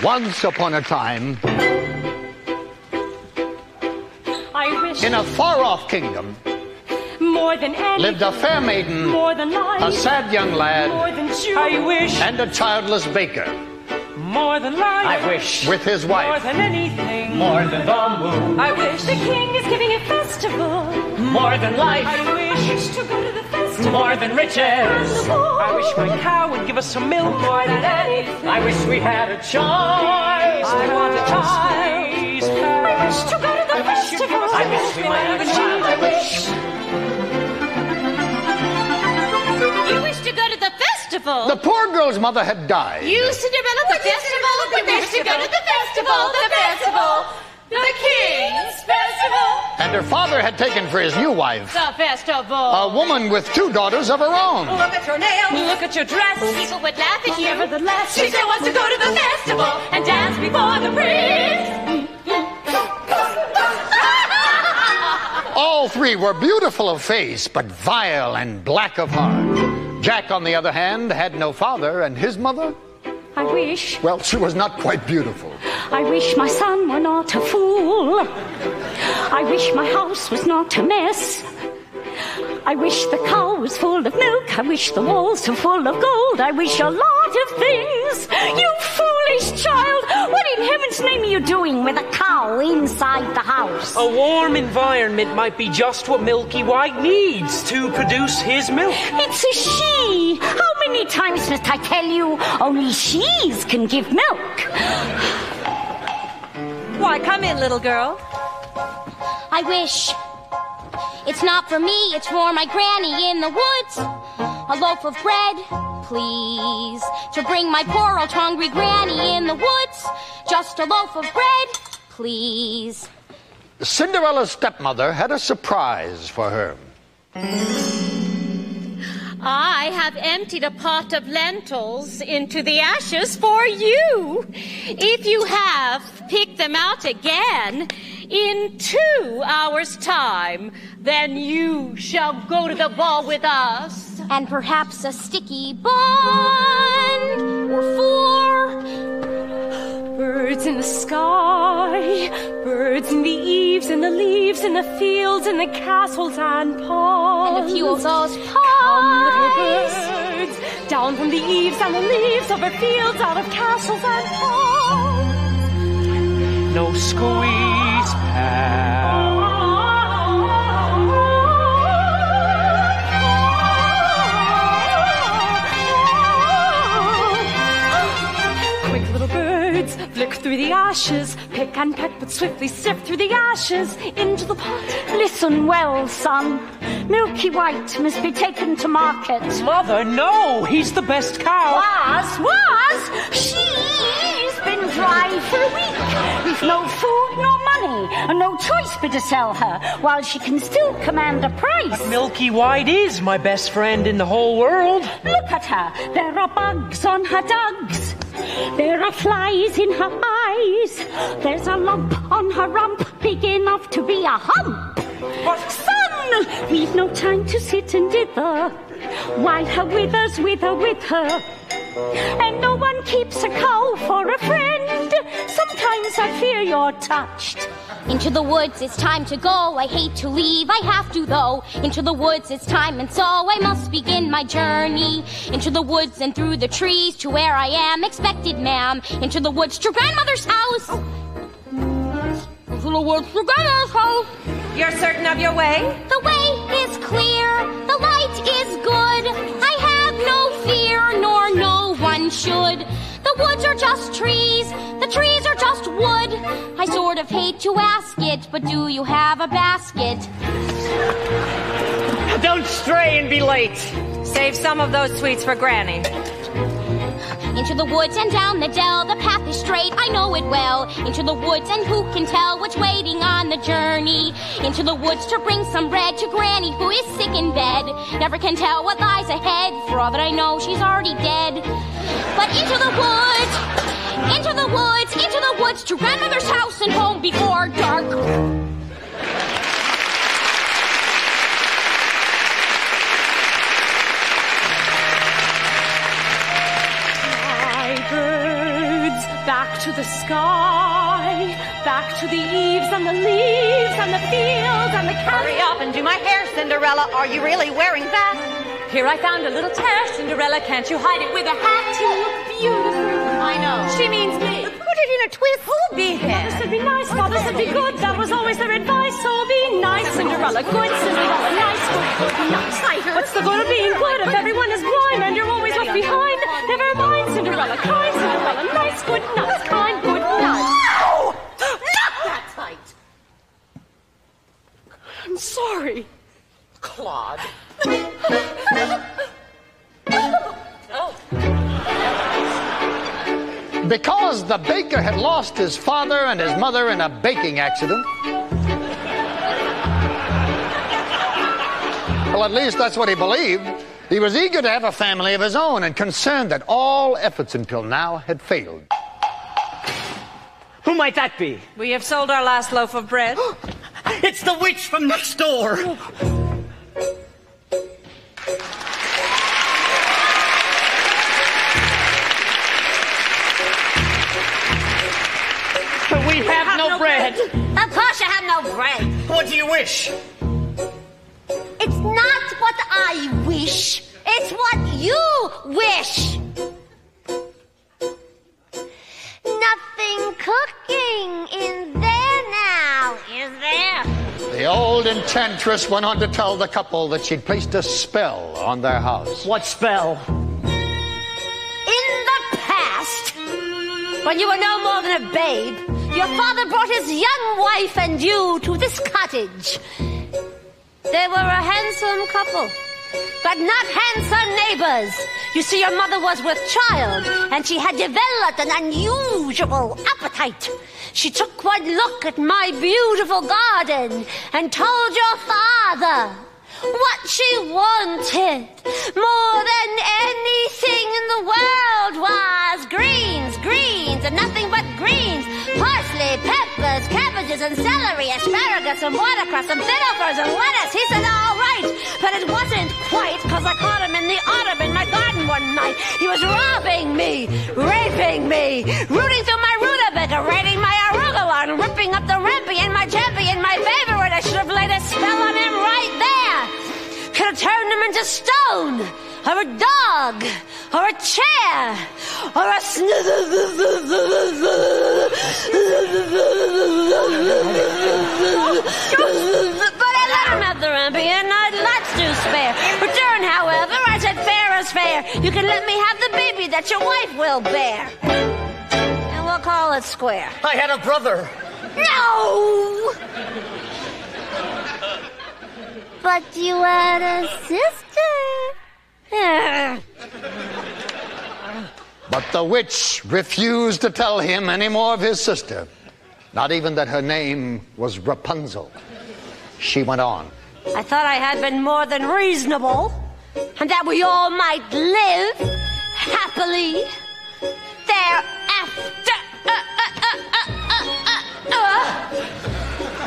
Once upon a time, I wish in a far-off kingdom, more than anything, lived a fair maiden, more than life, a sad young lad, more than joy, I wish and a childless baker, more than life. I wish with his More wife. than anything. more than the moon, I wish the king is giving a festival. more than life, I wish To go to the festival. more than riches. I wish my cow would give us some milk more than anything. I wish we had a choice. I want a child. I wish to go to the festival. I wish we might have a child. I wish. You wish to go to the festival? The poor girl's mother had died. You, Cinderella, the festival, the wish to go to the festival, the King's festival, And her father had taken for his new wife the festival. a woman with 2 daughters of her own. Look at your nails. Look at your dress. People would laugh at you. Nevertheless, She still wants to go to the festival and dance before the prince. All 3 were beautiful of face, but vile and black of heart. Jack, on the other hand, had no father, and his mother, I wish, well, she was not quite beautiful. I wish my son were not a fool. I wish my house was not a mess. I wish the cow was full of milk. I wish the walls were full of gold. I wish a lot of things. You foolish child! What in heaven's name are you doing with a cow inside the house? A warm environment might be just what Milky White needs to produce his milk. It's a she. How many times must I tell you only she's can give milk? Why, come in, little girl. I wish. It's not for me, it's for my granny in the woods. A loaf of bread, please, to bring my poor old hungry granny in the woods. Just a loaf of bread, please. Cinderella's stepmother had a surprise for her. I have emptied a pot of lentils into the ashes for you. If you have, pick them out again in 2 hours' time, then you shall go to the ball with us. And perhaps a sticky bun or 4. Birds in the sky, birds in the eaves, and the leaves, and the fields, and the castles and ponds. And a few of those Come, little pies. birds, down from the eaves and the leaves, over fields, out of castles and ponds. No squeeze pal. Quick little birds, flick through the ashes, pick and peck, but swiftly sift through the ashes into the pot. Listen well, son. Milky White must be taken to market. Mother, no! He's the best cow. Was? She's been dry for a week, with no food nor money, and no choice but to sell her, while she can still command a price. Milky White is my best friend in the whole world. Look at her. There are bugs on her dugs. There are flies in her eyes. There's a lump on her rump, big enough to be a hump. Son, we've no time to sit and dither, while her withers wither with her. And no one keeps a cow for a friend. Sometimes I fear you're touched. Into the woods, it's time to go. I hate to leave, I have to though. Into the woods, it's time, and so I must begin my journey. Into the woods and through the trees to where I am expected, ma'am. Into the woods to grandmother's house. Into the woods to grandmother's house. You're certain of your way? The way is clear, the light is good. I have no fear, nor no one should. The woods are just trees, the trees are just wood. I sort of hate to ask it, but do you have a basket? Don't stray and be late. Save some of those sweets for Granny. Into the woods and down the dell, the path is straight, I know it well. Into the woods, and who can tell what's waiting on the journey? Into the woods to bring some bread to Granny, who is sick in bed. Never can tell what lies ahead, for all that I know, she's already dead. But into the woods, into the woods, into the woods, to grandmother's house and home before dark. Back to the sky, back to the eaves and the leaves and the fields and the Hurry up and do my hair, Cinderella. Are you really wearing that? Here I found a little tear, Cinderella. Can't you hide it with a hat? You look beautiful. I know. She means me. Put it in a twist. Who'll be Father here? said be nice, Father said be good. That was always their advice. So be nice, Cinderella. Good, Cinderella. Nice, good, nice. What's the good of being good if everyone is blind and you're always left behind? Never mind, Cinderella. Kind, Cinderella. Nice, good, nice. Kind, good, nice. No! Not that tight. I'm sorry. Claude. Because the baker had lost his father and his mother in a baking accident. Well, at least that's what he believed. He was eager to have a family of his own and concerned that all efforts until now had failed. Who might that be? We have sold our last loaf of bread. It's the witch from next door. We have no bread. Of course you have no bread. What do you wish? It's not what I wish. It's what you wish. Nothing cooking in there now, is there? The old enchantress went on to tell the couple that she'd placed a spell on their house. What spell? In the past, when you were no more than a babe, your father brought his young wife and you to this cottage. They were a handsome couple, but not handsome neighbors. You see, your mother was with child, and she had developed an unusual appetite. She took one look at my beautiful garden and told your father what she wanted more than anything in the world was greens, greens, and nothing but greens. Parsley, peppers, cabbages, and celery, asparagus, and watercress, and fiddlefurs, and lettuce. He said, all right, but it wasn't quite, because I caught him in the autumn in my garden one night. He was robbing me, raping me, rooting through my rutabaga, raiding my arugula, and ripping up the rampion, my champion, my favorite. I should have laid a spell on him right there. Could have turned him into stone, or a dog, or a chair, or a But I let him have the rampion. I'd lots to spare. Return, however, I said fair is fair. You can let me have the baby that your wife will bear. And we'll call it square. I had a brother. No! But you had a sister. But the witch refused to tell him any more of his sister, not even that her name was Rapunzel. She went on. I thought I had been more than reasonable, and that we all might live happily thereafter.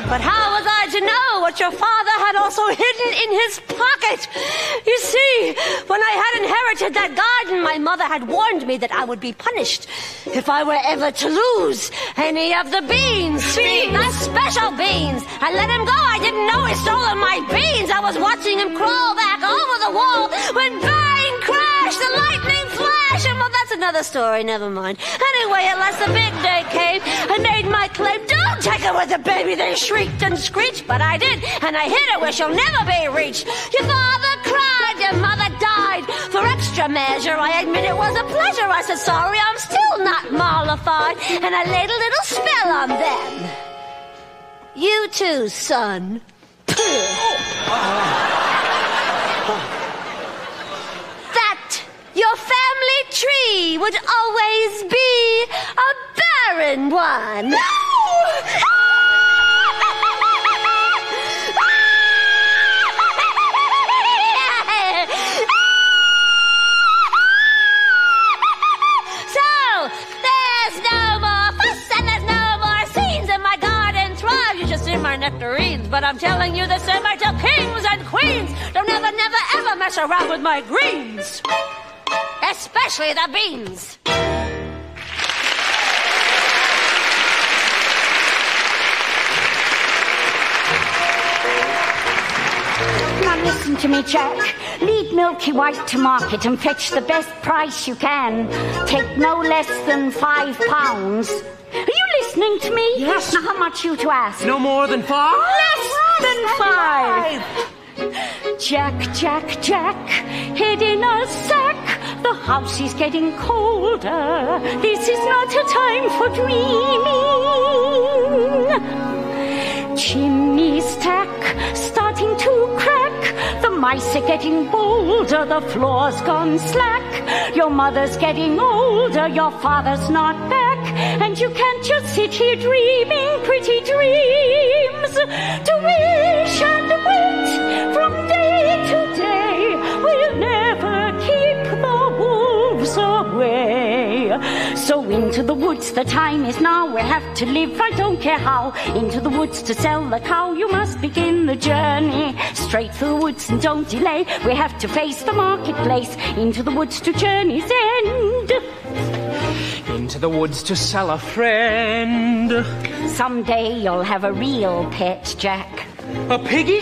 But how was I to know what your father had also hidden in his pocket? You see, when I had inherited that garden, my mother had warned me that I would be punished if I were ever to lose any of the beans. The special beans. I let him go. I didn't know he stolen my beans. I was watching him crawl back over the wall when bang, crash, the lightning flash. And well, that's another story. Never mind. Anyway, at last the big day came. I made my claim. Don't take her with the baby. They shrieked and screeched, but I did, and I hid her where she'll never be reached. Your father cried, your mother died. For extra measure, I admit it was a pleasure. I said, sorry, I'm still not mollified, and I laid a little spell on them. You too, son. That your family tree would always be a barren one. No! My nectarines, but I'm telling you the same I tell kings and queens. Don't ever, never, ever mess around with my greens, especially the beans. listen to me, Jack. Lead Milky White to market and fetch the best price you can. Take no less than £5. Are you listening to me? Yes. Now, how much you to ask? No more than 5? Less than 5. Jack, Jack, Jack, head in a sack. The house is getting colder. This is not a time for dreaming. Chimney stack starting to crack. The mice are getting bolder. The floor's gone slack. Your mother's getting older. Your father's not back. And you can't just sit here dreaming pretty dreams. To wish and wait from day to day will never keep the wolves away. So into the woods, the time is now. We have to live, I don't care how. Into the woods to sell the cow. You must begin the journey. Straight for the woods and don't delay. We have to face the marketplace. Into the woods to journey's end. Into the woods to sell a friend. Someday you'll have a real pet, Jack. A piggy?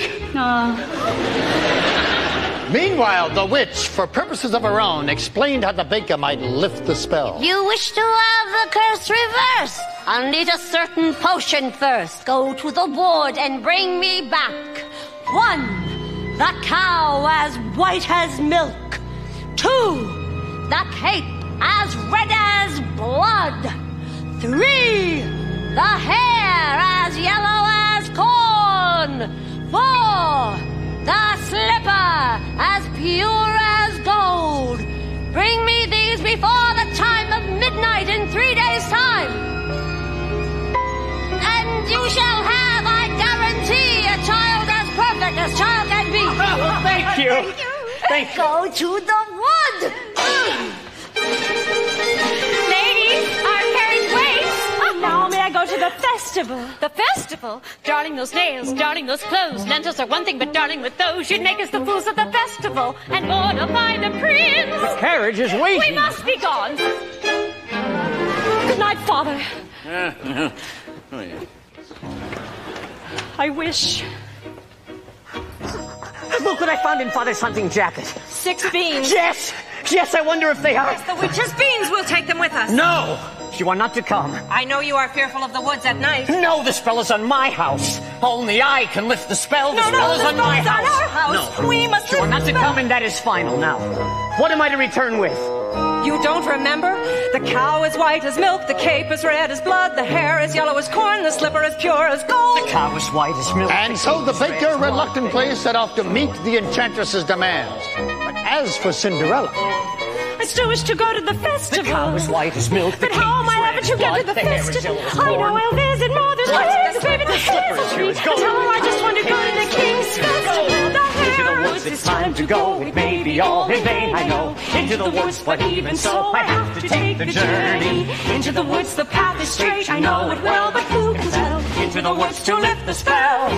Meanwhile, the witch, for purposes of her own, explained how the baker might lift the spell. You wish to have the curse reversed? I'll need a certain potion first. Go to the wood and bring me back. 1, the cow as white as milk. 2, the cape as red as blood. 3, the hair as yellow as corn. 4, the slipper as pure as gold. Bring me these before the time of midnight in 3 days' time. And you shall have, I guarantee, a child as perfect as child can be. Oh, thank you. Thank you. Go to the wood. Ladies, our carriage waits. Now may I go to the festival? The festival? Darling, those nails, darling, those clothes. Lentils are one thing, but darling, with those, you'd make us the fools of the festival and mortify the prince. The carriage is waiting. We must be gone. Good night, Father. I wish. Look what I found in Father's hunting jacket. 6 beans. Yes! Yes, I wonder if they are. The witch's beans. We'll take them with us. No! You are not to come. I know you are fearful of the woods at night. No, the spell is on my house. Only I can lift the spell. The spell is on my house. our house. No. We must You are lift not the to spell. come, and that is final now. What am I to return with? You don't remember? The cow is white as milk, the cape is red as blood, the hair is yellow as corn, the slipper is pure as gold. The cow is white as milk. And so the baker reluctantly set off to meet the enchantress's demands. But as for Cinderella, I still wish to go to the The festival. cow is white as milk. But how am I ever to get to the festival? I know I'll visit Mother's place, baby, the hair is sweet. I tell her I just want to go to the king's festival. The hair woods, it's time to go. It may be all in vain, I know. Into the woods, but even so, I have to take the journey. Into the woods, the path is straight, I know it well, but who can tell? Into the woods to lift the spell.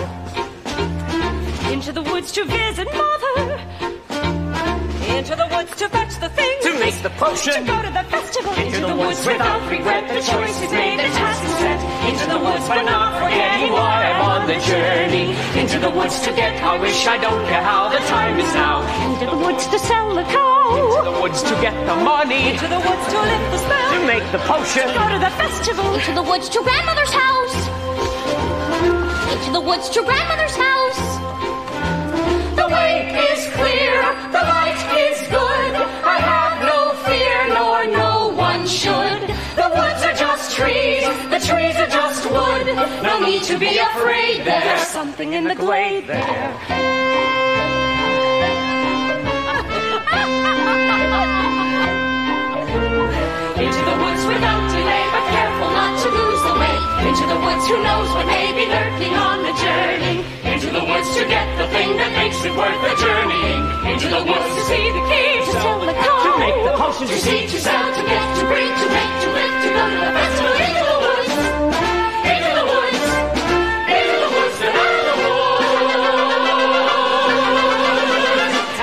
Into the woods to visit Mother. Into the woods to fetch the things. To make the potion. To go to the festival. Into the woods without regret. The choice is made, the task is set. Into the woods but not forgetting why I'm on the journey. Into the woods to get I wish, I don't care how, the time is now. Into the woods to sell the cow. Into the woods to get the money. Into the woods to lift the spell. To make the potion. Go to the festival. Into the woods to grandmother's house. Into the woods to grandmother's house. The way is clear, the light is good. I have no fear, nor no one should. The woods are just trees, the trees are just wood. No need to be afraid, there's something in the glade there. Into the woods without delay, but careful not to lose the way. Into the woods, who knows what may be lurking on the journey. Into the woods to get the thing that makes it worth the journeying. Into the woods to see the king, to sell the cow, To make the potion. to see, to sell, to get, to bring, to make, to lift, to go to the festival. Into the woods, into the woods, into the woods, and out of the woods.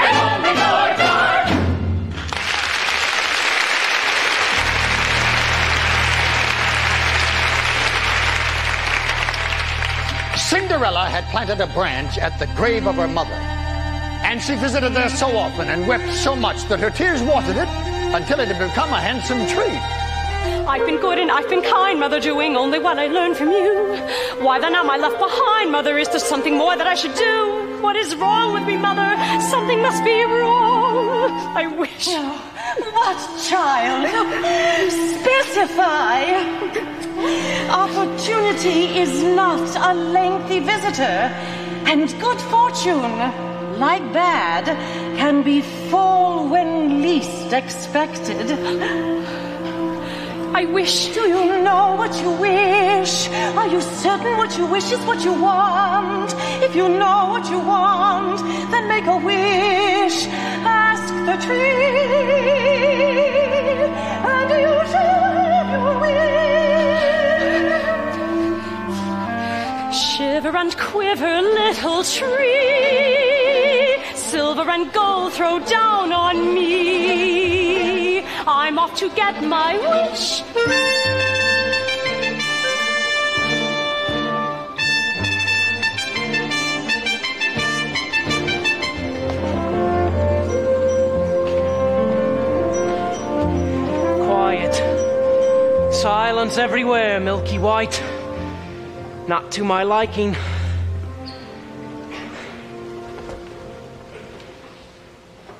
And only more dark. Cinderella had planted a branch at the grave of her mother. And she visited there so often and wept so much that her tears watered it until it had become a handsome tree. I've been good and I've been kind, Mother, doing only what I learned from you. Why then am I left behind, Mother? Is there something more that I should do? What is wrong with me, Mother? Something must be wrong. I wish... What, child? Specify. Opportunity is not a lengthy visitor, and good fortune, like bad, can befall when least expected. I wish. Do you know what you wish? Are you certain what you wish is what you want? If you know what you want, then make a wish. Ask the tree, and you shall have your wish. Shiver and quiver, little tree. Silver and gold throw down on me. I'm off to get my wish. Quiet. Silence everywhere, Milky White. Not to my liking.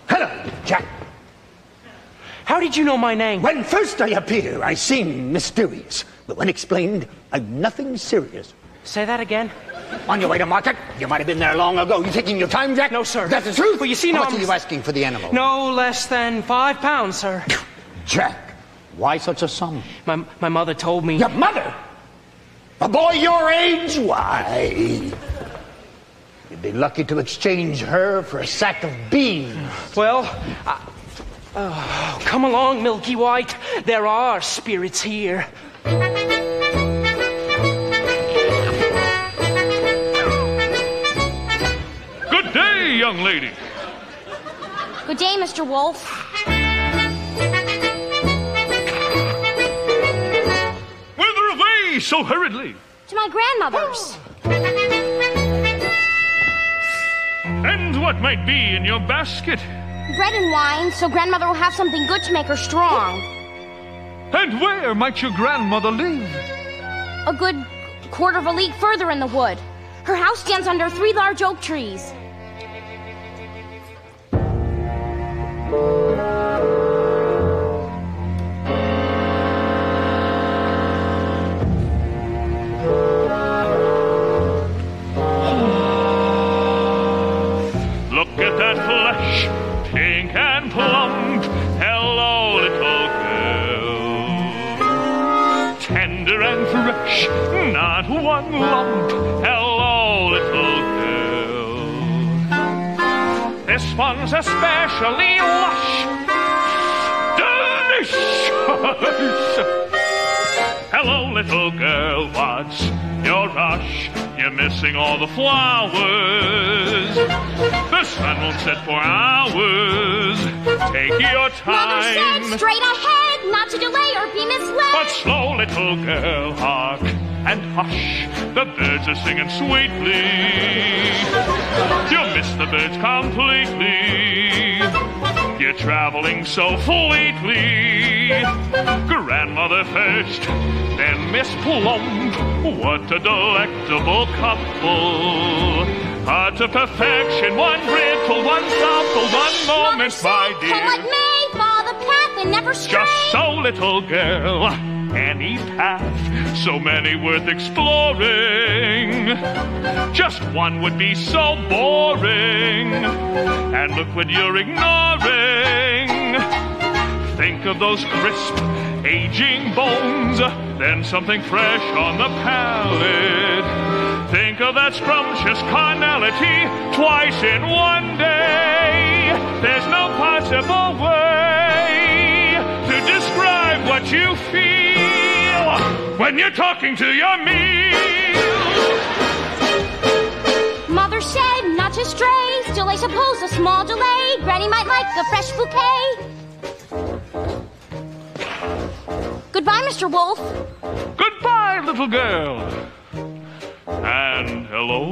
Hello, Jack. How did you know my name? When first I appear, I seem mysterious. But when explained, I'm nothing serious. Say that again. On your way to market? You might have been there long ago. You taking your time, Jack? No, sir. That's the truth? Well, you see, How no, much are you asking for the animal? No less than £5, sir. Jack, why such a sum? My mother told me... Your mother? A boy your age? Why? You'd be lucky to exchange her for a sack of beans. Well, come along, Milky White. There are spirits here. Good day, young lady. Good day, Mr. Wolf. Whither away so hurriedly? To my grandmother's. And what might be in your basket? Bread and wine, so grandmother will have something good to make her strong. And where might your grandmother live? A good quarter of a league further in the wood. Her house stands under 3 large oak trees. Look at that flesh, pink and plump. Hello, little girl. Tender and fresh, not one lump. Hello, little girl. This one's especially lush. Delicious. Hello, little girl, what's your rush? You're missing all the flowers. The sun won't set for hours. Take your time. Mother said straight ahead, not to delay or be misled. But slow, little girl, hark and hush. The birds are singing sweetly. You'll miss the birds completely. You're traveling so fleetly. Grandmother first, then Miss Plump. What a delectable couple. Art to perfection, one brittle, one supple, one moment, my dear. Come what may, follow the path and never stray. Just so, little girl, any path, so many worth exploring. Just one would be so boring. And look what you're ignoring. Think of those crisp, aging bones, then something fresh on the palate. Think of that scrumptious carnality twice in one day. There's no possible way to describe what you feel when you're talking to your meal. Mother said not to stray, still I suppose a small delay. Granny might like a fresh bouquet. Goodbye, Mr. Wolf. Goodbye, little girl. And hello,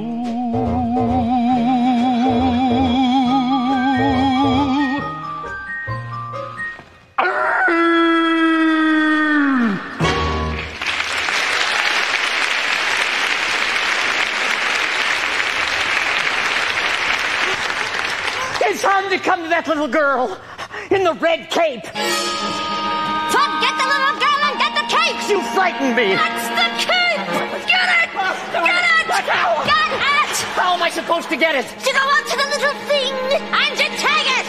It's time to come to that little girl in the red cape. Forget the little girl and get the cape! You frightened me. That's the cape! Get it! Get it! Get it! How am I supposed to get it? You go on to the little thing and you take it!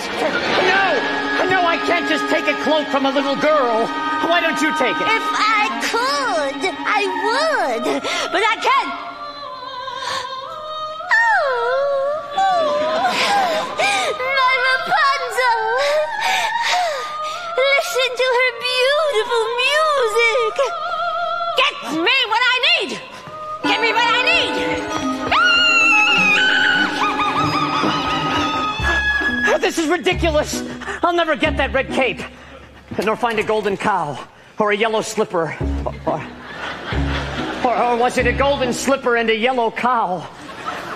No, I can't just take a cloak from a little girl. Why don't you take it? If I could, I would. But I can't. My Rapunzel! Listen to her beautiful music! Get me what I need! Get me what I need! This is ridiculous. I'll never get that red cape. Nor find a golden cow. Or a yellow slipper. Or was it a golden slipper and a yellow cow?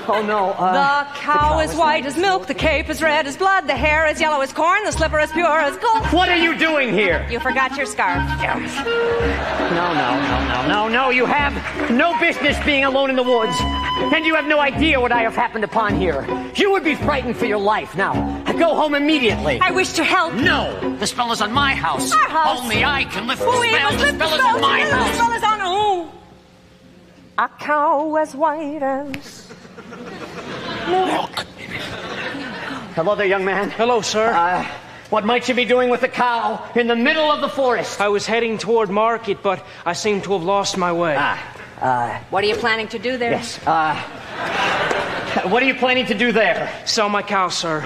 Oh, no. The cow is white as milk, the cape is red as blood, the hair is yellow as corn, the slipper is pure as gold. What are you doing here? You forgot your scarf. No. You have no business being alone in the woods. And you have no idea what I have happened upon here. You would be frightened for your life. Now, go home immediately. I wish to help. No, the spell is on my house. Our house. Only I can lift the spell. The spell is on my house. The spell is on who? A cow as white as... Hello there, young man. Hello, sir. What might you be doing with a cow in the middle of the forest? I was heading toward market, but I seem to have lost my way. What are you planning to do there? Yes. What are you planning to do there? Sell my cow, sir.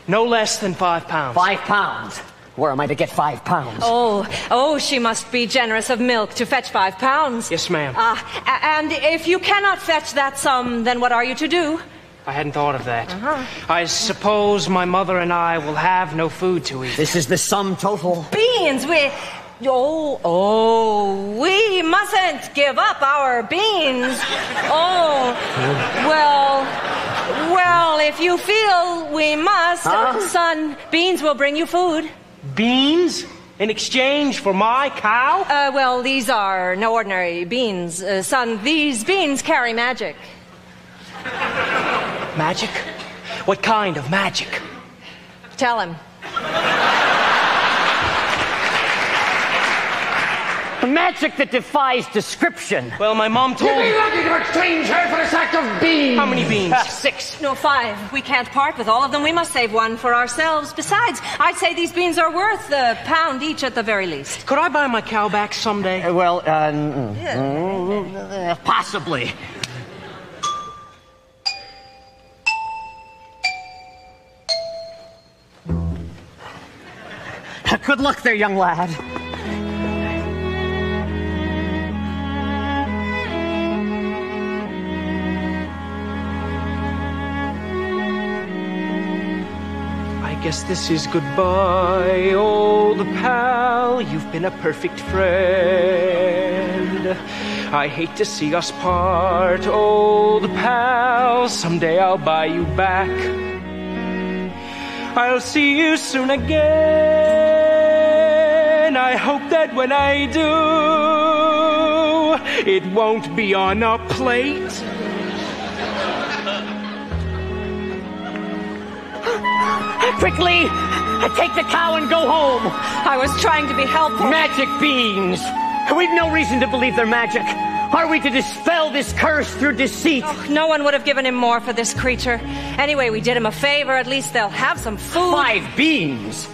No less than £5. £5? Where am I to get £5? Oh, she must be generous of milk to fetch £5. Yes, ma'am. And if you cannot fetch that sum, then what are you to do? I hadn't thought of that. I suppose my mother and I will have no food to eat. This is the sum total. Beans, we mustn't give up our beans. Well, if you feel we must, son, beans will bring you food. Beans? In exchange for my cow? Well, these are no ordinary beans. Son, these beans carry magic. Magic? What kind of magic? Tell him. Magic that defies description. Well, my mom told me... You'd be lucky to exchange her for a sack of beans. How many beans? 6. No, 5. We can't part with all of them. We must save one for ourselves. Besides, I'd say these beans are worth £1 each at the very least. Could I buy my cow back someday? Possibly. Good luck there, young lad. I guess this is goodbye, old pal. You've been a perfect friend. I hate to see us part, old pal. Someday I'll buy you back. I'll see you soon again. I hope that when I do, it won't be on a plate. Quickly, take the cow and go home. I was trying to be helpful. Magic beans. We've no reason to believe they're magic. Are we to dispel this curse through deceit? No one would have given him more for this creature. Anyway, we did him a favor. At least they'll have some food. 5 beans.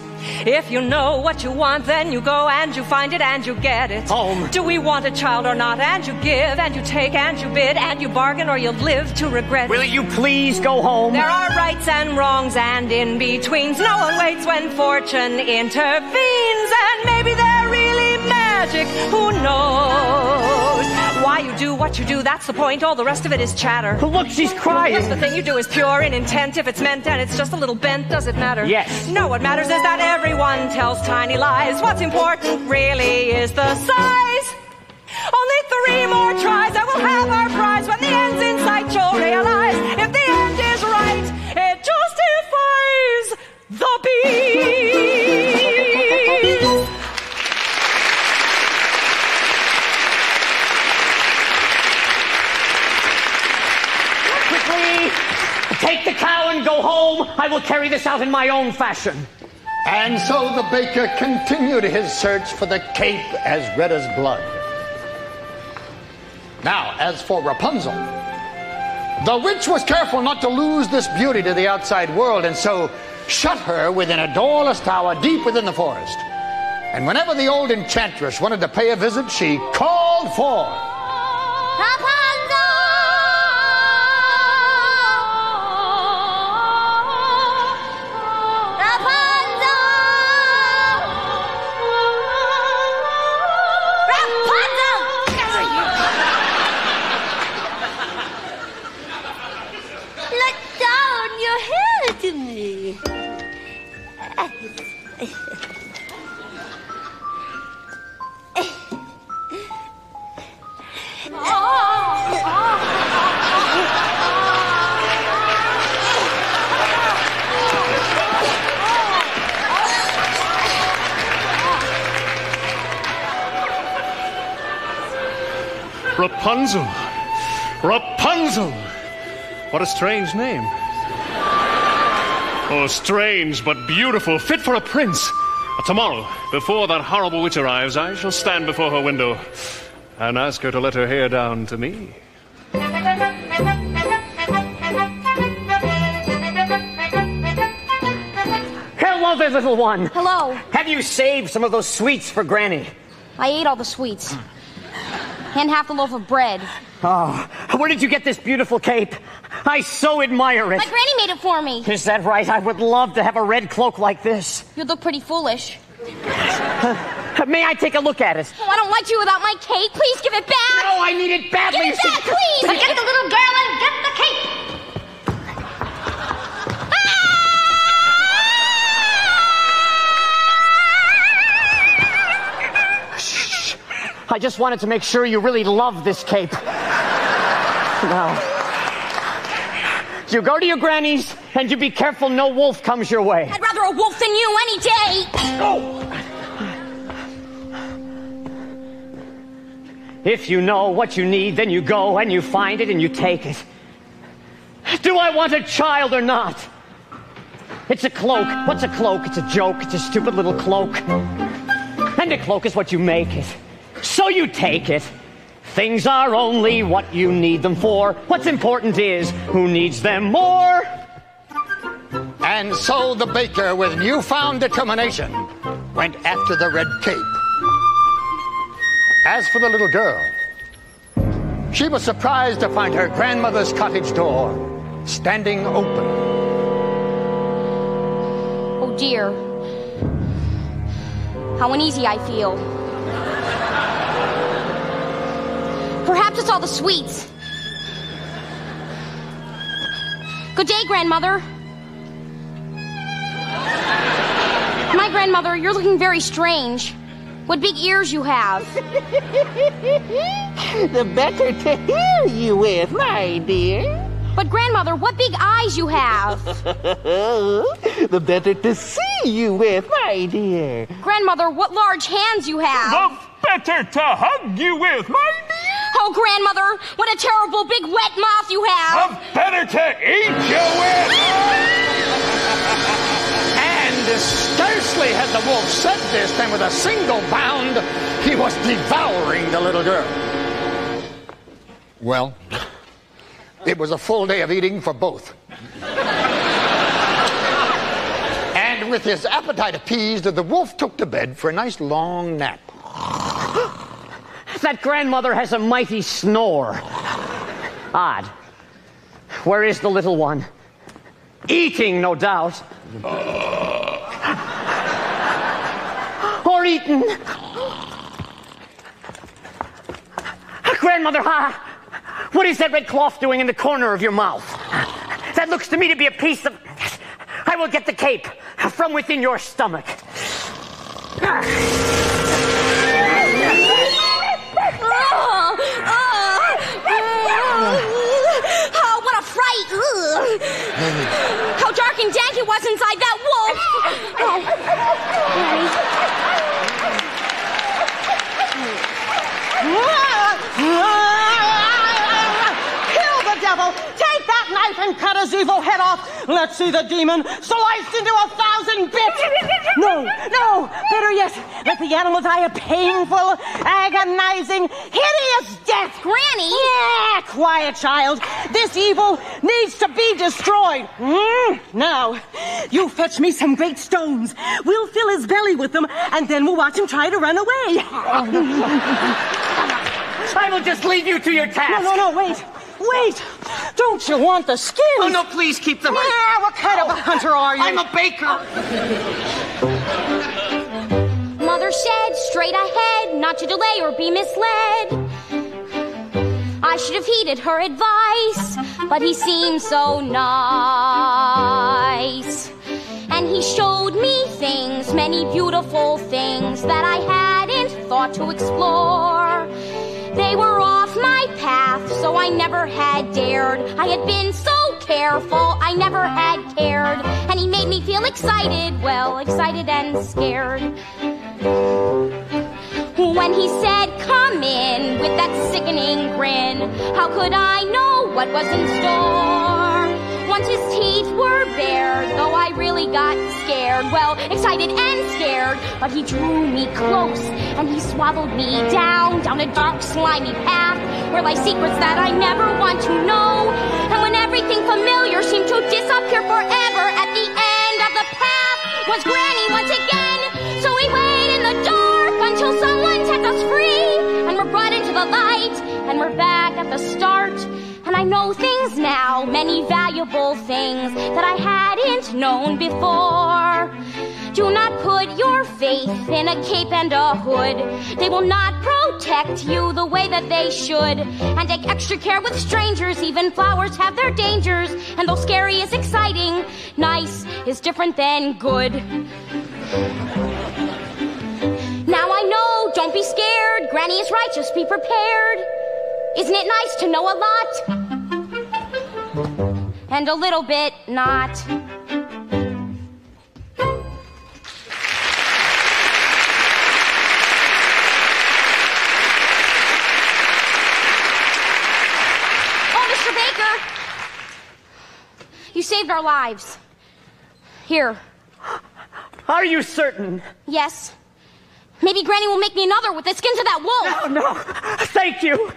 If you know what you want, then you go and you find it and you get it. Home. Do we want a child or not? And you give and you take and you bid and you bargain or you'll live to regret. Will you please go home? There are rights and wrongs and in-betweens. No one waits when fortune intervenes. And maybe they're really magic. Who knows? Why you do what you do, that's the point. All the rest of it is chatter. Look, she's crying. If the thing you do is pure in intent, if it's meant and it's just a little bent, does it matter? Yes. No, what matters is that everyone tells tiny lies. What's important really is the size. Only 3 more tries, and we'll have our prize. When the end's in sight, you'll realize if the end is right, it justifies the beast. Take the cow and go home. I will carry this out in my own fashion. And so the baker continued his search for the cape as red as blood. Now, as for Rapunzel, the witch was careful not to lose this beauty to the outside world, and so shut her within a doorless tower deep within the forest. And whenever the old enchantress wanted to pay a visit, she called for Rapunzel! Rapunzel! Rapunzel! Let down your hair to me. Rapunzel. Rapunzel. What a strange name. Oh, strange but beautiful, fit for a prince. Tomorrow, before that horrible witch arrives, I shall stand before her window and ask her to let her hair down to me. Hello there, little one. Hello. Have you saved some of those sweets for Granny? I ate all the sweets. And half the loaf of bread. Oh, where did you get this beautiful cape? I so admire it. My granny made it for me. Is that right? I would love to have a red cloak like this. You'd look pretty foolish. May I take a look at it? Oh, I don't like you without my cape. Please give it back. No, I need it badly. Give it back, please. Get the little girl and get the cape. Shh. I just wanted to make sure you really love this cape. Now, you go to your granny's and you be careful no wolf comes your way. I'd rather a wolf than you any day. Oh. If you know what you need, then you go and you find it and you take it. Do I want a child or not? It's a cloak. What's a cloak? It's a joke. It's a stupid little cloak. And a cloak is what you make it. So you take it. Things are only what you need them for. What's important is who needs them more. And so the baker, with newfound determination, went after the red cape. As for the little girl, she was surprised to find her grandmother's cottage door standing open. Oh dear. How uneasy I feel. Perhaps it's all the sweets. Good day, grandmother. My grandmother, you're looking very strange. What big ears you have. The better to hear you with, my dear. But grandmother, what big eyes you have. The better to see you with, my dear. Grandmother, what large hands you have. The better to hug you with, my dear. Oh, grandmother, what a terrible big wet mouth you have. The better to eat you with. And scarcely had the wolf said this than with a single bound, he was devouring the little girl. Well, it was a full day of eating for both. And with his appetite appeased, the wolf took to bed for a nice long nap. That grandmother has a mighty snore. Odd. Where is the little one? Eating, no doubt. Or eaten. Grandmother, what is that red cloth doing in the corner of your mouth? That looks to me to be a piece of... I will get the cape from within your stomach. Oh, what a fright! How dark and dank it was inside that wolf! Kill the devil! Take that knife and cut his evil head off. Let's see the demon sliced into 1,000 bits. No, better yet, let the animal die a painful, agonizing, hideous death. Granny! Yeah, quiet, child. This evil needs to be destroyed. Now, you fetch me some great stones. We'll fill his belly with them, and then we'll watch him try to run away. I will just leave you to your task. No, wait. Don't you want the skins? Oh, no, please keep them. Yeah, what kind of a hunter are you? I'm a baker. Mother said, straight ahead, not to delay or be misled. I should have heeded her advice, but he seemed so nice. And he showed me things, many beautiful things that I hadn't thought to explore. They were off my path, so I never had dared. I had been so careful, I never had cared. And he made me feel excited, well, excited and scared. When he said, come in, with that sickening grin, how could I know what was in store? Once his teeth were bared, though I really got scared, well, excited and scared, but he drew me close, and he swallowed me down a dark, slimy path, where lie secrets that I never want to know. And when everything familiar seemed to disappear forever, at the end of the path was Granny once again. So we wait in the dark until someone sets us free, and we're brought into the light, and we're back at the start. And I know things now, many valuable things that I hadn't known before. Do not put your faith in a cape and a hood. They will not protect you the way that they should. And take extra care with strangers, even flowers have their dangers. And though scary is exciting, nice is different than good. Now I know, don't be scared. Granny is right, just be prepared. Isn't it nice to know a lot? And a little bit not. Oh, Mr. Baker! You saved our lives. Here. Are you certain? Yes. Maybe Granny will make me another with the skins of that wolf. No. Thank you.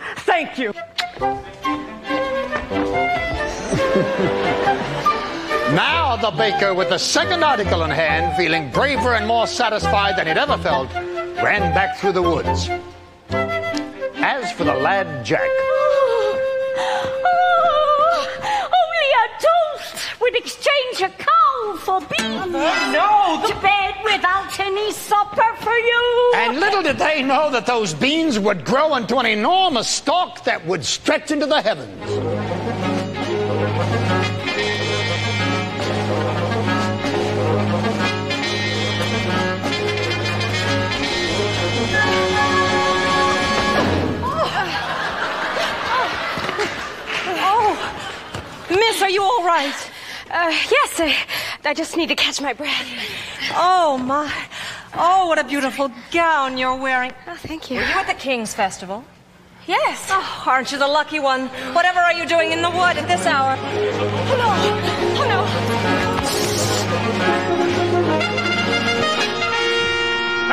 Now the baker, with the second article in hand, feeling braver and more satisfied than he'd ever felt, ran back through the woods. As for the lad Jack... Only a toast would exchange a cow for beans. No! To bed without any supper for you. And little did they know that those beans would grow into an enormous stalk that would stretch into the heavens. Miss, are you all right? Yes, I just need to catch my breath. Oh, my. Oh, what a beautiful gown you're wearing. Oh, thank you. Were you at the King's Festival? Yes. Oh, aren't you the lucky one? Whatever are you doing in the wood at this hour? Oh, no. Oh, no.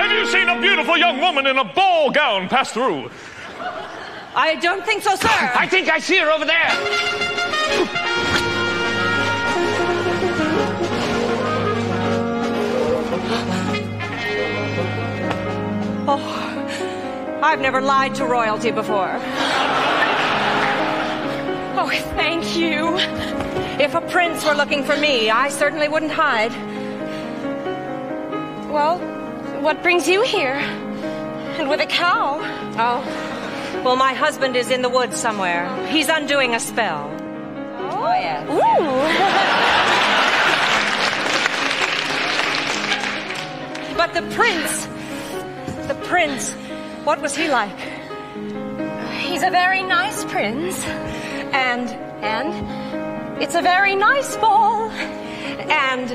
Have you seen a beautiful young woman in a ball gown pass through? I don't think so, sir. I think I see her over there. Oh, I've never lied to royalty before. Oh, thank you. If a prince were looking for me, I certainly wouldn't hide. Well, what brings you here? And with a cow? Oh, well, my husband is in the woods somewhere. He's undoing a spell. Oh, yes. Ooh. But the prince, what was he like? He's a very nice prince. And it's a very nice ball. And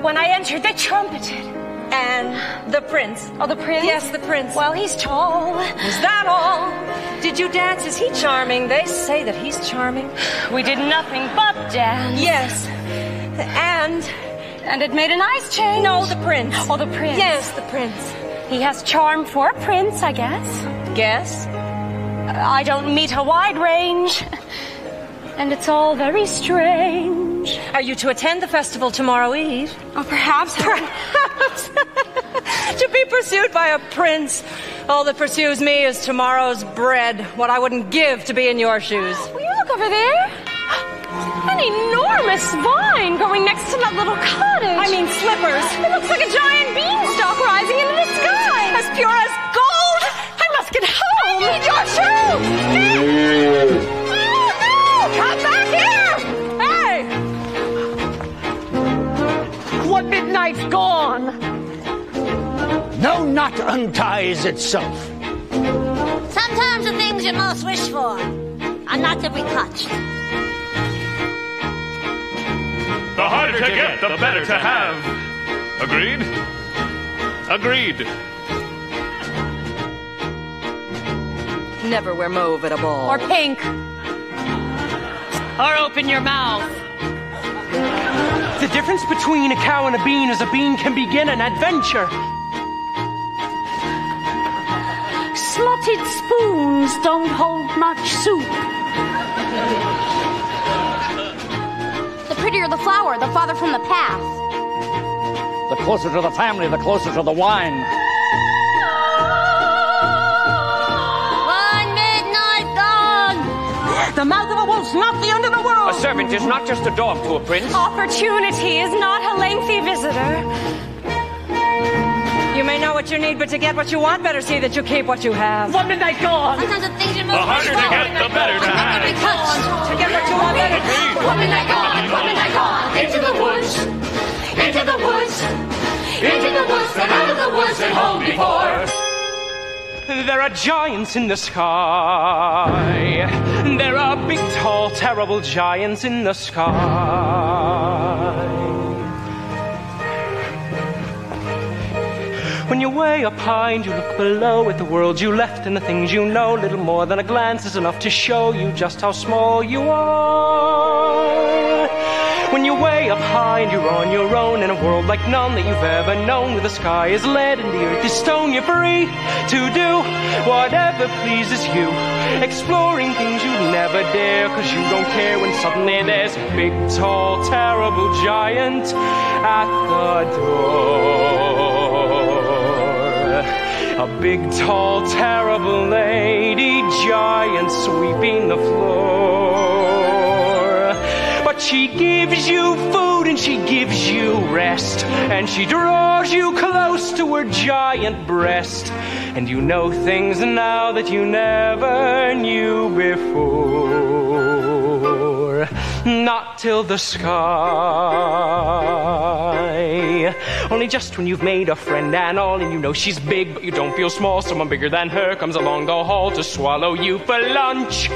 when I entered, they trumpeted. And the prince. Oh, the prince? Yes, the prince. Well, he's tall. Is that all? Did you dance? Is he charming? They say that he's charming. We did nothing but dance. Yes. And it made a nice change. No, the prince. Oh, the prince. Yes, the prince. He has charm for a prince, I guess. Guess? I don't meet a wide range. And it's all very strange. Are you to attend the festival tomorrow eve? Oh, perhaps. Perhaps. To be pursued by a prince. All that pursues me is tomorrow's bread. What I wouldn't give to be in your shoes. Will you look over there? An enormous vine growing next to that little cottage. I mean slippers. It looks like a giant beanstalk rising into the sky. As pure as gold. I must get home. I need your shoe. Come back here! Hey! What midnight's gone? No knot unties itself. Sometimes the things you most wish for are not to be touched. The harder to get, the better to have. Agreed? Agreed. Never wear mauve at a ball. Or pink. Or open your mouth. The difference between a cow and a bean is a bean can begin an adventure. Slotted spoons don't hold much soup. The prettier the flower, the farther from the path. The closer to the family, the closer to the wine. One midnight gone. The mouth of a wolf's not the end of the world. A servant is not just a dog to a prince. Opportunity is not a lengthy visitor. You may know what you need, but to get what you want, better see that you keep what you have. One midnight gone. Sometimes the things you most The harder to get, the better to have. To get what you want, better. One midnight gone, into the woods, into the woods, into the woods, and out of the woods and home before. There are giants in the sky. There are big, tall, terrible giants in the sky. When you're way up high and you look below at the world you left and the things you know, little more than a glance is enough to show you just how small you are. When you're way up high and you're on your own in a world like none that you've ever known, where the sky is lead and the earth is stone, you're free to do whatever pleases you, exploring things you'd never dare, cause you don't care when suddenly there's a big, tall, terrible giant at the door. A big, tall, terrible lady giant sweeping the floor. But she gives you food and she gives you rest, and she draws you close to her giant breast, and you know things now that you never knew before. Not till the sky. Only just when you've made a friend and all, and you know she's big, but you don't feel small, someone bigger than her comes along the hall to swallow you for lunch.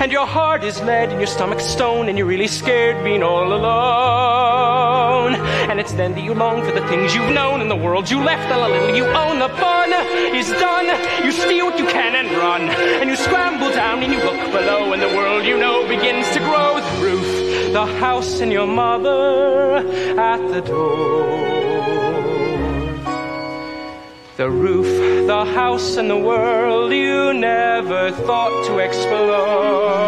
And your heart is lead and your stomach's stone, and you're really scared being all alone. And it's then that you long for the things you've known in the world you left, and a little you own. The fun is done. You steal what you can and run, and you scramble down and you look below, and the world you know begins to grow. The roof, the house, and your mother at the door. The roof, the house, and the world you never thought to explore.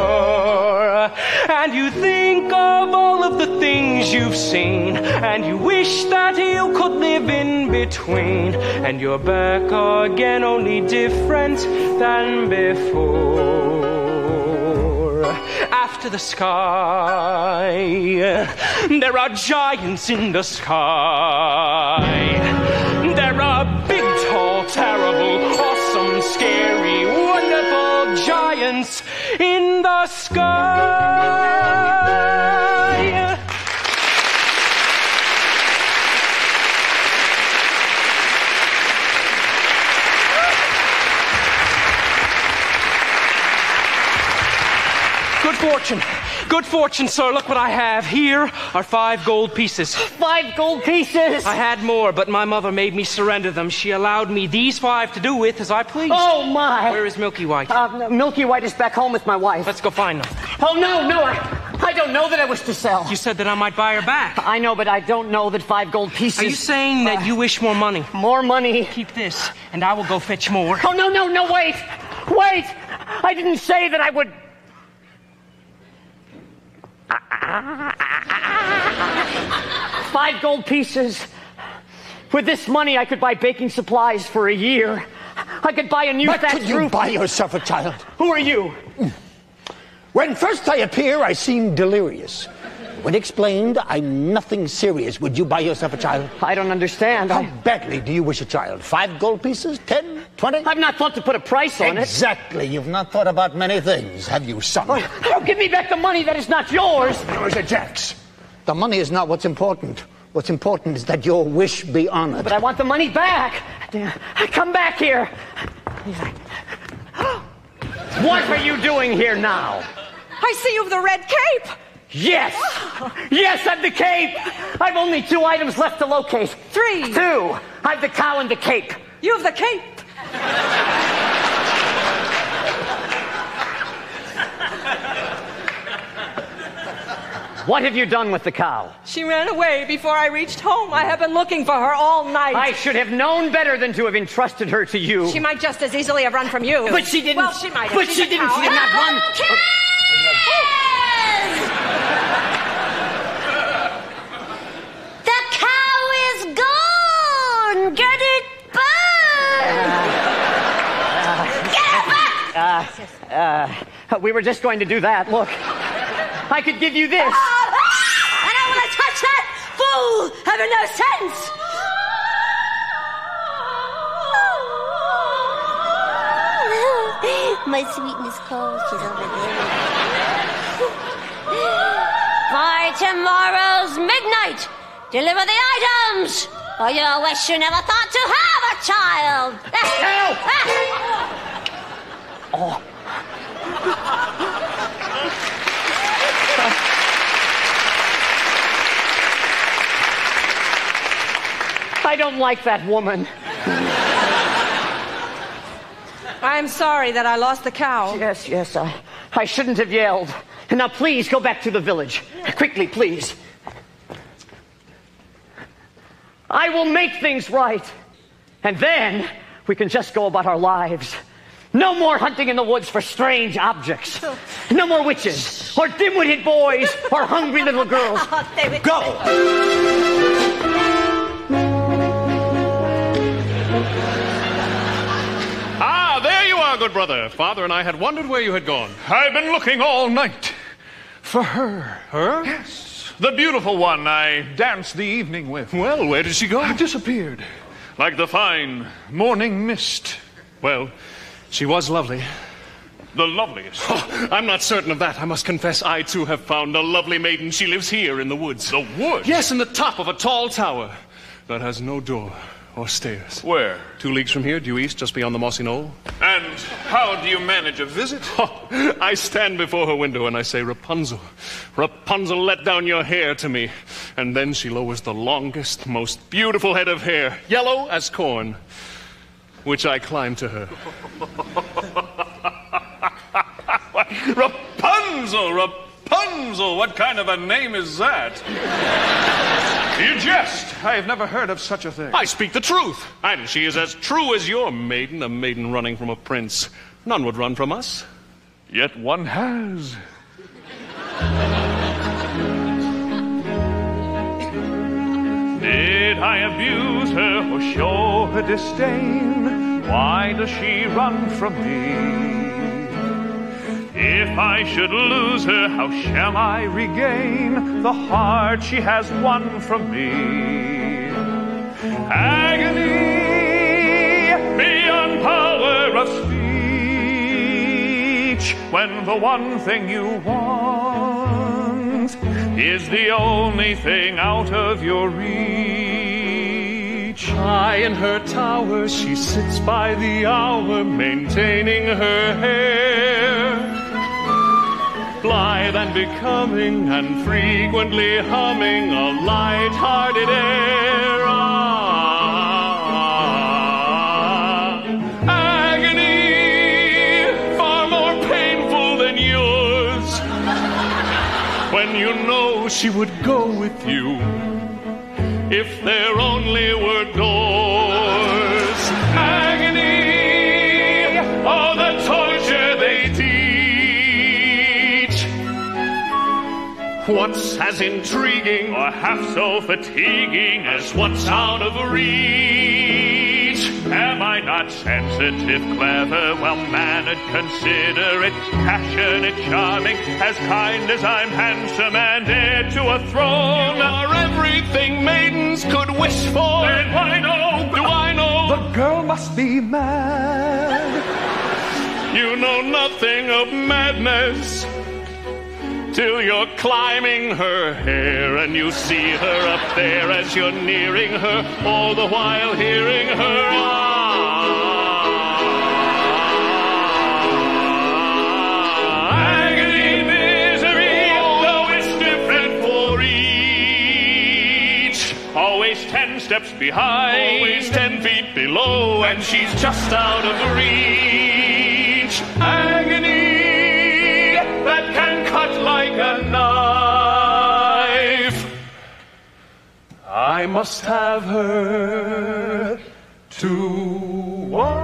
And you think of all of the things you've seen, and you wish that you could live in between. And you're back again, only different than before. After the sky, there are giants in the sky. There are big, tall, terrible, awesome, scary, wonderful giants in the sky. Good fortune. Good fortune, sir. Look what I have. Here are 5 gold pieces. 5 gold pieces? I had more, but my mother made me surrender them. She allowed me these 5 to do with as I pleased. Oh, my. Where is Milky White? Milky White is back home with my wife. Let's go find them. Oh, no, I don't know that I wish to sell. You said that I might buy her back. I know, but I don't know that 5 gold pieces... Are you saying that you wish more money? More money? Keep this, and I will go fetch more. Oh, no, wait! Wait! I didn't say that I would... 5 gold pieces. With this money, I could buy baking supplies for a year. I could buy a new thatched roof. But could you buy yourself a child? Who are you? When first I appear, I seem delirious. When explained, I'm nothing serious. Would you buy yourself a child? I don't understand. How badly do you wish a child? 5 gold pieces? 10? 20? I've not thought to put a price on it. Exactly. You've not thought about many things, have you, son? Oh, give me back the money that is not yours. Yours are Jack's. The money is not what's important. What's important is that your wish be honored. But I want the money back. Come back here. What are you doing here now? I see you've the red cape. Yes! Yes, I've the cape! I've only 2 items left to locate. 3. 2. I've the cow and the cape. You've the cape. What have you done with the cow? She ran away before I reached home. I have been looking for her all night. I should have known better than to have entrusted her to you. She might just as easily have run from you. But she didn't. Well, she might have. But she didn't. She did not run. The cow is gone! Get it back! Get it back! We were just going to do that. Look, I could give you this. I don't want to touch that! Fool! Having no sense! My sweetness calls. She's over there. By tomorrow's midnight, deliver the items, or you'll wish you never thought to have a child. Oh. I don't like that woman. I'm sorry that I lost the cow. Yes, I shouldn't have yelled. And now please go back to the village. Quickly, please. I will make things right. And then we can just go about our lives. No more hunting in the woods for strange objects. No more witches, or dim-witted boys, or hungry little girls. Go! Good brother. Father and I had wondered where you had gone. I've been looking all night for her. Her? Yes. The beautiful one I danced the evening with. Well, where did she go? Disappeared. Like the fine morning mist. Well, she was lovely. The loveliest. Oh, I'm not certain of that. I must confess I too have found a lovely maiden. She lives here in the woods. The woods? Yes, in the top of a tall tower that has no door or stairs. Where? 2 leagues from here, due east, just beyond the mossy knoll. And how do you manage a visit? Oh, I stand before her window and I say, Rapunzel, Rapunzel, let down your hair to me. And then she lowers the longest, most beautiful head of hair, yellow as corn, which I climb to her. Rapunzel, Rapunzel, what kind of a name is that? You jest. I have never heard of such a thing. I speak the truth. And she is as true as your maiden, a maiden running from a prince. None would run from us. Yet one has. Did I abuse her or show her disdain? Why does she run from me? If I should lose her, how shall I regain the heart she has won from me? Agony beyond power of speech, when the one thing you want is the only thing out of your reach. High in her tower she sits by the hour, maintaining her hair. blithe and becoming, and frequently humming a light-hearted air. Agony, far more painful than yours, when you know she would go with you if there only were doors. Agony, oh, the torture they teach. What's as intriguing or half so fatiguing as what's out of reach? Am I not sensitive, clever, well-mannered, considerate, passionate, charming, as kind as I'm handsome and heir to a throne? You are everything maidens could wish for. And I know, do I know? The girl must be mad. You know nothing of madness till you're climbing her hair and you see her up there as you're nearing her, all the while hearing her agony, misery, though it's different for each. Always 10 steps behind, always 10 feet below, and she's just out of reach. Agony that can cut like a knife. I must have her to wife.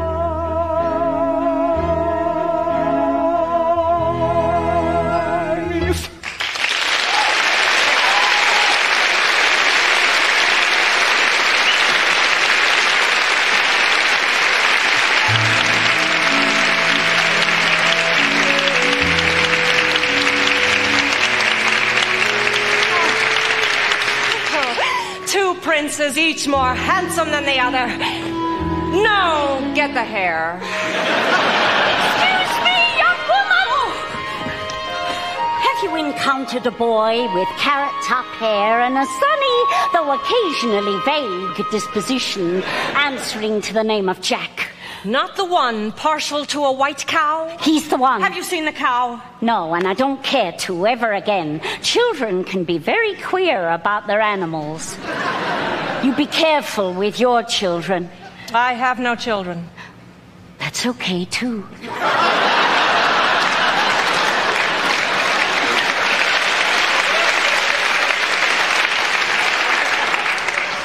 Princes, each more handsome than the other. No, get the hair. Excuse me, young woman! Have you encountered a boy with carrot-top hair and a sunny, though occasionally vague, disposition, answering to the name of Jack? Not the one partial to a white cow? He's the one. Have you seen the cow? No, and I don't care to ever again. Children can be very queer about their animals. You be careful with your children. I have no children. That's okay, too.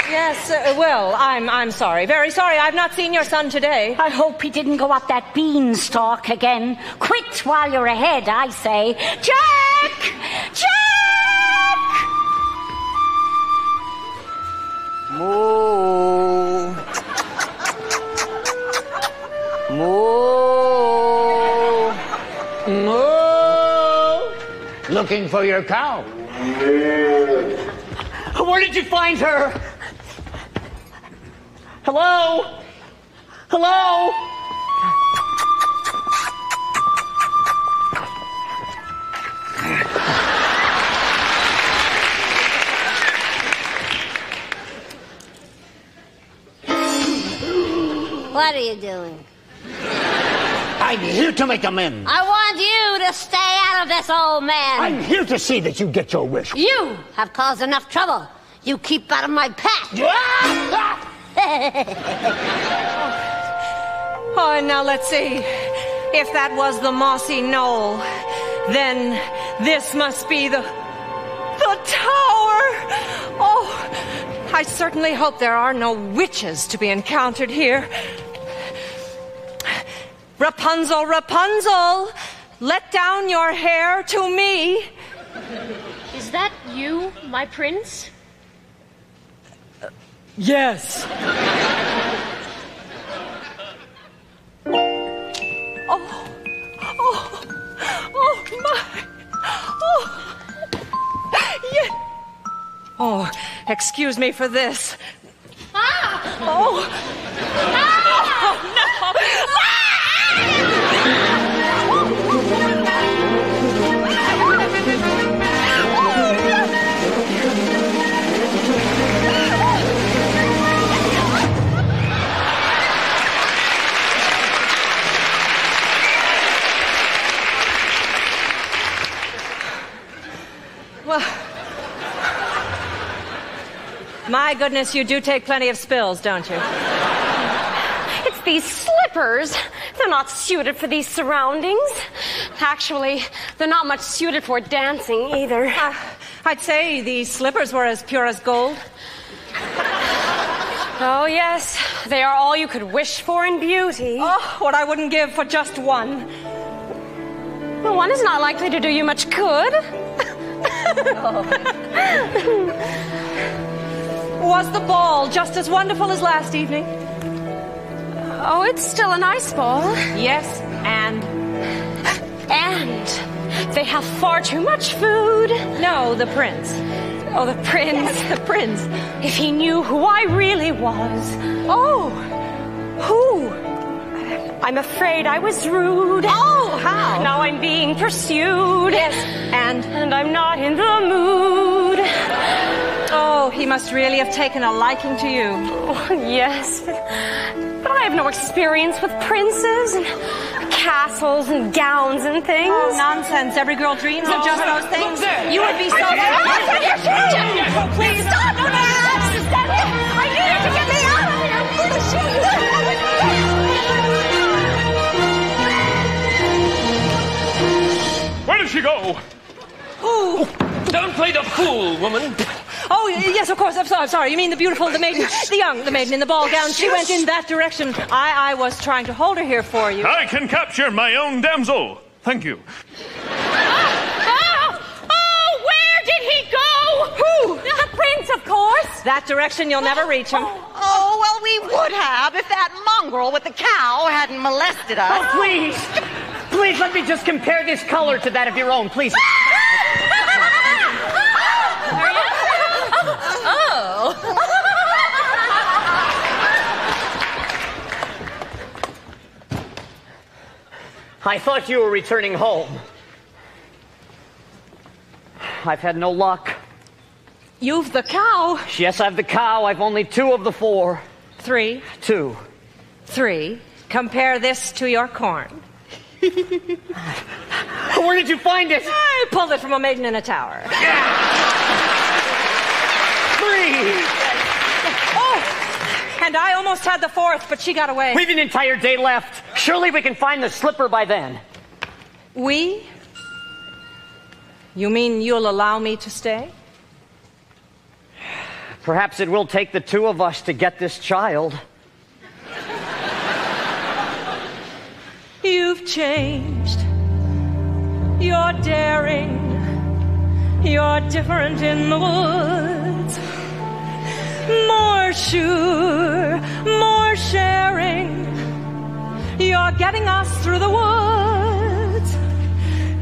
Yes, well, I'm sorry. Very sorry. I've not seen your son today. I hope he didn't go up that beanstalk again. Quit while you're ahead, I say. Jack! Jack! Moo. Moo. Moo. Looking for your cow. Where did you find her? Hello? Hello? What are you doing? I'm here to make amends. I want you to stay out of this, old man. I'm here to see that you get your wish. You have caused enough trouble. You keep out of my path. Oh, and now let's see. If that was the mossy knoll, then this must be the tower. Oh, I certainly hope there are no witches to be encountered here. Rapunzel, Rapunzel, let down your hair to me. Is that you, my prince? Yes. Oh, excuse me for this. Ah! Oh. Ah! Oh, Well, my goodness, you do take plenty of spills, don't you? It's these slippers. They're not suited for these surroundings. Actually, they're not much suited for dancing either. I'd say these slippers were as pure as gold. Oh, yes. They are all you could wish for in beauty. Oh, what I wouldn't give for just one. Well, one is not likely to do you much good. Was the ball just as wonderful as last evening? Oh, it's still a nice ball. Yes, and they have far too much food. No, the prince. Oh, the prince. Yes, the prince. If he knew who I really was. Oh, who? I'm afraid I was rude. Oh, how? Now I'm being pursued. Yes, and I'm not in the mood. Oh, he must really have taken a liking to you. Oh, yes, but I have no experience with princes and castles and gowns and things. Oh, nonsense. Every girl dreams of just those things. You would be so... Please stop! No, I need you to get me out of here! Where did she go? Ooh. Don't play the fool, woman. Oh, yes, of course. I'm sorry. You mean the maiden, the maiden in the ball gown. She went in that direction. I was trying to hold her here for you. I can capture my own damsel. Thank you. Oh, where did he go? Who? The prince, of course. That direction, you'll never reach him. Oh, well, we would have if that mongrel with the cow hadn't molested us. Oh, please. Please, let me just compare this color to that of your own, please. Oh. I thought you were returning home. I've had no luck. You've the cow. Yes, I've the cow. I've only 2 of the 4. 3. 2. 3. Compare this to your corn. Where did you find it? I pulled it from a maiden in a tower. 3. Oh, and I almost had the 4th, but she got away. We've an entire day left. Surely we can find the slipper by then. We? You mean you'll allow me to stay? Perhaps it will take the 2 of us to get this child. You've changed. You're daring. You're different in the woods. More sure, more sharing. You're getting us through the woods.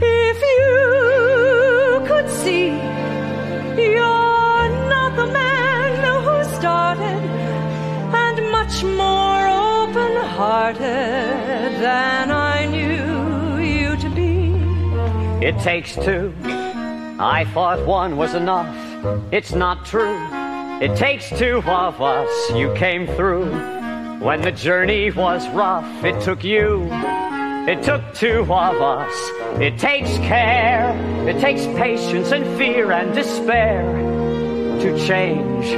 If you could see, you're not the man who started, and much more open-hearted than I knew you to be. It takes 2. I thought 1 was enough. It's not true. It takes 2 of us. You came through. When the journey was rough, it took you. It took 2 of us. It takes care. It takes patience and fear and despair to change.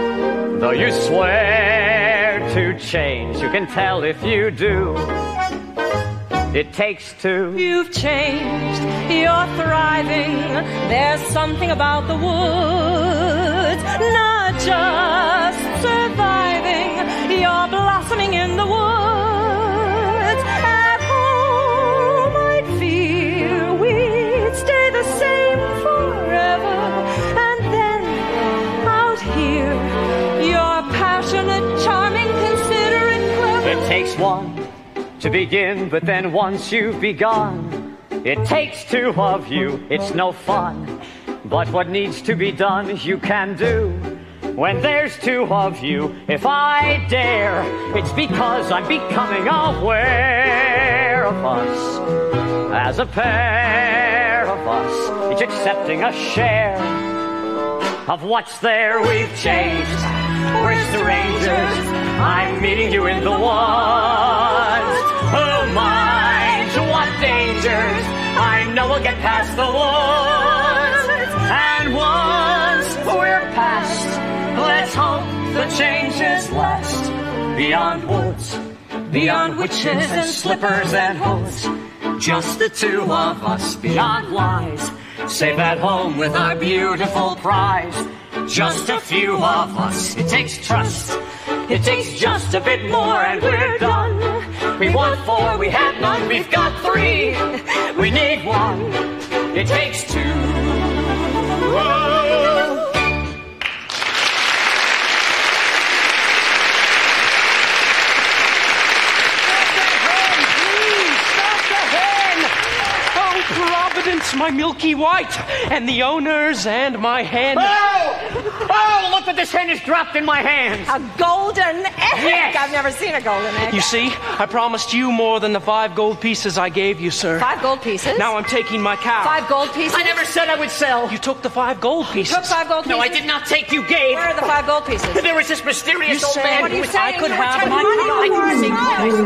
Though you swear to change, you can tell if you do. It takes 2. You've changed, you're thriving. There's something about the woods, not just surviving. You're blossoming in the woods. At home, I'd fear we'd stay the same forever. And then, out here, you're passionate, charming, considerate, clever. It takes 1 to begin, but then once you've begun, it takes 2 of you. It's no fun, but what needs to be done you can do. When there's 2 of you, if I dare, it's because I'm becoming aware of us. As a pair of us, each accepting a share of what's there. We've changed, we're strangers. I'm meeting you in the woods. Who minds what dangers? I know we'll get past the woods. And one the changes last. Beyond woods, beyond witches and slippers and hoods. Just the two of us beyond lies. Safe at home with our beautiful prize. Just a few of us. It takes trust. It takes just a bit more and we're done. We want 4, we had none, we've got 3. We need 1. It takes 2. Whoa. Providence, my Milky White, and the owners and my hen. Oh, look what this hen has dropped in my hands. A golden egg. Yes. I've never seen a golden egg. You see, I promised you more than the 5 gold pieces I gave you, sir. 5 gold pieces? Now I'm taking my cow. 5 gold pieces? I never said I would sell. You took the 5 gold pieces. Took 5 gold pieces? No, I did not take. You gave. Where are the 5 gold pieces? There was this mysterious old man. What are you saying? I could You were have telling my me cow. I couldn't see Christ.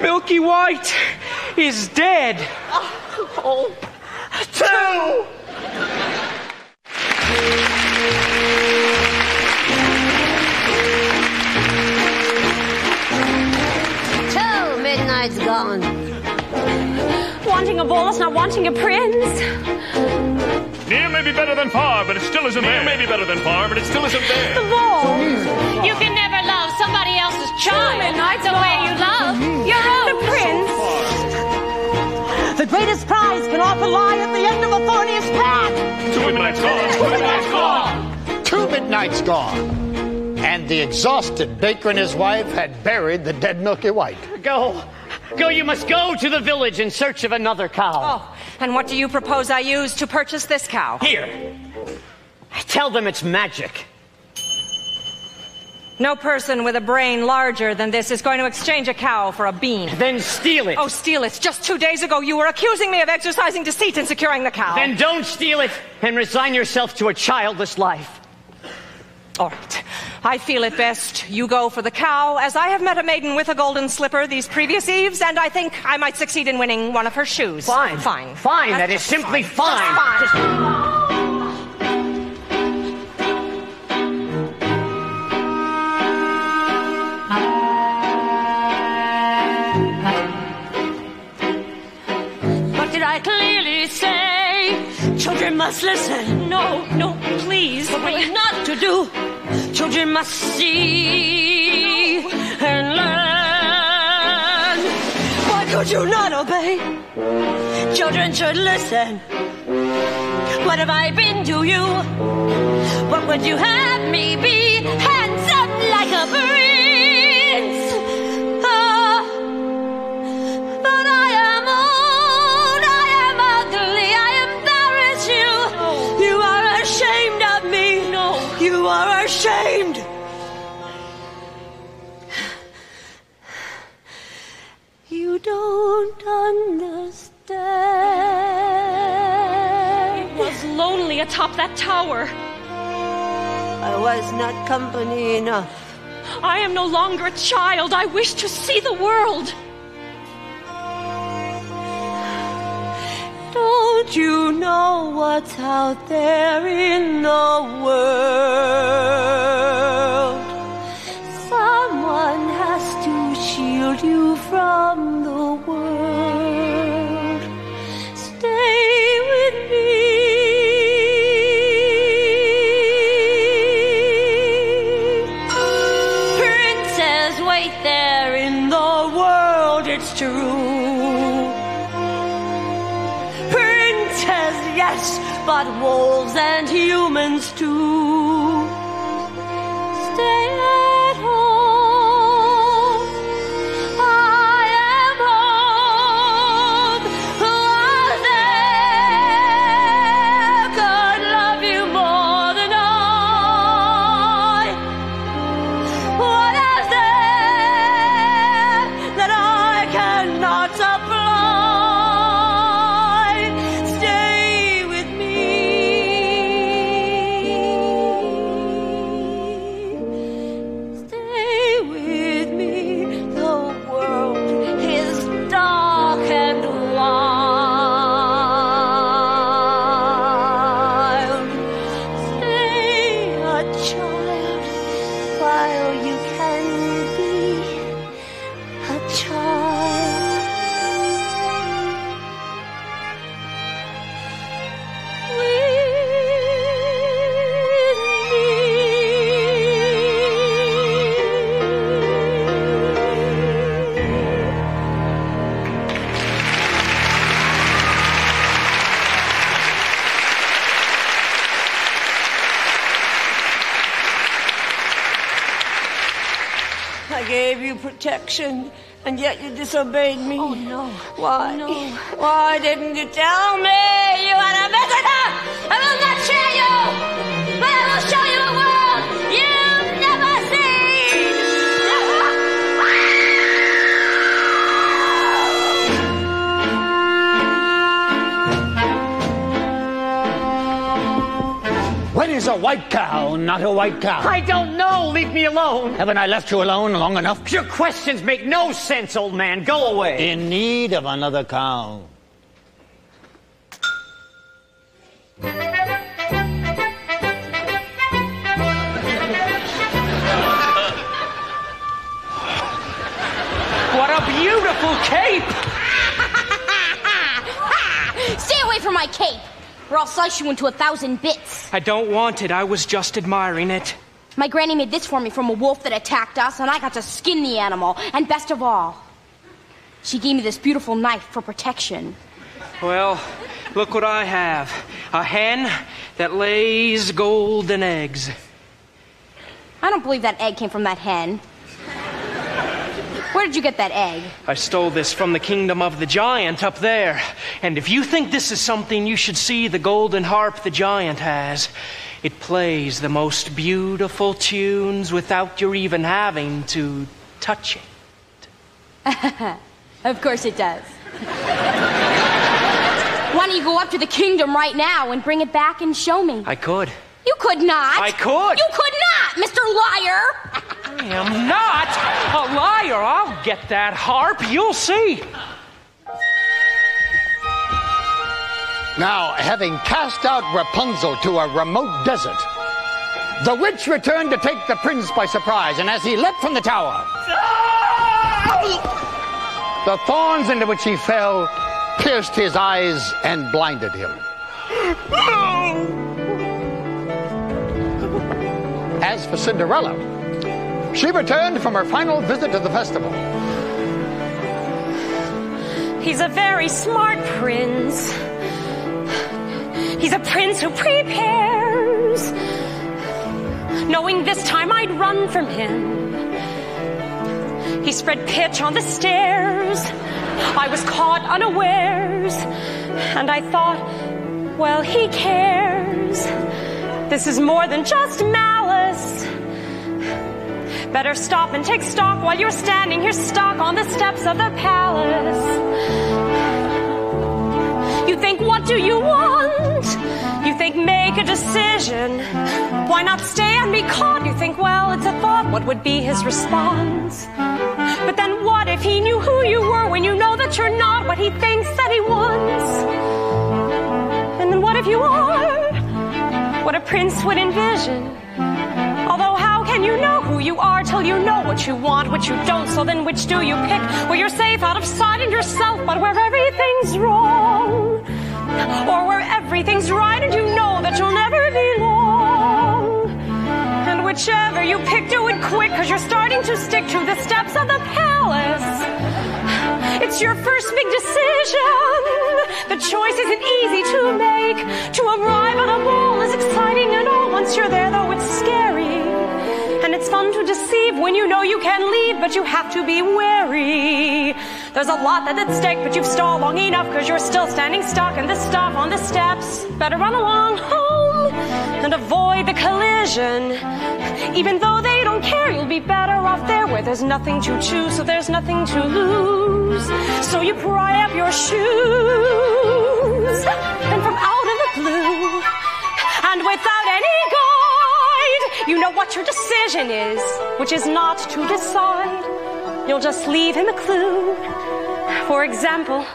Milky White is dead. Oh, 2. Midnight's gone. Wanting a ball is not wanting a prince. Near may be better than far, but it still isn't there. Near may be better than far, but it still isn't there. The ball. You can never love somebody else's child the way you love your own. The prince. The greatest prize can often lie at the end of a thorniest path. 2 midnights gone. 2 midnights gone. 2 midnights gone. And the exhausted baker and his wife had buried the dead Milky White. Go, you must go to the village in search of another cow. Oh, and what do you propose I use to purchase this cow? Here. Tell them it's magic. No person with a brain larger than this is going to exchange a cow for a bean. Then steal it. Oh, steal it. Just 2 days ago you were accusing me of exercising deceit in securing the cow. Then don't steal it and resign yourself to a childless life. All right. I feel it best you go for the cow, as I have met a maiden with a golden slipper these previous eves, and I think I might succeed in winning one of her shoes. Fine. Fine. That is simply fine. What did I clearly say? Children must listen. No, please. What are you not to do? Children must see and learn. Why could you not obey? Children should listen. What have I been to you? What would you have me be? Handsome like a prince. But I am old, I am ugly, I embarrass you. You are ashamed of me. No, you are ashamed. You don't understand. It was lonely atop that tower. I was not company enough. I am no longer a child. I wish to see the world. Don't you know what's out there in the world? Someone has to shield you from the world. Stay with me. Princess, wait there in the world, it's true. Princess, yes, but wolves and humans too. Stay at home. I am home. Who out there could love you more than I? What is there that I cannot supply? Stay with me. I gave you protection, and yet you disobeyed me. Oh, no. Why? No. Why didn't you tell me you had a visitor? I will not share you, but I will show you a world you've never seen. When is a white cow not a white cow? I don't know. Leave me alone. Haven't I left you alone long enough? Your questions make no sense, old man. Go away. In need of another cow. What a beautiful cape! Stay away from my cape, or I'll slice you into 1,000 bits. I don't want it. I was just admiring it. My granny made this for me from a wolf that attacked us, and I got to skin the animal. And best of all, she gave me this beautiful knife for protection. Well, look what I have. A hen that lays golden eggs. I don't believe that egg came from that hen. Where did you get that egg? I stole this from the kingdom of the giant up there. And if you think this is something, you should see the golden harp the giant has. It plays the most beautiful tunes without your even having to touch it. Of course it does. Why don't you go up to the kingdom right now and bring it back and show me? I could. You could not. I could. You could not, Mr. Liar. I am not a liar. I'll get that harp. You'll see. Now, having cast out Rapunzel to a remote desert, the witch returned to take the prince by surprise, and as he leapt from the tower, the thorns into which he fell pierced his eyes and blinded him. As for Cinderella, she returned from her final visit to the festival. He's a very smart prince. He's a prince who prepares, knowing this time I'd run from him. He spread pitch on the stairs. I was caught unawares, and I thought, well, he cares. This is more than just malice. Better stop and take stock while you're standing here stuck on the steps of the palace. You think, what do you want? You think, make a decision. Why not stay and be caught? You think, well, it's a thought. What would be his response? But then what if he knew who you were when you know that you're not what he thinks that he wants? And then what if you are what a prince would envision? Although how can you know who you are till you know what you want, what you don't? So then which do you pick? Where you're safe out of sight and yourself, but where everything's wrong? Or where everything's right and you know that you'll never belong? And whichever you pick, do it quick, cause you're starting to stick to the steps of the palace. It's your first big decision. The choice isn't easy to make. To arrive at a ball is exciting and all. Once you're there, though, it's scary. And it's fun to deceive when you know you can leave, but you have to be wary. There's a lot that's at stake, but you've stalled long enough because you're still standing stuck in the stuff on the steps. Better run along home and avoid the collision. Even though they don't care, you'll be better off there where there's nothing to choose, so there's nothing to lose. So you pry up your shoes, and from out of the blue, and without any guide, you know what your decision is, which is not to decide. You'll just leave him a clue. For example,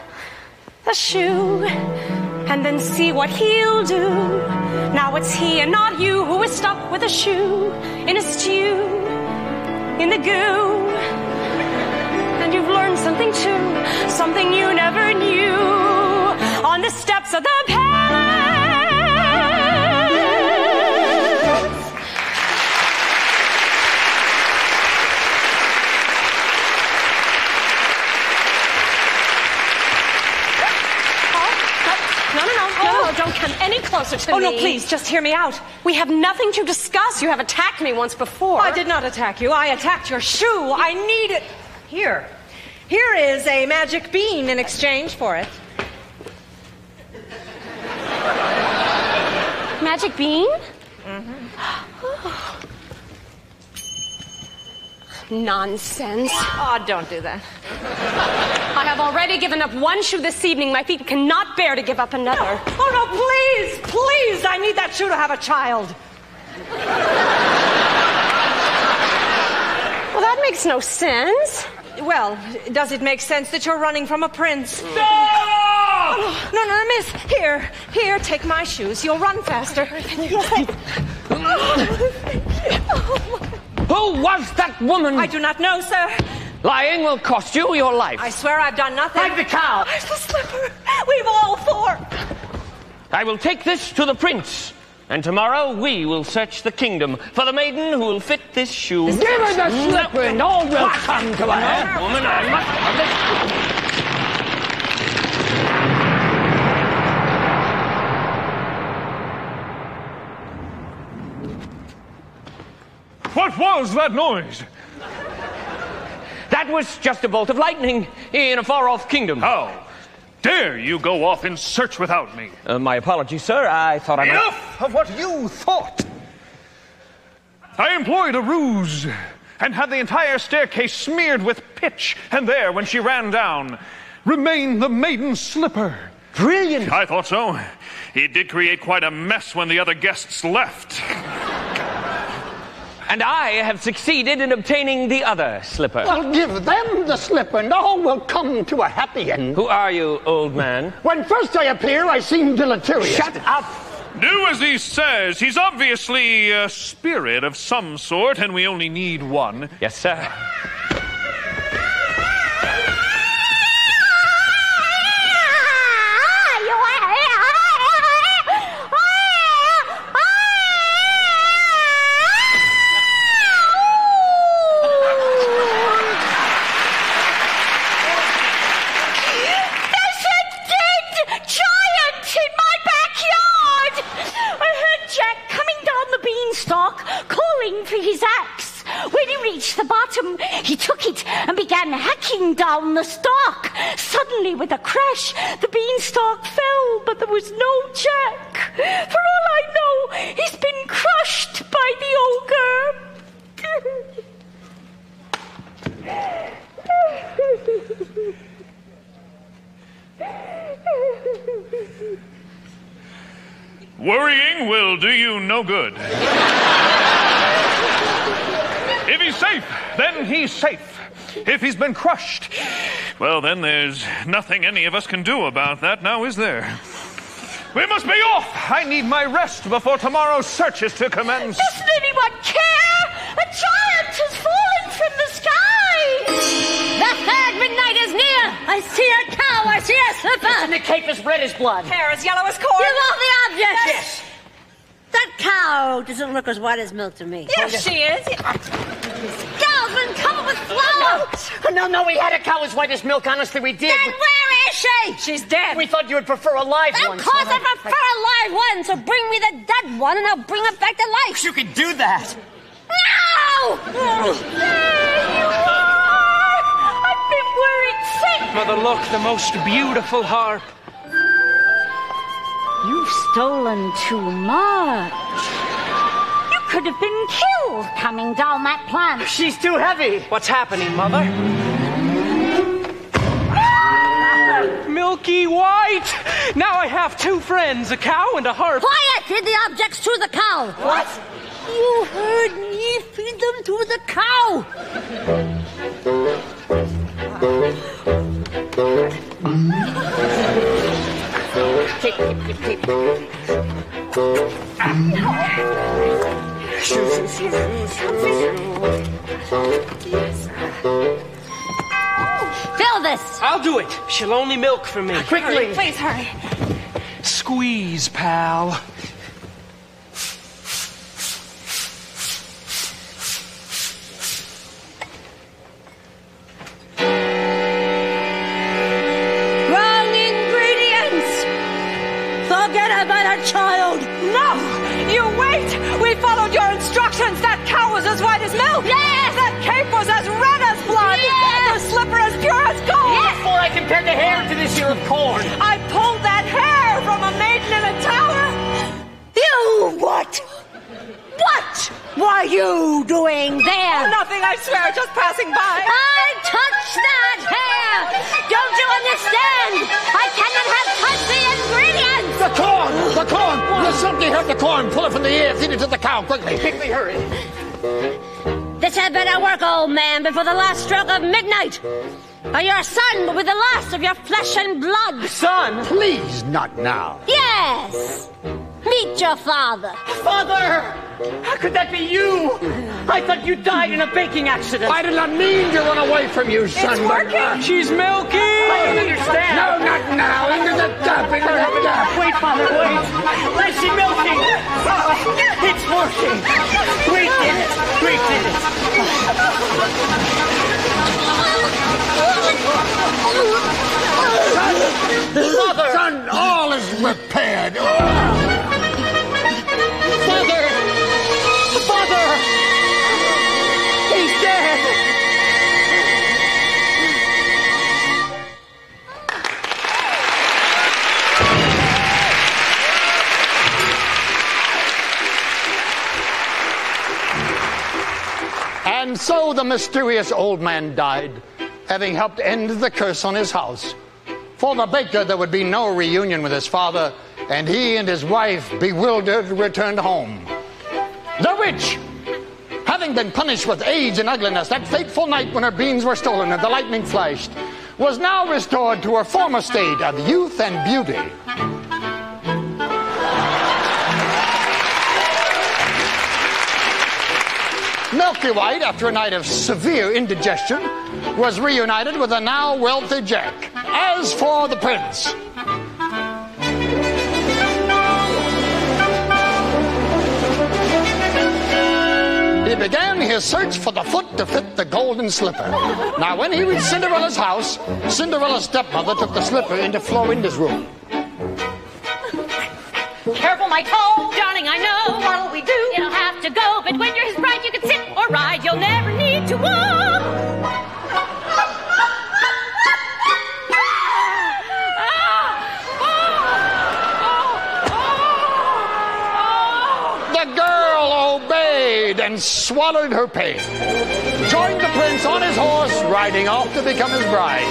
a shoe, and then see what he'll do. Now it's he and not you who is stuck with a shoe in a stew, in the goo. And you've learned something too, something you never knew, on the steps of the palace. No, don't come any closer to me. Oh, me. No, please, just hear me out. We have nothing to discuss. You have attacked me once before. I did not attack you. I attacked your shoe. I need it. Here. Here is a magic bean in exchange for it. Magic bean? Nonsense. Oh, don't do that. I have already given up one shoe this evening. My feet cannot bear to give up another. Oh, no, please, please. I need that shoe to have a child. Well, that makes no sense. Well, does it make sense that you're running from a prince? No! Oh, no, miss. Here, take my shoes. You'll run faster. Who was that woman? I do not know, sir. Lying will cost you your life. I swear I've done nothing. Like the cow. Where's the slipper? We've all four. I will take this to the prince, and tomorrow we will search the kingdom for the maiden who will fit this shoe. Give her the slipper and all will come to an end. Woman, I must have this. What was that noise? That was just a bolt of lightning in a far-off kingdom. How dare you go off in search without me? My apologies, sir. I thought I might... Enough of what you thought! I employed a ruse and had the entire staircase smeared with pitch, and there, when she ran down, remained the maiden's slipper. Brilliant! I thought so. It did create quite a mess when the other guests left. And I have succeeded in obtaining the other slipper. Well, give them the slipper and all will come to a happy end. Who are you, old man? When first I appear, I seem deleterious. Shut up! Do as he says. He's obviously a spirit of some sort, and we only need one. Yes, sir. He took it and began hacking down the stalk. Suddenly, with a crash, the beanstalk fell, but there was no Jack. For all I know, he's been crushed by the ogre. Worrying will do you no good. If he's safe, then he's safe. If he's been crushed, well, then there's nothing any of us can do about that now, is there? We must be off! I need my rest before tomorrow's search is to commence. Doesn't anyone care? A giant has fallen from the sky! The third midnight is near! I see a cow, I see a slipper! And the cape is red as blood. Hair as yellow as corn! You want the object? Yes! That cow doesn't look as white as milk to me. Yes, she is. Cow's been covered with flour! No, we had a cow as white as milk. Honestly, we did. Then where is she? She's dead. We thought you would prefer a live one. Of course I prefer a live one, so bring me the dead one and I'll bring it back to life. You could do that. No! There you are! I've been worried sick! Mother, look, the most beautiful harp. You've stolen too much. You could have been killed coming down that plant. She's too heavy. What's happening, Mother? Milky White! Now I have two friends, a cow and a harp. Quiet! Feed the objects to the cow. What? You heard me. Feed them to the cow. Fill this. I'll do it. She'll only milk for me. Quickly. Hurry, please hurry. Squeeze, pal. Wrong ingredients. Forget about a child. No! What are you doing there? Oh, nothing, I swear, just passing by. I touched that hair! Don't you understand? I cannot have touched the ingredients! The corn! The corn! You simply heard the corn. Pull it from the ear, feed it to the cow, quickly. Quickly, hurry. This had better work, old man, before the last stroke of midnight. Or your son will be the last of your flesh and blood. Son? Please, not now. Yes! Meet your father. Father! How could that be you? I thought you died in a baking accident. I did not mean to run away from you, son. It's working. She's milking. I don't understand. No, not now. Into the tub, into the tub. Wait, Father, wait. Is she milking? It's working. We did it. We did it. Father! Son, all is repaired. Father! Father! He's dead! And so the mysterious old man died, having helped end the curse on his house. For the baker, there would be no reunion with his father, and he and his wife, bewildered, returned home. The witch, having been punished with age and ugliness that fateful night when her beans were stolen and the lightning flashed, was now restored to her former state of youth and beauty. Milky White, after a night of severe indigestion, was reunited with a now wealthy Jack. As for the prince, he began his search for the foot to fit the golden slipper. Now, when he reached Cinderella's house, Cinderella's stepmother took the slipper into Florinda's room. Careful, my toe, darling, I know what'll we do. It'll have to go, but when you're his bride, you can sit or ride. You'll never need to walk. The girl obeyed and swallowed her pain, joined the prince on his horse, riding off to become his bride.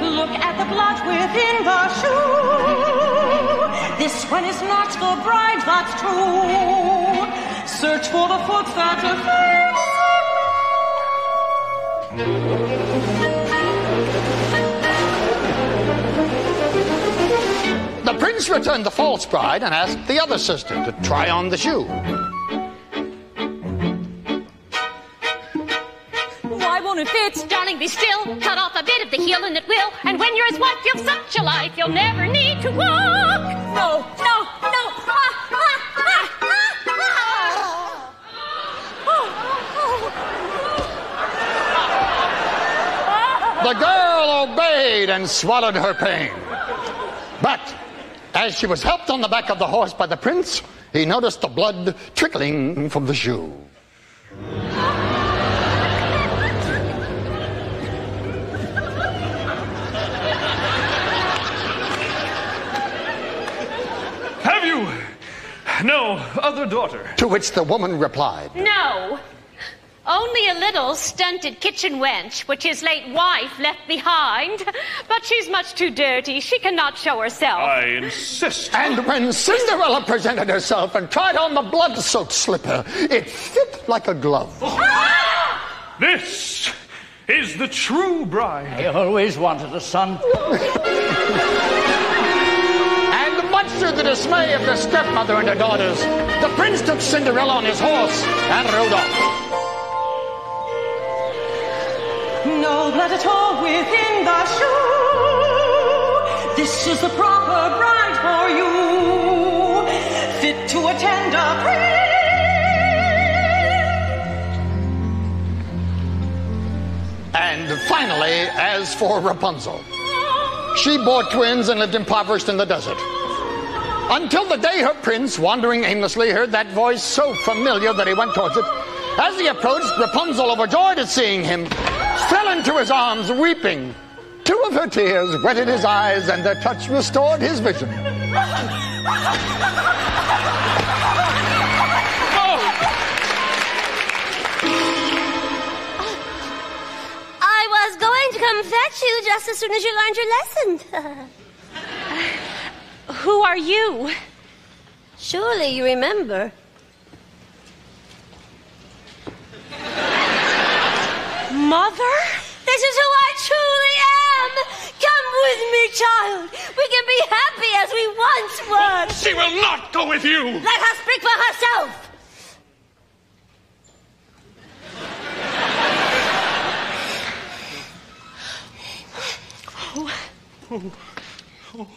Look at the blood within the shoe. This one is not the bride, that's true. Search for the foot that The prince returned the false bride and asked the other sister to try on the shoe. Why won't it fit? Darling, be still. Cut off a bit of the heel and it will. And when you're his wife, you'll such a life, you'll never need to walk. No, no, no. The girl obeyed and swallowed her pain. But as she was helped on the back of the horse by the prince, he noticed the blood trickling from the shoe. Have you no other daughter? To which the woman replied, No. Only a little stunted kitchen wench, which his late wife left behind. But she's much too dirty. She cannot show herself. I insist. And when Cinderella presented herself and tried on the blood-soaked slipper, it fit like a glove. This is the true bride. I always wanted a son. And much to the dismay of the stepmother and her daughters, the prince took Cinderella on his horse and rode off. No blood at all within the shoe. This is the proper bride for you, fit to attend a prince. And finally, as for Rapunzel, she bore twins and lived impoverished in the desert. Until the day her prince, wandering aimlessly, heard that voice so familiar that he went towards it. As he approached, Rapunzel, overjoyed at seeing him, fell into his arms, weeping. 2 of her tears wetted his eyes, and their touch restored his vision. I was going to come fetch you just as soon as you learned your lesson. Who are you? Surely you remember. Mother? This is who I truly am. Come with me, child. We can be happy as we once were. She will not go with you. Let her speak for herself.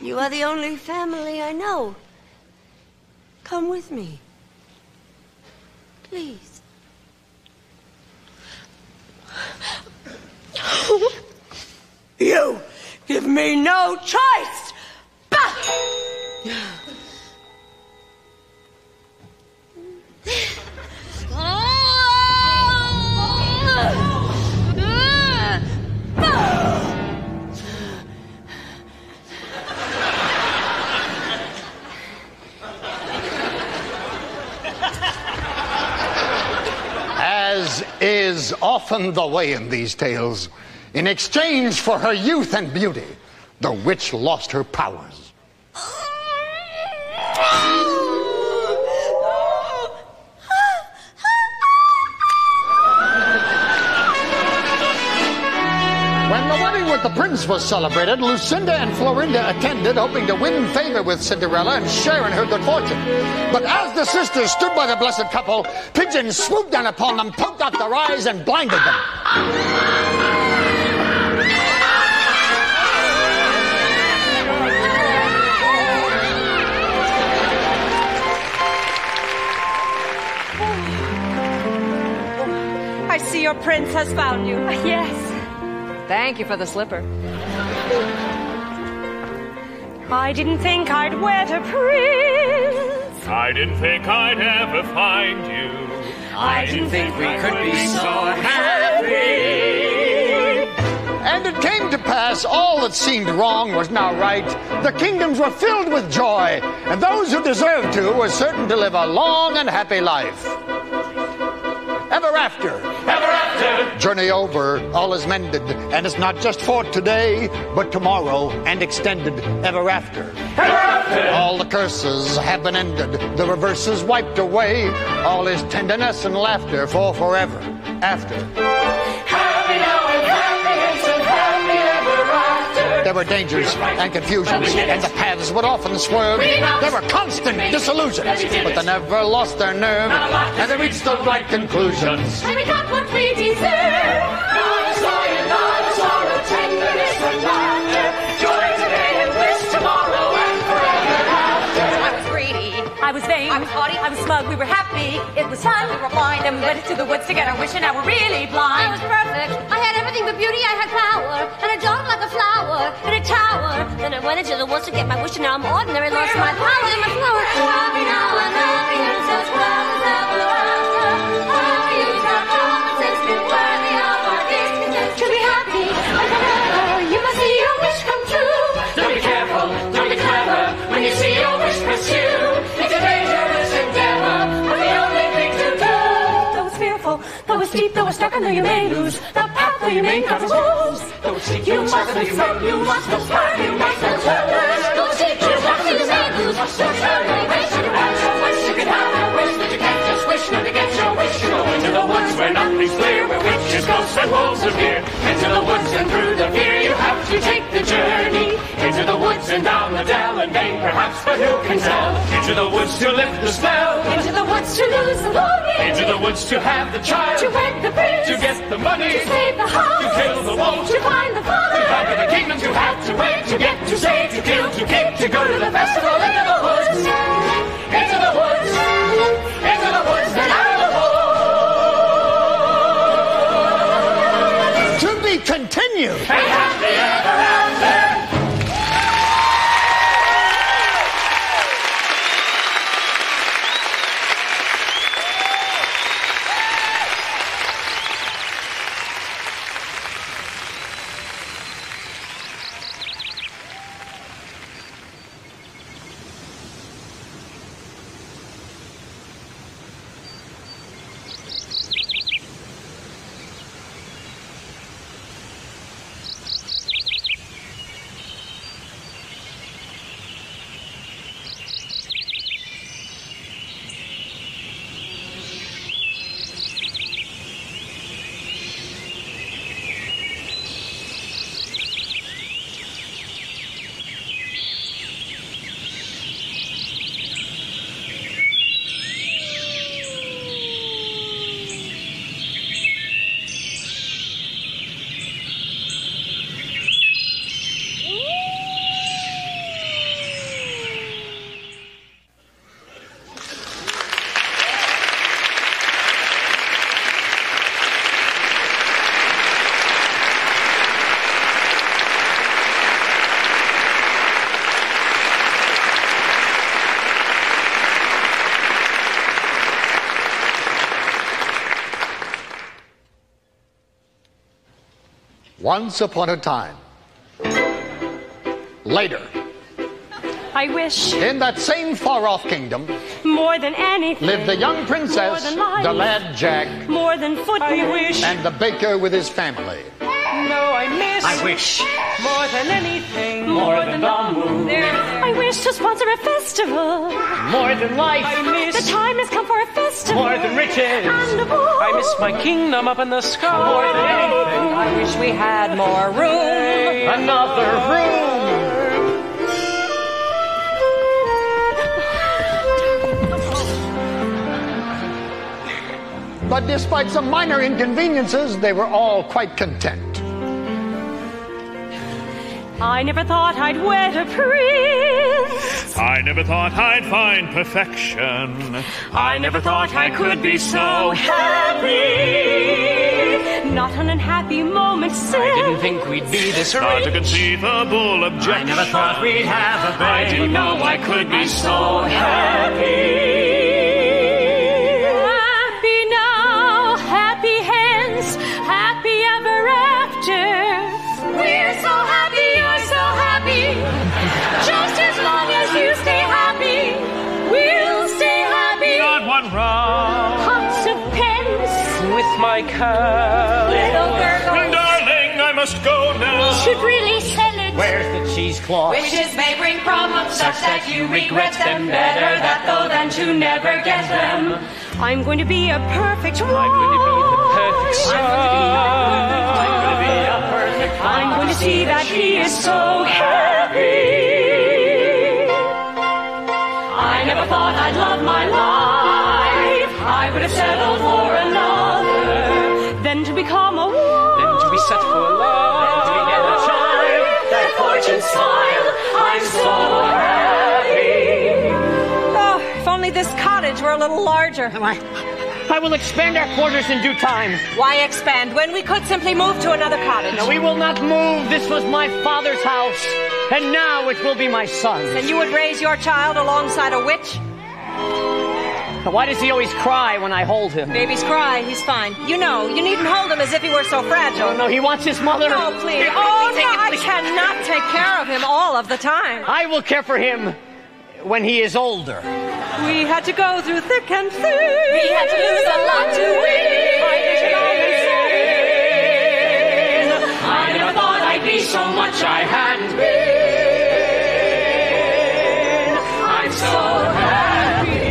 You are the only family I know. Come with me. Please. You give me no choice. Bah! As is often the way in these tales, in exchange for her youth and beauty, the witch lost her powers. When the wedding with the prince was celebrated, Lucinda and Florinda attended, hoping to win favor with Cinderella and share in her good fortune. But as the sisters stood by the blessed couple, pigeons swooped down upon them, poked out their eyes, and blinded them. I see your prince has found you. Yes. Thank you for the slipper. I didn't think I'd wed a prince. I didn't think I'd ever find you. I didn't think we could be so happy. And it came to pass, all that seemed wrong was now right. The kingdoms were filled with joy, and those who deserved to were certain to live a long and happy life. Ever after. Ever after. Journey over, all is mended, and it's not just for today, but tomorrow and extended ever after. Ever after. All the curses have been ended, the reverses wiped away. All is tenderness and laughter for forever after. Happy now and happy and happy ever after. There were dangers and confusions, and the paths would often swerve. There were constant disillusions, but they never lost their nerve, and they reached the right conclusions. And we got what we deserve. Not a sigh and not a sorrow, tenderness and laughter. Joy today and bliss tomorrow and forever after. I was greedy. I was vain. I was haughty. I was smug. We were happy. It was fun. We were blind. And we went into the woods together, wishing I were really blind. I was perfect. I had everything but beauty. I had power. And I darted like a flower in a tower. Then I went into the woods to get my wish, and now I'm ordinary. Lost my power and my flower. Happy now and happy and as well as ever after. Our youth, our common sense, been worthy of our distance. To be happy and forever, you must see your wish come true. Don't be careful, don't be clever, when you see your wish pursue. It's a dangerous endeavor, but the only thing to do. Though it's fearful, though it's deep, though it's dark, and though you may lose the path, though you may not lose. Though it's deep, you must not fret, you must not smart, you must not turn. Though it's deep, you must not may lose. So turn your wish, you can have your wish, you can have your wish, but you can't just wish now to get your wish. You go into the woods where nothing's clear, where witches, ghosts, and wolves appear. Into the woods and through the fear, you have to take the journey. Into the woods and down the dell, and vain perhaps, but who can tell? Into the woods to lift the spell. Into the woods to lose the longing. Into the woods to have the child. To wed the prince. To get the money. To save the house. To kill the wolf. To find the father. To conquer the kingdoms you have to wait. To get, to save, to kill, to keep. To go to the festival into the woods. Into the woods. Into the woods and out of the woods. To be continued. And happy ever after. Once upon a time. Later. I wish. In that same far-off kingdom. More than anything. Lived the young princess, the lad Jack. More than footmen. I wish. And the baker with his family. No, I miss. I wish. More than anything. More than the moon. I wish to sponsor a festival. More than life. I miss. The time has come for a festival. More than riches. And a ball. I miss my kingdom up in the sky. More than anything. I wish we had more room. Another room. But despite some minor inconveniences, they were all quite content. I never thought I'd wed a prince. I never thought I'd find perfection. I never thought I could be so happy. Not an unhappy moment since. I didn't think we'd be this Not rich. a conceivable objection. I never thought we'd have a baby. I didn't know I could be so happy. We're so happy, you're so happy. Just as long as you stay happy, we'll stay happy. Not one round. Pots of pens With my cow. little gurgles Darling, I must go now. should really sell it. Where's the cheesecloth? Wishes may bring problems such that you regret them. Better that though than to never get them. I'm going to be a perfect wife. I'm going to be the perfect son. I'm going to see that he is so happy. I never thought I'd love my life. I would have settled for another. Then to become a wife. Then to be set for love. Then to get a child. That fortune smile. I'm so happy. Oh, if only this cottage were a little larger. I will expand our quarters in due time. Why expand when we could simply move to another cottage? No, we will not move. This was my father's house, and now it will be my son's. And you would raise your child alongside a witch? Why does he always cry when I hold him? Babies cry, he's fine. You know, you needn't hold him as if he were so fragile. No, he wants his mother. No, please. Oh, no, I cannot take care of him all of the time. I will care for him when he is older. We had to go through thick and thin. We had to lose a lot to win. I never thought I'd be so much I hadn't been. I'm so happy.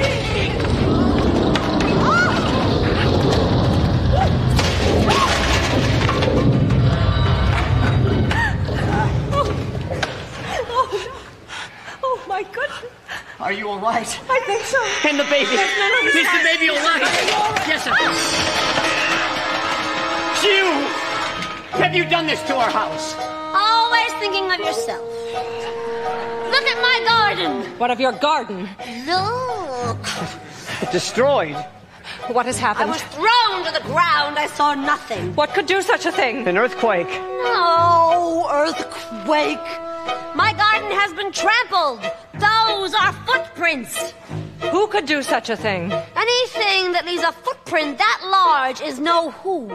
Oh, my goodness. Are you all right? I think so. And the baby. Is the baby all right? Yes, sir. You! Have you done this to our house? Always thinking of yourself. Look at my garden. What of your garden? Look. Destroyed. What has happened? I was thrown to the ground. I saw nothing. What could do such a thing? An earthquake. No earthquake. My garden has been trampled. Those are footprints. Who could do such a thing? Anything that leaves a footprint that large is no who.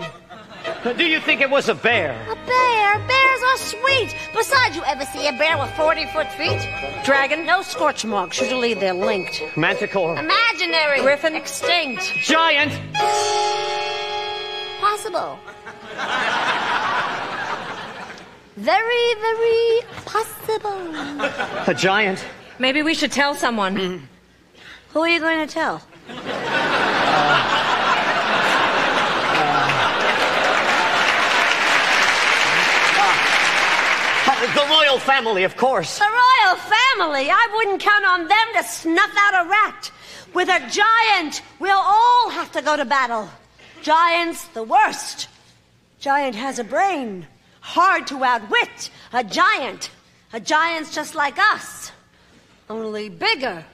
Do you think it was a bear? A bear? Bears are sweet. Besides, you ever see a bear with 40-foot feet? Dragon? No scorch marks. Usually they're linked. Manticore. Imaginary. Griffin? Extinct. Giant. Possible. Very, very possible. A giant. Maybe we should tell someone. Who are you going to tell? The royal family, of course. The royal family? I wouldn't count on them to snuff out a rat. With a giant, we'll all have to go to battle. Giant's the worst. Giant has a brain. Hard to outwit. A giant. A giant's just like us. Only bigger.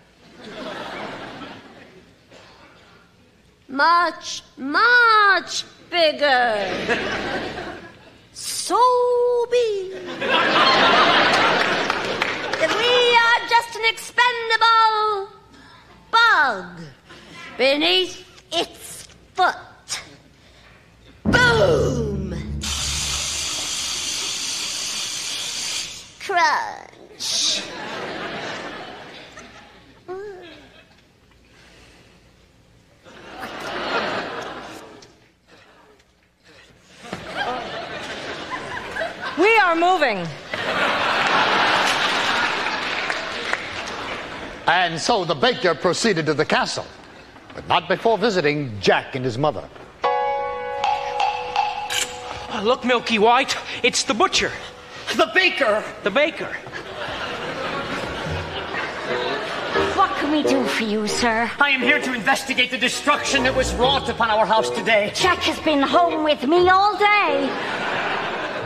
Much, much bigger. So big. That we are just an expendable bug beneath its foot. Boom! crunch. We are moving. And so the baker proceeded to the castle, but not before visiting Jack and his mother. Oh, look, Milky White, it's the butcher. The baker! The baker. What can we do for you, sir? I am here to investigate the destruction that was wrought upon our house today. Jack has been home with me all day.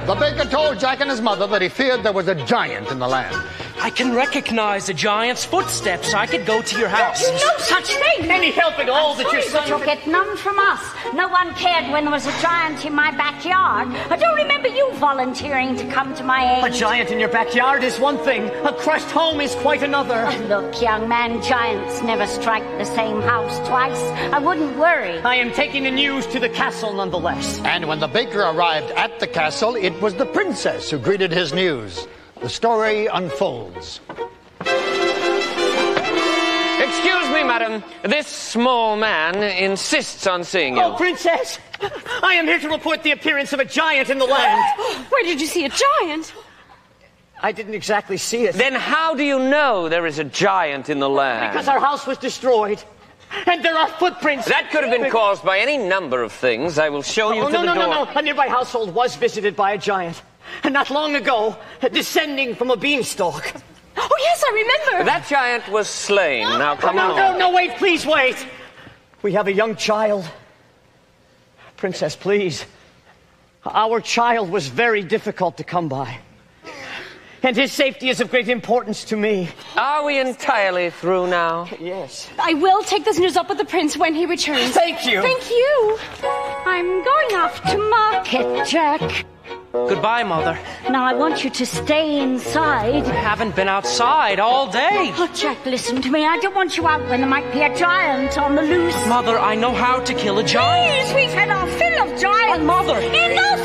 The baker told Jack and his mother that he feared there was a giant in the land. I can recognize a giant's footsteps. I could go to your house. No such thing! Any help at all that your son... But you'll get none from us. No one cared when there was a giant in my backyard. I don't remember you volunteering to come to my aid. A giant in your backyard is one thing. A crushed home is quite another. Look, young man, giants never strike the same house twice. I wouldn't worry. I am taking the news to the castle nonetheless. And when the baker arrived at the castle, it was the princess who greeted his news. The story unfolds. Excuse me, madam. This small man insists on seeing you. Oh, princess! I am here to report the appearance of a giant in the land. Where did you see a giant? I didn't exactly see it. Then how do you know there is a giant in the land? Because our house was destroyed. And there are footprints. That could have been caused by any number of things. I will show you to the door. No. A nearby household was visited by a giant. And not long ago, descending from a beanstalk. Oh, yes, I remember. That giant was slain. Now, come on. No, wait, please wait. We have a young child. Princess, please. Our child was very difficult to come by. And his safety is of great importance to me. Are we entirely through now? Yes. I will take this news up with the prince when he returns. Thank you. Thank you. I'm going off to market, Jack. Goodbye, Mother. Now, I want you to stay inside. I haven't been outside all day. Oh, Jack, listen to me. I don't want you out when there might be a giant on the loose. Mother, I know how to kill a giant. Please, we've had our fill of giants. But, Mother. Enough!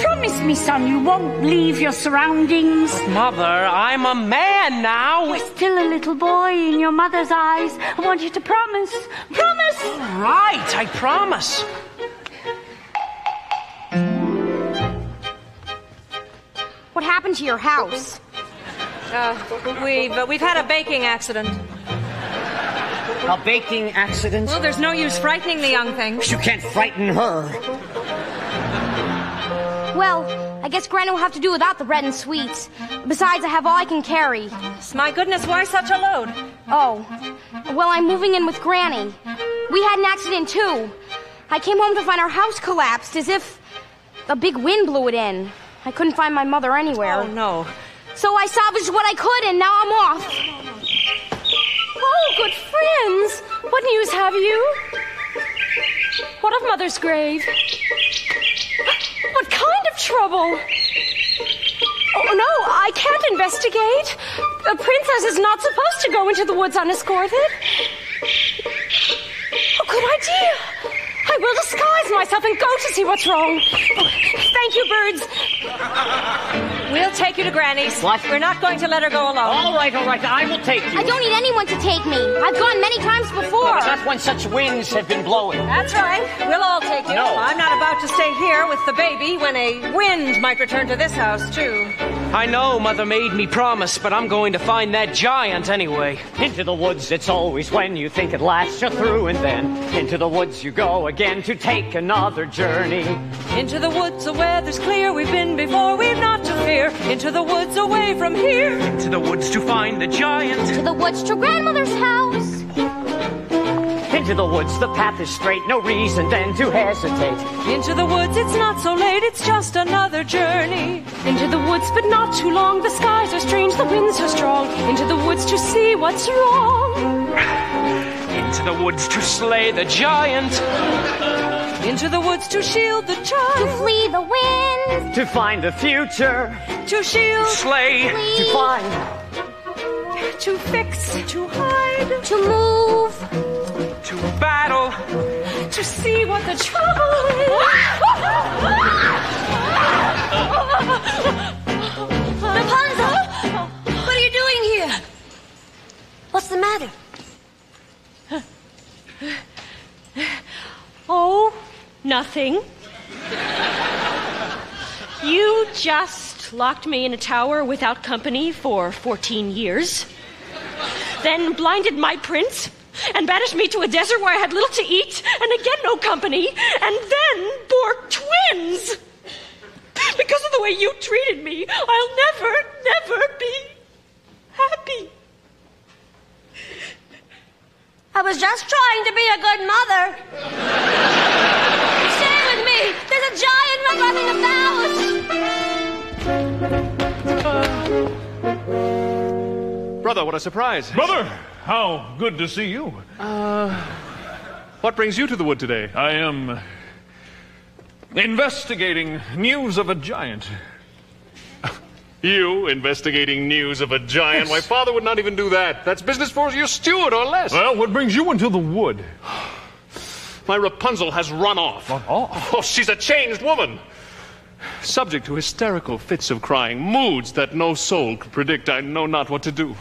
Promise me, son, you won't leave your surroundings. Mother, I'm a man now. You're still a little boy in your mother's eyes. I want you to promise. Promise! All right, I promise. What happened to your house? We've had a baking accident. A baking accident? Well, there's no use frightening the young thing. You can't frighten her. Well, I guess Granny will have to do without the bread and sweets. Besides, I have all I can carry. My goodness, why such a load? Oh, well, I'm moving in with Granny. We had an accident, too. I came home to find our house collapsed, as if a big wind blew it in. I couldn't find my mother anywhere. Oh, no. So I salvaged what I could, and now I'm off. Oh, good friends. What news have you? What of Mother's grave? What kind of trouble? Oh, no, I can't investigate. A princess is not supposed to go into the woods unescorted. Oh, good idea. I will disguise myself and go to see what's wrong. Oh, thank you, birds. We'll take you to Granny's. What? We're not going to let her go alone. All right. I will take you. I don't need anyone to take me. I've gone many times before. But not when such winds have been blowing. That's right. We'll all take you. No. I'm not about to stay here with the baby when a wind might return to this house, too. I know Mother made me promise, but I'm going to find that giant anyway. Into the woods, it's always when you think at last you're through, and then into the woods you go again to take another journey. Into the woods, the weather's clear. We've been before, we've not to fear. Into the woods, away from here. Into the woods to find the giant. To the woods to Grandmother's house. Into the woods, the path is straight, no reason then to hesitate. Into the woods, it's not so late, it's just another journey. Into the woods, but not too long. The skies are strange, the winds are strong. Into the woods to see what's wrong. Into the woods to slay the giant. Into the woods to shield the child. To flee the wind. To find the future. To shield. Slay. Flee. To find. To fix. To hide. To move. To battle. To see what the trouble is. Rapunzel! nothing. You just locked me in a tower without company for 14 years. Then blinded my prince and banished me to a desert where I had little to eat and again no company, and then bore twins. Because of the way you treated me, I'll never be happy. I was just trying to be a good mother. Stay with me. There's a giant running about. Brother, what a surprise. Brother, how good to see you. What brings you to the wood today? I am investigating news of a giant. You investigating news of a giant? Yes. Why, Father would not even do that. That's business for your steward or less. Well, what brings you into the wood? My Rapunzel has run off. Run off? Oh, she's a changed woman. Subject to hysterical fits of crying, moods that no soul could predict. I know not what to do.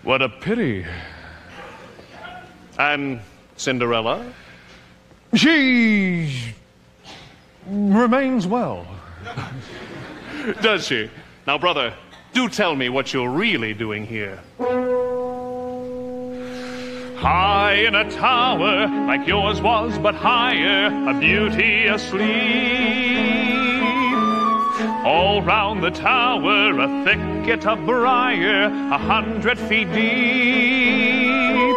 What a pity. And Cinderella? She remains well. Does she? Now, brother, do tell me what you're really doing here. High in a tower, like yours was, but higher, a beauty asleep. All round the tower, a thicket of briar, 100 feet deep.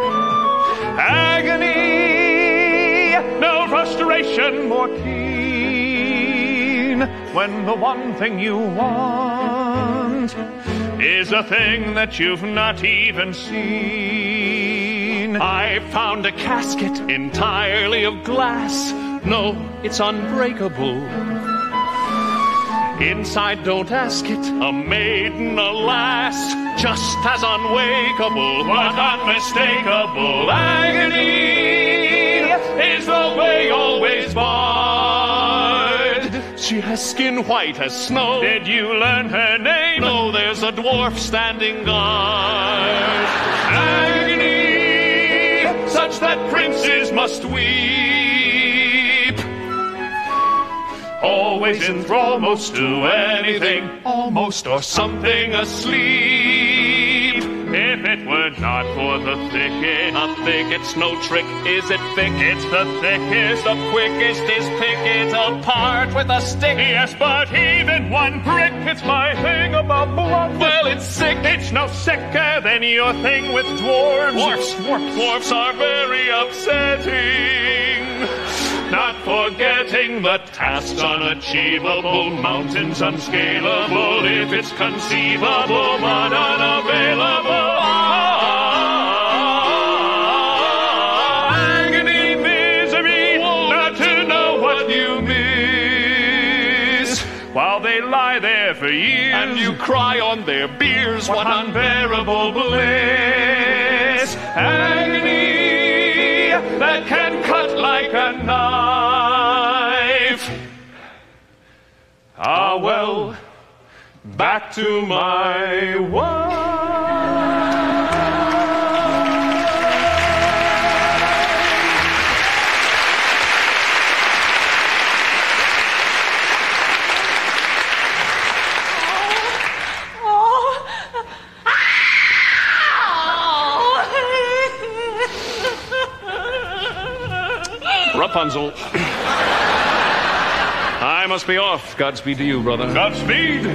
Agony, no frustration more keen, when the one thing you want is a thing that you've not even seen. I found a casket entirely of glass. No, it's unbreakable. Inside, don't ask it, a maiden, alas, just as unwakeable, but unmistakable. Agony is the way always barred. She has skin white as snow. Did you learn her name? No, there's a dwarf standing guard. Agony, such that princes must weep. Always in thrall, most to anything, almost or something asleep. If it were not for the thicket, a thicket's no trick, is it thick? It's the thickest, the quickest is pick it apart with a stick. Yes, but even one prick, it's my thing about blood. Well, it's sick. It's no sicker than your thing with dwarves. Dwarfs are very upsetting. Not forgetting the tasks unachievable, mountains unscalable, if it's conceivable, but unavailable. Agony, misery, not to know what you miss, while they lie there for years, and you cry on their biers. What unbearable bliss. Agony that can cut like a knife. Ah, well, back to my wife. Rapunzel. I must be off. Godspeed to you, brother. Godspeed.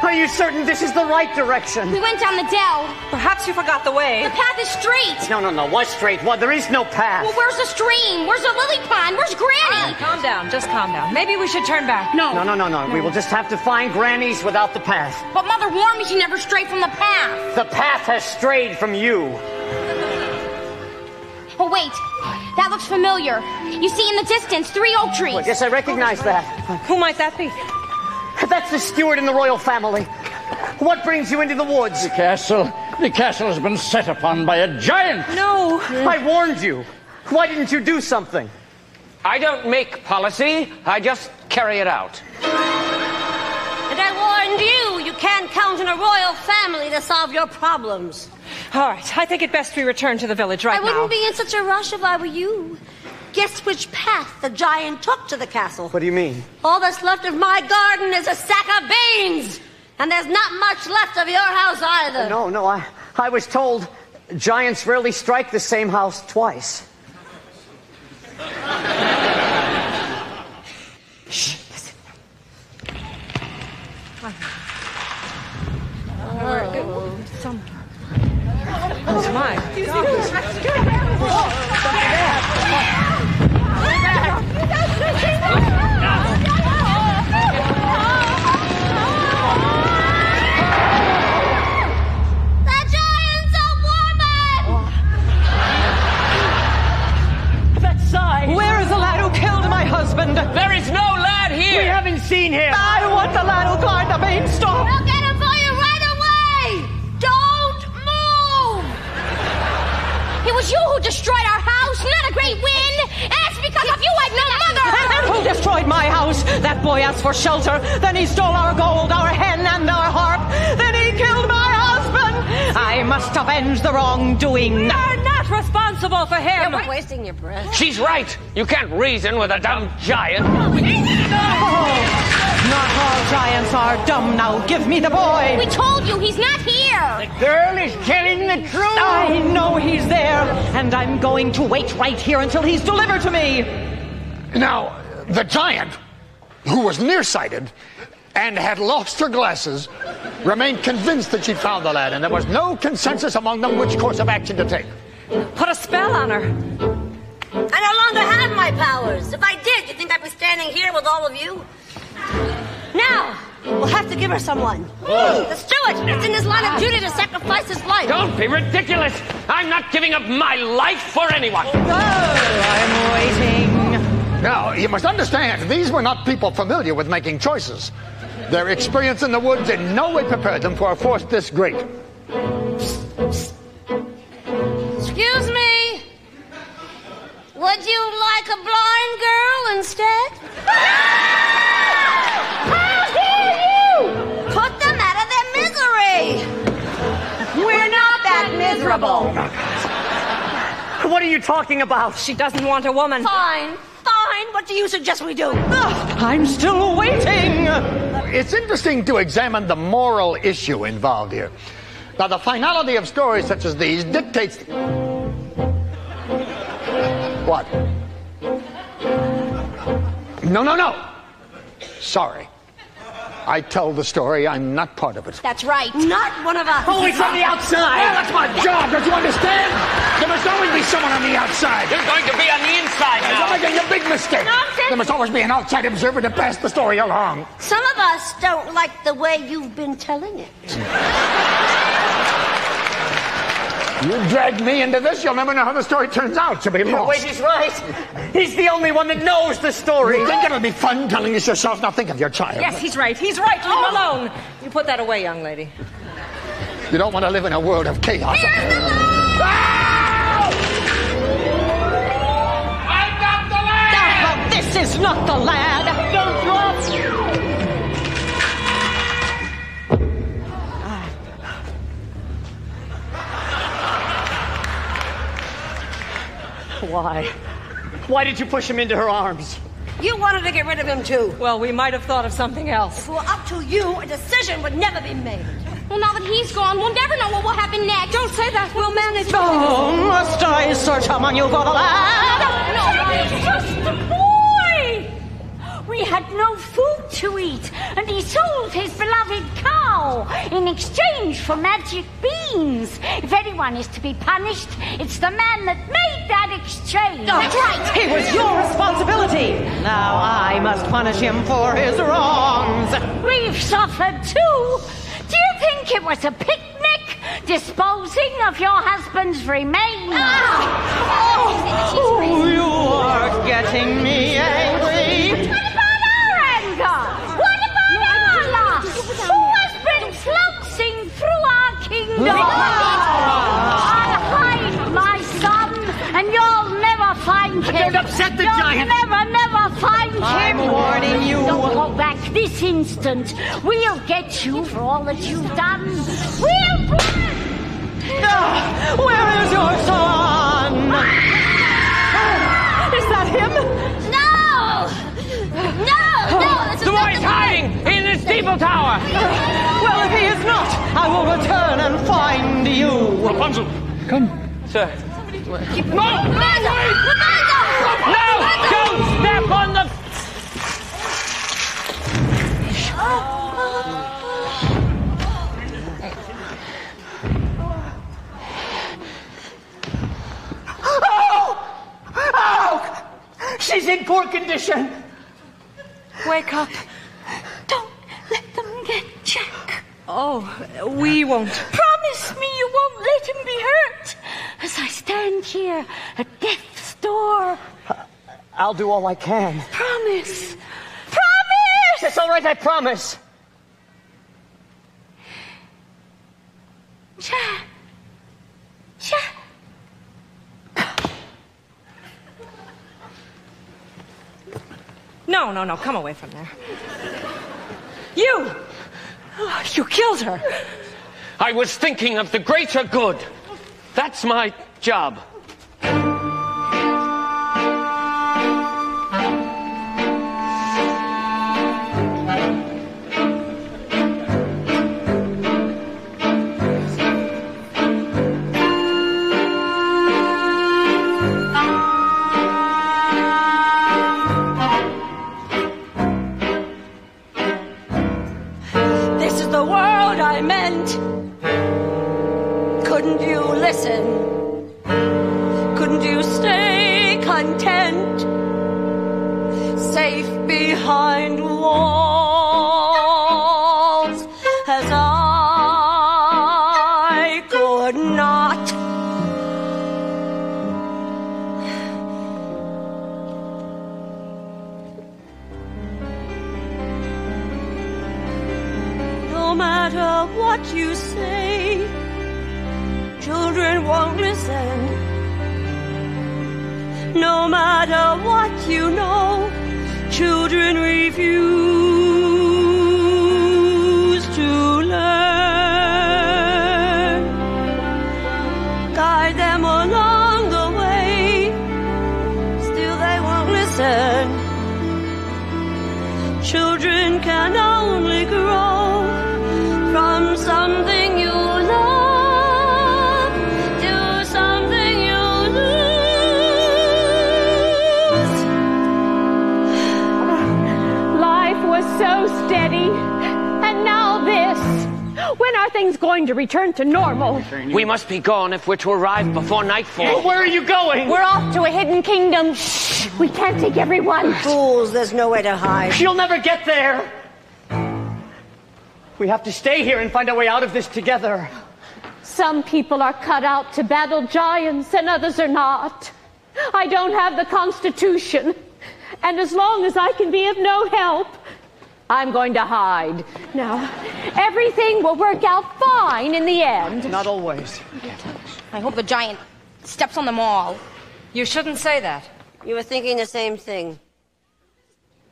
Are you certain this is the right direction? We went down the dell. Perhaps you forgot the way. The path is straight. No. What straight? What? There is no path. Well, where's the stream? Where's the lily pond? Where's Granny? Calm down. Just calm down. Maybe we should turn back. No. We will just have to find Granny's without the path. But Mother warned me she never strayed from the path. The path has strayed from you. Oh, wait. That looks familiar. You see in the distance 3 oak trees. Well, yes, I recognize that. Who might that be? That's the steward in the royal family. What brings you into the woods? The castle has been set upon by a giant. No. I warned you. Why didn't you do something? I don't make policy, I just carry it out. And I warned you, you can't count on a royal family to solve your problems. All right, I think it best we return to the village right now. I wouldn't be in such a rush if I were you. Guess which path the giant took to the castle? What do you mean? All that's left of my garden is a sack of beans! And there's not much left of your house either. No, I was told giants rarely strike the same house twice. Shh, listen. Oh, my. Where is the lad who killed my husband? There is no lad here. We haven't seen him. I want the lad who climbed the beanstalk. I'll get him for you right away. Don't move. It was you who destroyed our house, not a great wind. And it's because of you I've no mother. And who destroyed my house? That boy asked for shelter. Then he stole our gold, our hen, and our harp. Then he killed my husband. I must avenge the wrongdoing. We are not responsible for him. You're wasting your breath. She's right. You can't reason with a dumb giant. Not all giants are dumb. Now give me the boy. We told you he's not here. The girl is telling the truth. I know he's there, and I'm going to wait right here until he's delivered to me. Now, the giant, who was nearsighted and had lost her glasses, remained convinced that she'd found the lad, and there was no consensus among them which course of action to take. Put a spell on her. I no longer have my powers. If I did, you think I'd be standing here with all of you? Now, we'll have to give her someone. Let's do it. It's in his line of duty to sacrifice his life. Don't be ridiculous. I'm not giving up my life for anyone. I'm waiting. Now, you must understand, these were not people familiar with making choices. Their experience in the woods in no way prepared them for a force this great. Excuse me. Would you like a blind girl instead? How dare you! Put them out of their misery! We're not that miserable. What are you talking about? She doesn't want a woman. Fine. What do you suggest we do? I'm still waiting. It's interesting to examine the moral issue involved here. Now, the finality of stories such as these dictates... What? No. Sorry. I tell the story. I'm not part of it. That's right. Not one of us. Only from the outside. Well, that's my job. Don't you understand? There must always be someone on the outside. You're going to be on the inside now. You're making a big mistake. Nonsense. There must always be an outside observer to pass the story along. Some of us don't like the way you've been telling it. You drag me into this, you'll never know how the story turns out. You'll be lost. Wait, he's right. He's the only one that knows the story. You think it'll be fun telling this yourself? Now think of your child. Yes, he's right. Leave him alone. You put that away, young lady. You don't want to live in a world of chaos. Here's the lad! I've got the lad! This is not the lad. Don't drop. Why? Why did you push him into her arms? You wanted to get rid of him, too. Well, we might have thought of something else. If it were up to you, a decision would never be made. Well, now that he's gone, we'll never know what will happen next. Don't say that. We'll manage. Oh, must I search among you for the lad? No, it's just a boy. We had no food to eat, and he sold his beloved cow in exchange for magic beans. If anyone is to be punished, it's the man that made that exchange. That's right. It was your responsibility. Now I must punish him for his wrongs. We've suffered too. Do you think it was a picnic disposing of your husband's remains? Oh, you are getting me angry. What about our anger? What about our loss? Who has been flouncing through our kingdom? I'll hide my son, and you'll never find him. Don't upset the giant. You'll never find him. I'm warning you. Don't go back this instant. We'll get you for all that you've done. We'll... Where is your son? Is that him? No! This is The boy's hiding in the steeple tower. Well, if he is not, I will return and find you. Rapunzel! Come. Sir. No! Wait! No! Don't step on the... She's in poor condition. Wake up. Don't let them get Jack. Oh, we won't. Promise me you won't let him be hurt. As I stand here at death's door. I'll do all I can. Promise. Promise! It's all right, I promise. Jack. No, come away from there. You killed her. I was thinking of the greater good. That's my job. Couldn't you listen? Couldn't you stay content? Safe behind walls as I could not. No matter what you say, children won't listen. No matter what you know, children refuse to learn. Guide them along the way, still they won't listen. Children can only grow from something you love to something you lose. Life was so steady, and now this. When are things going to return to normal? We must be gone if we're to arrive before nightfall. Where are you going? We're off to a hidden kingdom. Shh, we can't take everyone. Fools, there's nowhere to hide. You'll never get there. We have to stay here and find our way out of this together. Some people are cut out to battle giants and others are not. I don't have the Constitution. And as long as I can be of no help, I'm going to hide. Now, everything will work out fine in the end. Not always. I hope the giant steps on them all. You shouldn't say that. You were thinking the same thing.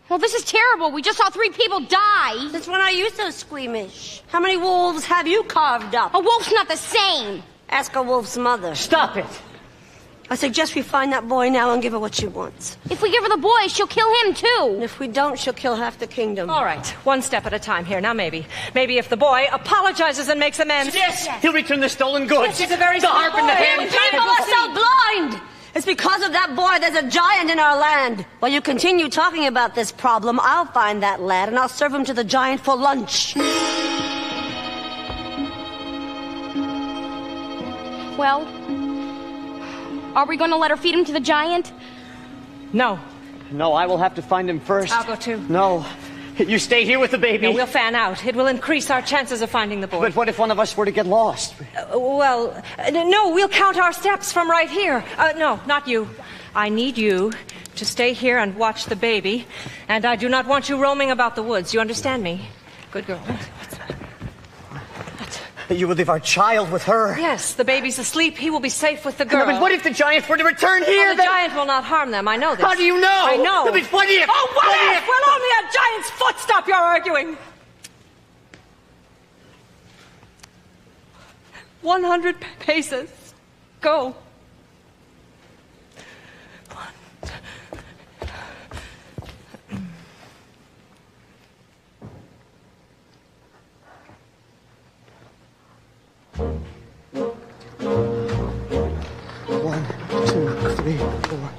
Well, this is terrible. We just saw 3 people die. Since when are you so squeamish? How many wolves have you carved up? A wolf's not the same. Ask a wolf's mother. Stop it. I suggest we find that boy now and give her what she wants. If we give her the boy, she'll kill him too. And if we don't, she'll kill half the kingdom. All right, one step at a time here. Now maybe if the boy apologizes and makes amends. Yes, he'll return the stolen goods. Yes, he's a very the harp in the hand. People are so blind. It's because of that boy there's a giant in our land. While you continue talking about this problem, I'll find that lad and I'll serve him to the giant for lunch. Well, are we going to let her feed him to the giant? No. No, I will have to find him first. I'll go too. No. You stay here with the baby. No, we'll fan out. It will increase our chances of finding the boy. But what if one of us were to get lost? No, we'll count our steps from right here. No, not you. I need you to stay here and watch the baby, and I do not want you roaming about the woods. You understand me? Good girl. You will leave our child with her. Yes, the baby's asleep. He will be safe with the girl. No, but what if the giant were to return here? The giant will not harm them. I know this. How do you know? I know. No, but what if? Oh, what if? Will only a giant's foot stop your arguing? 100 paces. Go. One, two, three, four.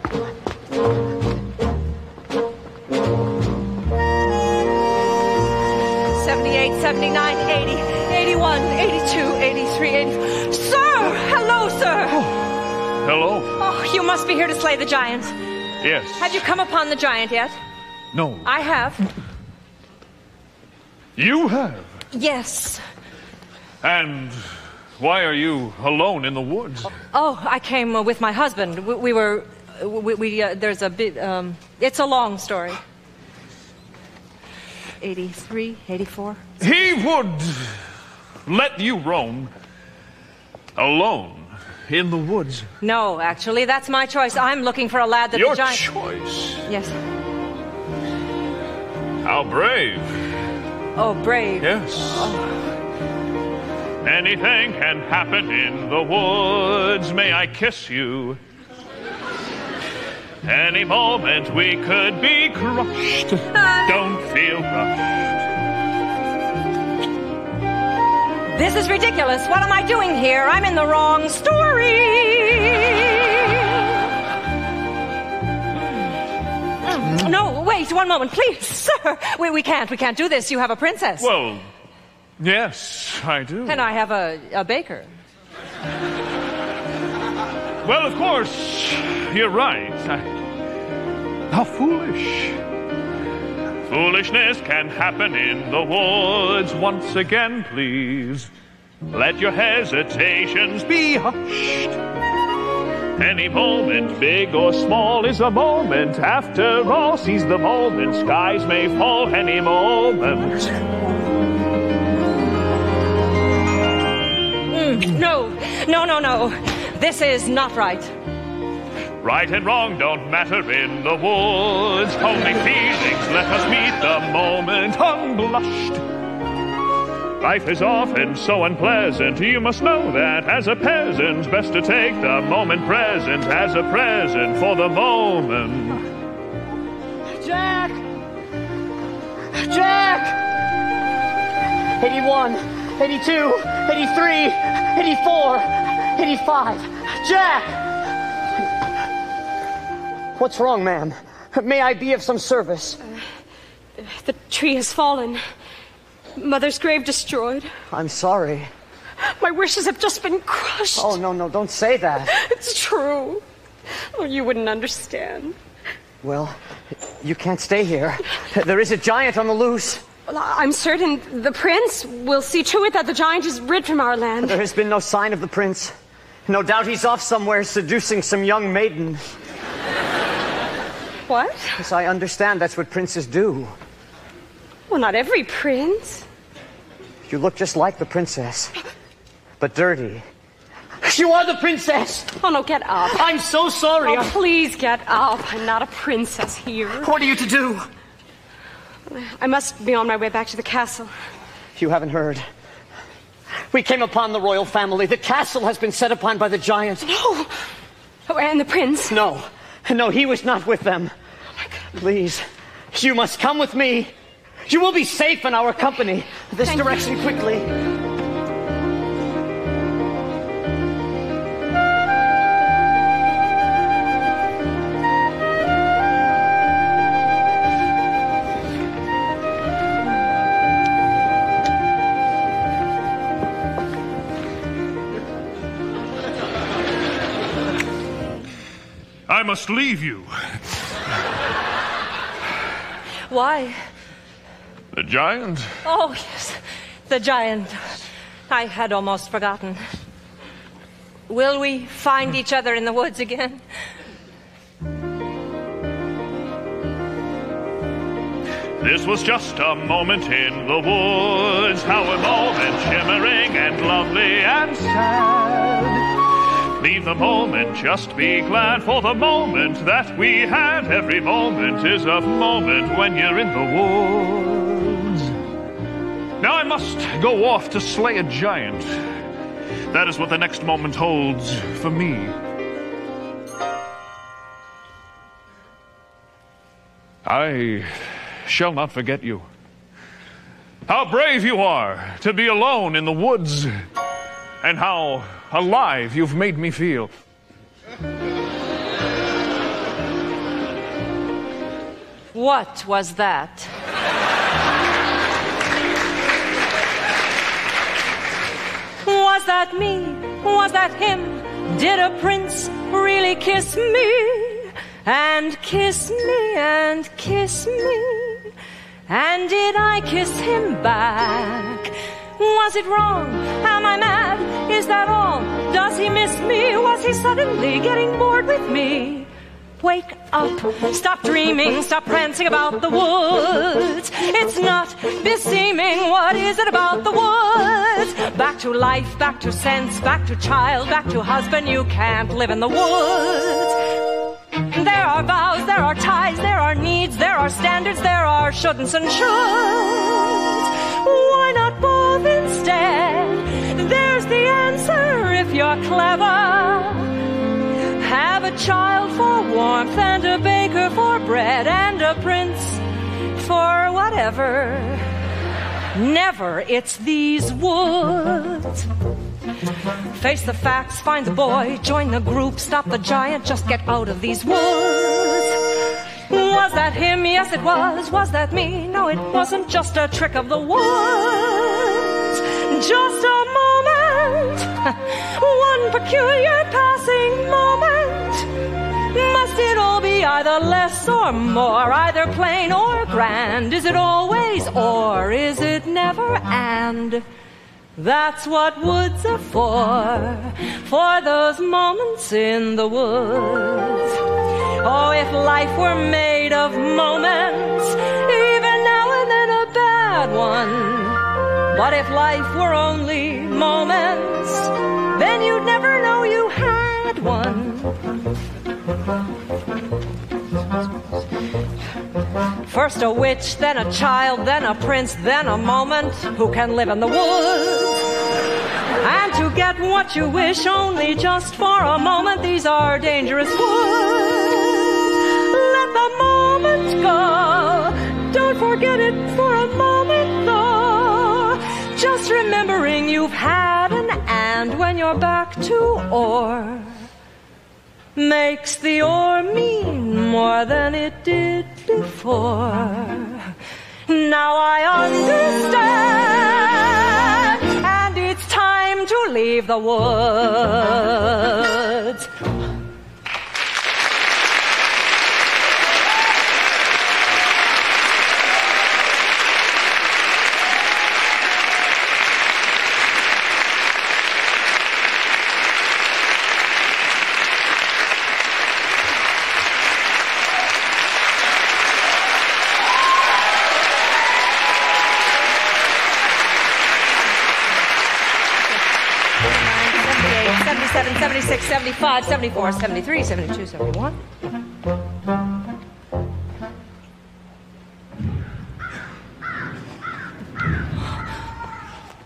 78, 79, 80, 81, 82, 83, 80. Sir! Hello, sir! Hello? Oh, you must be here to slay the giant. Yes. Have you come upon the giant yet? No. I have. You have? Yes. And why are you alone in the woods? Oh, I came with my husband. There's a bit, it's a long story. 83, 84. He would let you roam alone in the woods. No, actually, that's my choice. I'm looking for a lad that Your the giant... choice? Yes. How brave. Oh, brave. Yes. Oh. Anything can happen in the woods. May I kiss you? Any moment we could be crushed. Don't feel rushed. This is ridiculous. What am I doing here? I'm in the wrong story. No, wait, one moment, please, sir. We can't do this. You have a princess. Well, yes, I do. And I have a baker. Well, of course, you're right. How foolish. Foolishness can happen in the woods. Once again, please, let your hesitations be hushed. Any moment, big or small, is a moment. After all, seize the moment. Skies may fall any moment. No. This is not right. Right and wrong don't matter in the woods. Only feelings, let us meet the moment unblushed. Life is often so unpleasant. You must know that as a peasant, best to take the moment present as a present for the moment. Jack! Jack! 81, 82, 83, 84, 85. Jack! What's wrong, ma'am? May I be of some service? The tree has fallen. Mother's grave destroyed. I'm sorry. My wishes have just been crushed. Oh, no, don't say that. It's true. Oh, you wouldn't understand. Well, you can't stay here. There is a giant on the loose. Well, I'm certain the prince will see to it that the giant is rid from our land. There has been no sign of the prince. No doubt he's off somewhere seducing some young maiden. What? Yes, I understand that's what princes do. Well, not every prince. You look just like the princess, but dirty. You are the princess! Oh, no, get up. I'm so sorry. Oh, please get up. I'm not a princess here. What are you to do? I must be on my way back to the castle. You haven't heard. We came upon the royal family. The castle has been set upon by the giant. No! Oh, and the prince? No, he was not with them. Oh, my God. Please, you must come with me. You will be safe in our company. This direction, quickly. I must leave you. Why? The giant? Oh, yes, the giant. I had almost forgotten. Will we find each other in the woods again? This was just a moment in the woods. How a moment, shimmering and lovely and sad. Leave the moment, just be glad for the moment that we had. Every moment is a moment when you're in the woods. Now I must go off to slay a giant. that is what the next moment holds for me. I shall not forget you. How brave you are to be alone in the woods, and how alive you've made me feel. What was that? Was that me? Was that him? Did a prince really kiss me? And kiss me, and kiss me? And did I kiss him back? Was it wrong? Am I mad? Is that all? Does he miss me? Was he suddenly getting bored with me? Wake up, stop dreaming, stop prancing about the woods. It's not beseeming, what is it about the woods? Back to life, back to sense, back to child, back to husband, you can't live in the woods. There are vows, there are ties, there are needs, there are standards, there are shouldn'ts and shoulds. Why not both instead? There's the answer if you're clever. Have a child for warmth and a baker for bread and a prince for whatever. Never, it's these woods. Face the facts, find the boy, join the group, stop the giant, just get out of these woods. Was that him? Yes, it was. Was that me? No, it wasn't. Just a trick of the woods. Just a moment. One peculiar passing moment. Must it all be either less or more, either plain or grand? Is it always or is it never and? That's what woods are for those moments in the woods. Oh, if life were made of moments, even now and then a bad one. But if life were only moments, then you'd never know you had one. First a witch, then a child, then a prince, then a moment. Who can live in the woods? And to get what you wish only just for a moment, these are dangerous woods. Let the moment go. Don't forget it for a moment, though. Just remembering you've had an and when you're back to or. Makes the or mean more than it did before. Now I understand, and it's time to leave the woods. Seven, 76, 75, 74, 73, 72, 71.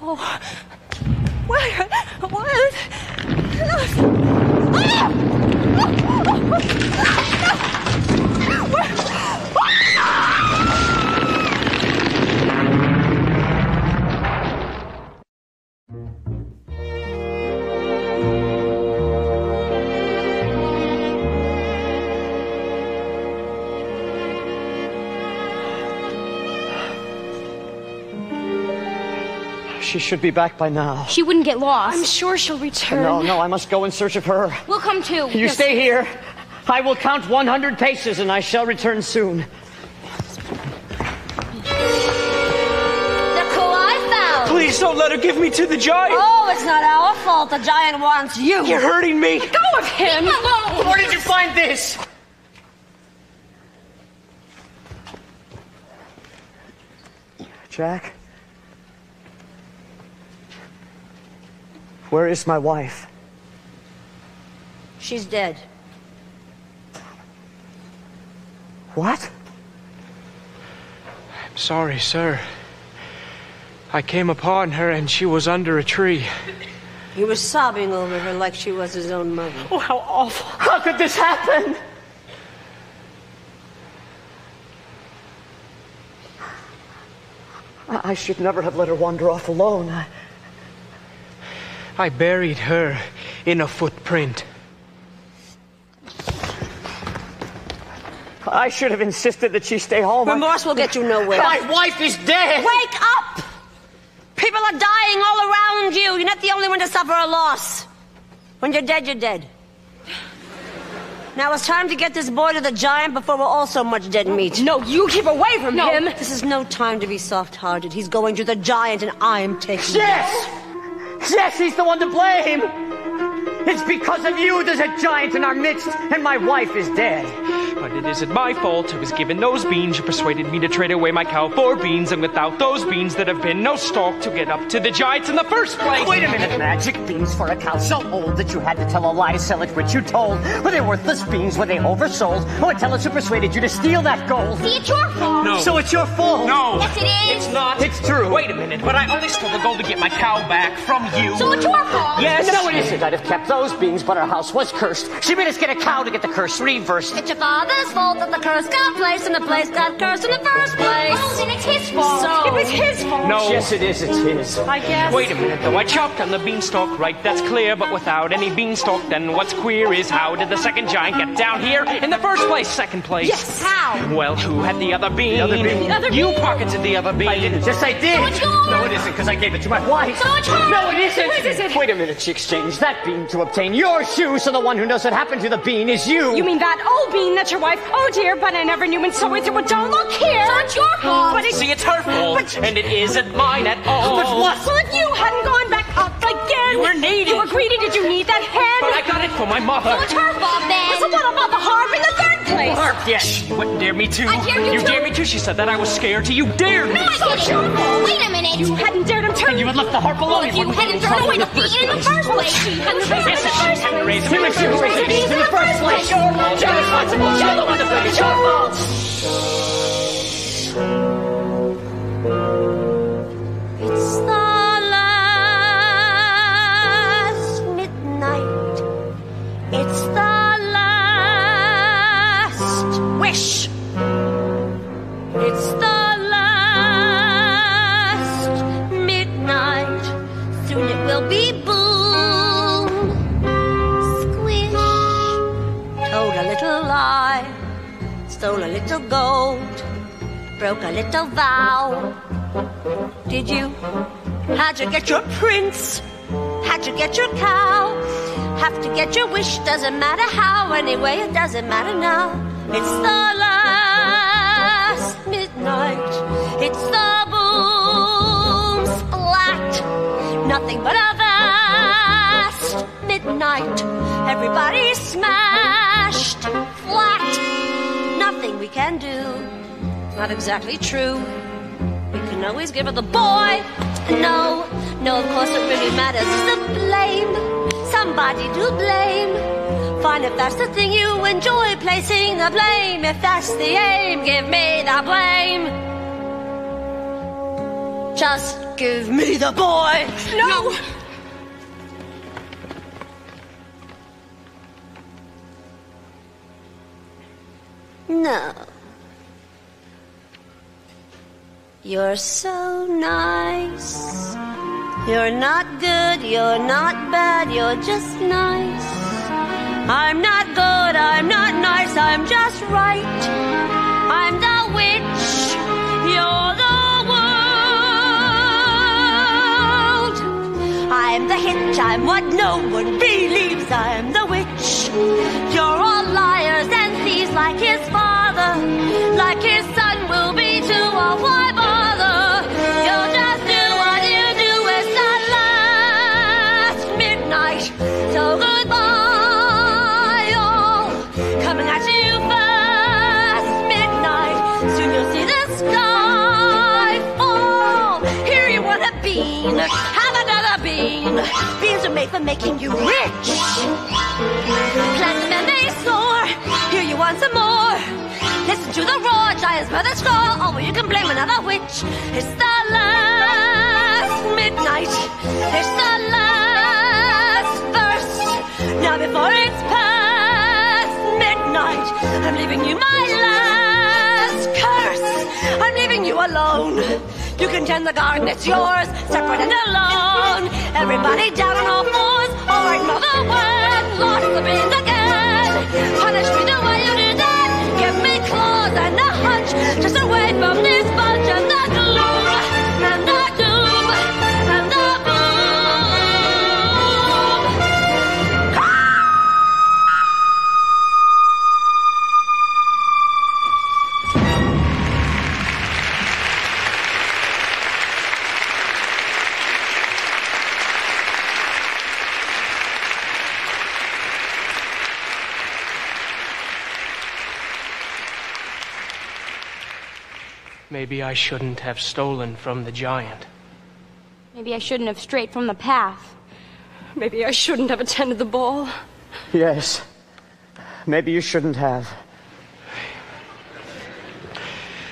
Oh, what? She should be back by now. She wouldn't get lost. I'm sure she'll return. No, I must go in search of her. We'll come too. You stay here. I will count 100 paces and I shall return soon. Look who I found. Please don't let her give me to the giant. Oh, it's not our fault. The giant wants you. You're hurting me. Let go of him. Leave him alone. Where did you find this? Jack? Where is my wife? She's dead. What? I'm sorry, sir. I came upon her and she was under a tree. He was sobbing over her like she was his own mother. Oh, how awful. How could this happen? I should never have let her wander off alone. I buried her in a footprint. I should have insisted that she stay home. Remorse will get you nowhere. My wife is dead! Wake up! People are dying all around you. You're not the only one to suffer a loss. When you're dead, you're dead. Now it's time to get this boy to the giant before we're all so much dead meat. No, you keep away from him. This is no time to be soft-hearted. He's going to the giant and I'm taking Yes! Yes, he's the one to blame! It's because of you there's a giant in our midst, and my wife is dead. But it isn't my fault. I was given those beans. You persuaded me to trade away my cow for beans, and without those beans, there'd have been no stalk to get up to the giants in the first place. Wait a minute, magic beans for a cow so old that you had to tell a lie to sell it, which you told. Were they worthless beans? Were they oversold? Oh, tell us who persuaded you to steal that gold. See, it's your fault. No. So it's your fault. No. Yes, it is. It's not. It's true. Wait a minute, but I only stole the gold to get my cow back from you. So it's your fault. Yes. No, it isn't. I'd have kept those beans, but our house was cursed. She made us get a cow to get the curse reversed. It's your father's fault that the curse got placed and the place got cursed in the first place. Well, then it's his fault. So, It was his fault. No. Yes, it is. It's his. I guess. Wait a minute, though. I chopped on the beanstalk, right? That's clear. But without any beanstalk, then what's queer is how did the second giant get down here in the first place? Second place. Yes, how? Well, who had the other bean? The other bean. The other You bean. pocketed the other bean. I didn't. Yes, I did. So it's yours. No, it isn't, because I gave it to my wife. So it's hers. No, it isn't. Wait, is it? Wait a minute. She exchanged that bean to obtain your shoe, so the one who knows what happened to the bean is you. You mean that old bean that's your wife? Oh dear, but I never knew, and so it's well, don't look here. So it's your fault. But See, it's her fault, and it isn't mine at all. But what? So if you hadn't gone back up again, You were needed. You were greedy. Did you need that hen? But I got it for my mother. So it's her fault, then. So what about the harp in the third place? Harp, yes. You wouldn't dare me to. I dare you to. dared me to. She said that I was scared to. You dared me. No, I did it. Wait a minute. You hadn't dared him to. You had left the harp alone. If you hadn't thrown away the bean in the first place. You hadn't thrown away the first place. Raise You were you raised the beans in the first place. You're responsible. You're the one to blame. It's your fault. It's the last midnight. It's the last wish. It's the last midnight. Soon it will be boom. Squish. Told a little lie. Stole a little gold. Broke a little vow. Did you? How'd you get your prince? How'd you get your cow? Have to get your wish, doesn't matter how. Anyway, it doesn't matter now. It's the last midnight. It's the boom splat. Nothing but a vast midnight. Everybody smashed flat. Nothing we can do. Not exactly true. We can always give her the boy. No, of course it really matters is the blame. Somebody to blame. Fine if that's the thing you enjoy, placing the blame. If that's the aim, give me the blame. Just give me the boy. No. No. You're so nice. You're not good, you're not bad, you're just nice. I'm not good, I'm not nice, I'm just right. I'm the witch, you're the world. I'm the hitch, I'm what no one believes. I'm the witch. You're all liars and thieves like his father, like his son will be to a why bother? You'll just do what you do. It's the last midnight. So goodbye, all coming at you fast. Midnight. Soon you'll see the sky fall. Here you want a bean. Have another bean. Beans are made for making you rich. Plant them and they soar. Here you want some more. Listen to the roar, giants by the straw. Oh, well, you can blame another witch. It's the last midnight. It's the last giving you my last curse. I'm leaving you alone. You can tend the garden, it's yours, separate and alone. Everybody down on all fours, or ignore the word. Lost the beans again. Punish me the way you did that. Give me claws and a hunch, just away from this bunch of the gloom and the doom and the boom. Maybe I shouldn't have stolen from the giant. Maybe I shouldn't have strayed from the path. Maybe I shouldn't have attended the ball. Yes. Maybe you shouldn't have.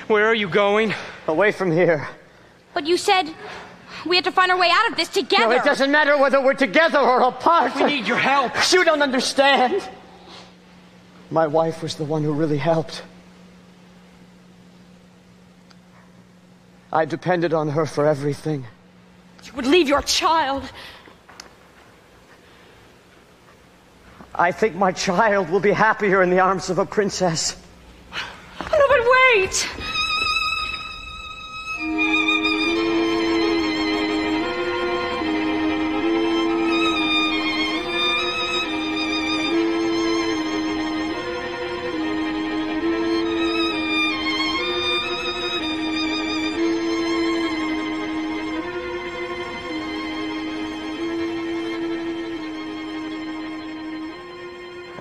Where are you going? Away from here. But you said we had to find our way out of this together. No, it doesn't matter whether we're together or apart. We need your help. You don't understand. My wife was the one who really helped. I depended on her for everything. You would leave your child. I think my child will be happier in the arms of a princess. Oh, no, but wait!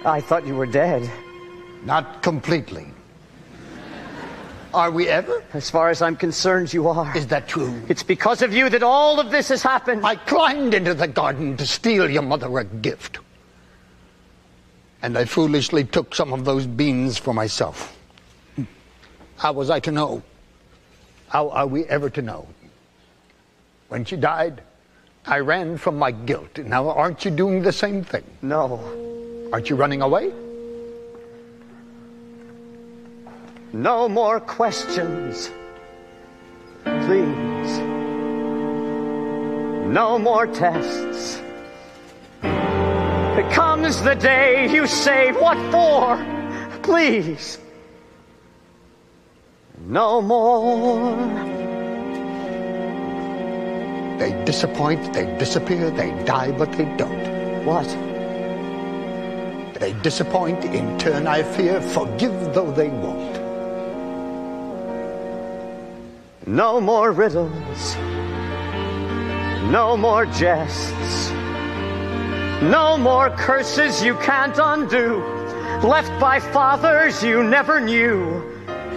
I thought you were dead. Not completely. Are we ever? As far as I'm concerned, you are. Is that true? It's because of you that all of this has happened. I climbed into the garden to steal your mother a gift. And I foolishly took some of those beans for myself. How was I to know? How are we ever to know? When she died, I ran from my guilt. Now, aren't you doing the same thing? No. Aren't you running away? No more questions. Please. No more tests. It comes the day you say, what for? Please. No more. They disappoint, they disappear, they die, but they don't. What? They disappoint, in turn I fear, forgive though they won't. No more riddles. No more jests. No more curses you can't undo, left by fathers you never knew.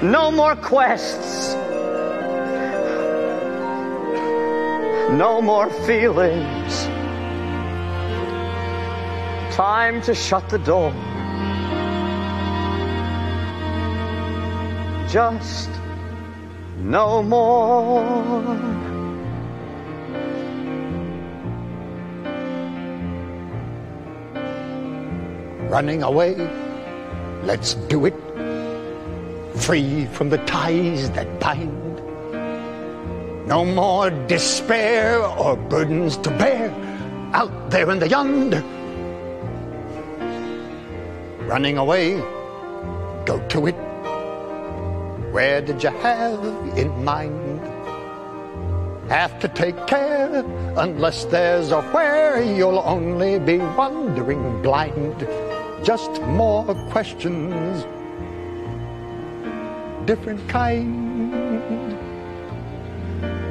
No more quests. No more feelings. Time to shut the door. Just no more. Running away, let's do it. Free from the ties that bind. No more despair or burdens to bear out there in the yonder. Running away, go to it. Where did you have in mind? Have to take care, unless there's a where, you'll only be wandering blind. Just more questions, different kind.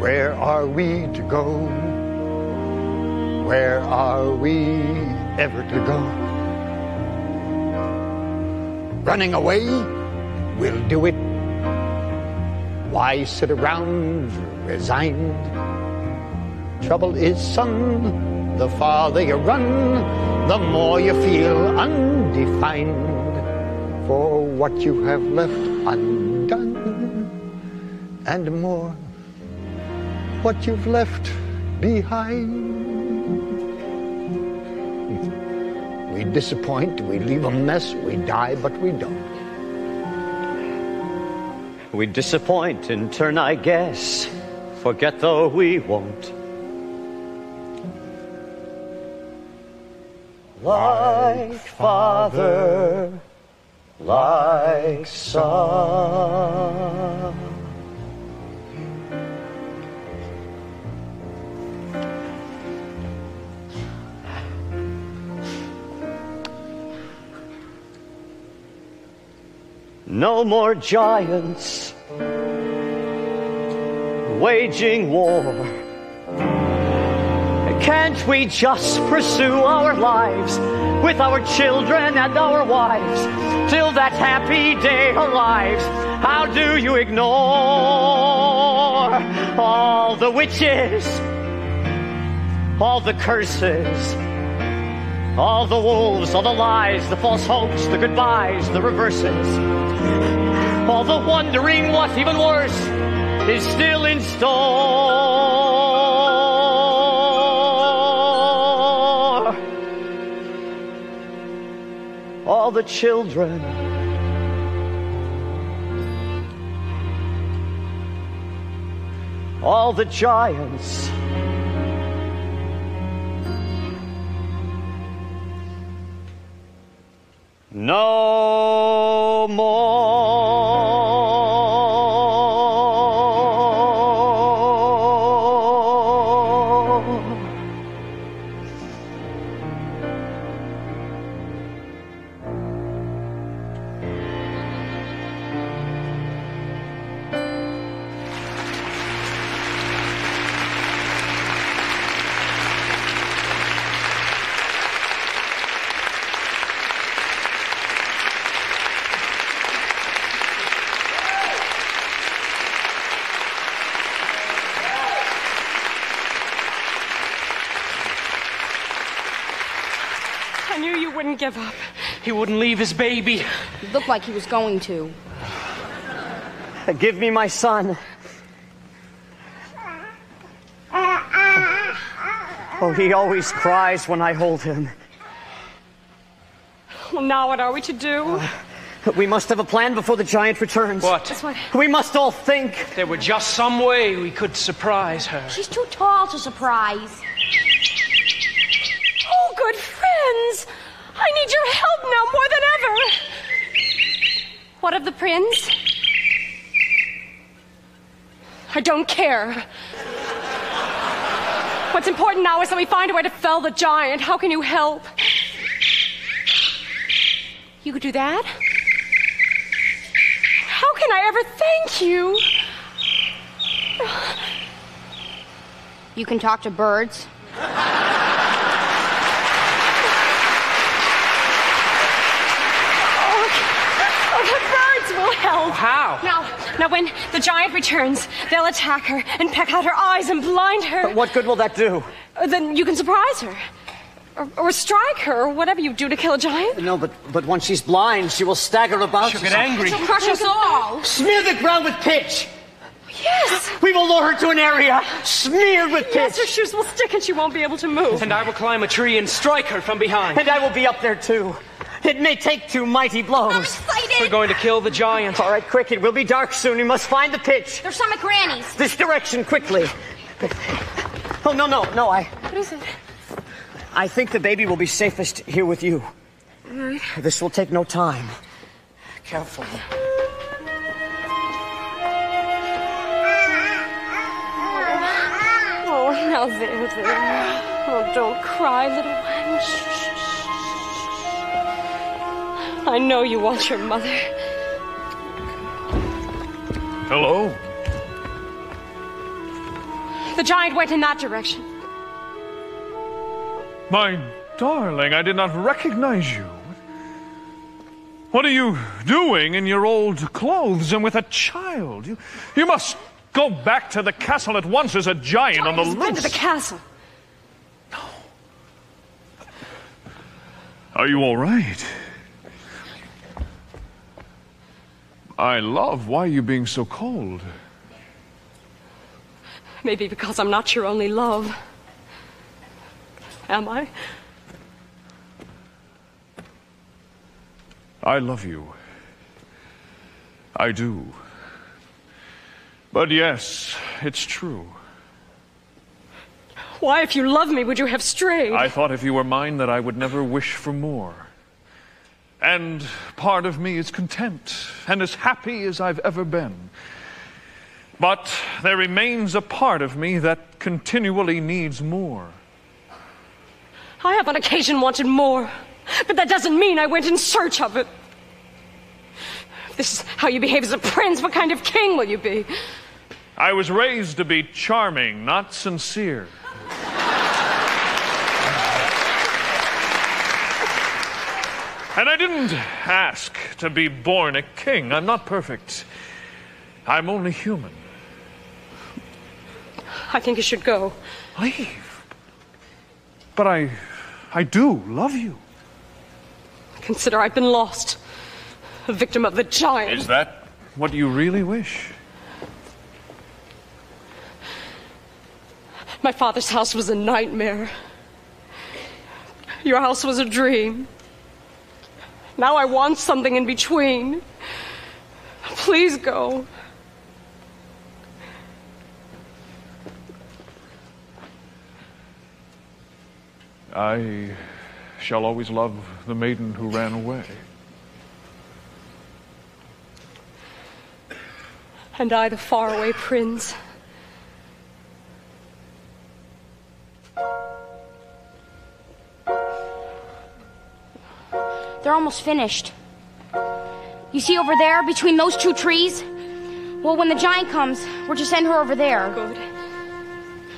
Where are we to go? Where are we ever to go? Running away, we'll do it. Why sit around resigned? Trouble is, son, the farther you run, the more you feel undefined. For what you have left undone, and more, what you've left behind. We disappoint, we leave a mess, we die, but we don't. we'd disappoint in turn, I guess. Forget though we won't. Like father, like son. No more giants waging war. Can't we just pursue our lives with our children and our wives till that happy day arrives? How do you ignore all the witches, all the curses, all the wolves, all the lies, the false hopes, the goodbyes, the reverses, all the wondering what even worse is still in store? All the children, all the giants, no more. I knew you wouldn't give up. He wouldn't leave his baby. He looked like he was going to. Give me my son. Oh, he always cries when I hold him. Well, now what are we to do? We must have a plan before the giant returns. What? That's what... We must all think. There were just some way we could surprise her. She's too tall to surprise. Oh, good friends! I need your help now more than ever. What of the prince? I don't care. What's important now is that we find a way to fell the giant. How can you help? You could do that? How can I ever thank you? You can talk to birds. Will help. How? Now, when the giant returns, they'll attack her and peck out her eyes and blind her. But what good will that do? Then you can surprise her. Or strike her, or whatever you do to kill a giant. No, but once she's blind, she will stagger about. She'll get angry. She'll crush us all. Smear the ground with pitch. Yes. We will lure her to an area smeared with pitch. Yes, her shoes will stick and she won't be able to move. And I will climb a tree and strike her from behind. And I will be up there too. It may take 2 mighty blows. I'm excited. We're going to kill the giant. All right, quick. It will be dark soon. We must find the pitch. There's some at Granny's. This direction, quickly. Oh, no. What is it? I think the baby will be safest here with you. All right. This will take no time. Careful. Oh, now there. Oh, don't cry, little one. I know you want your mother. Hello? The giant went in that direction. My darling, I did not recognize you. What are you doing in your old clothes and with a child? You must go back to the castle at once. There's a giant on the loose. Been to the castle. Are you all right? I love. Why are you being so cold? Maybe because I'm not your only love. Am I? I love you. I do. But yes, it's true. Why, if you loved me, would you have strayed? I thought if you were mine that I would never wish for more. And part of me is content and as happy as I've ever been. But there remains a part of me that continually needs more. I have on occasion wanted more, but that doesn't mean I went in search of it. If this is how you behave as a prince, what kind of king will you be? I was raised to be charming, not sincere. And I didn't ask to be born a king. I'm not perfect. I'm only human. I think you should go. Leave? But I do love you. Consider I've been lost. A victim of the giant. Is that what you really wish? My father's house was a nightmare. Your house was a dream. Now I want something in between. Please go. I shall always love the maiden who ran away. And I, the faraway prince. They're almost finished. You see over there, between those two trees? Well, when the giant comes, we're to send her over there. Good.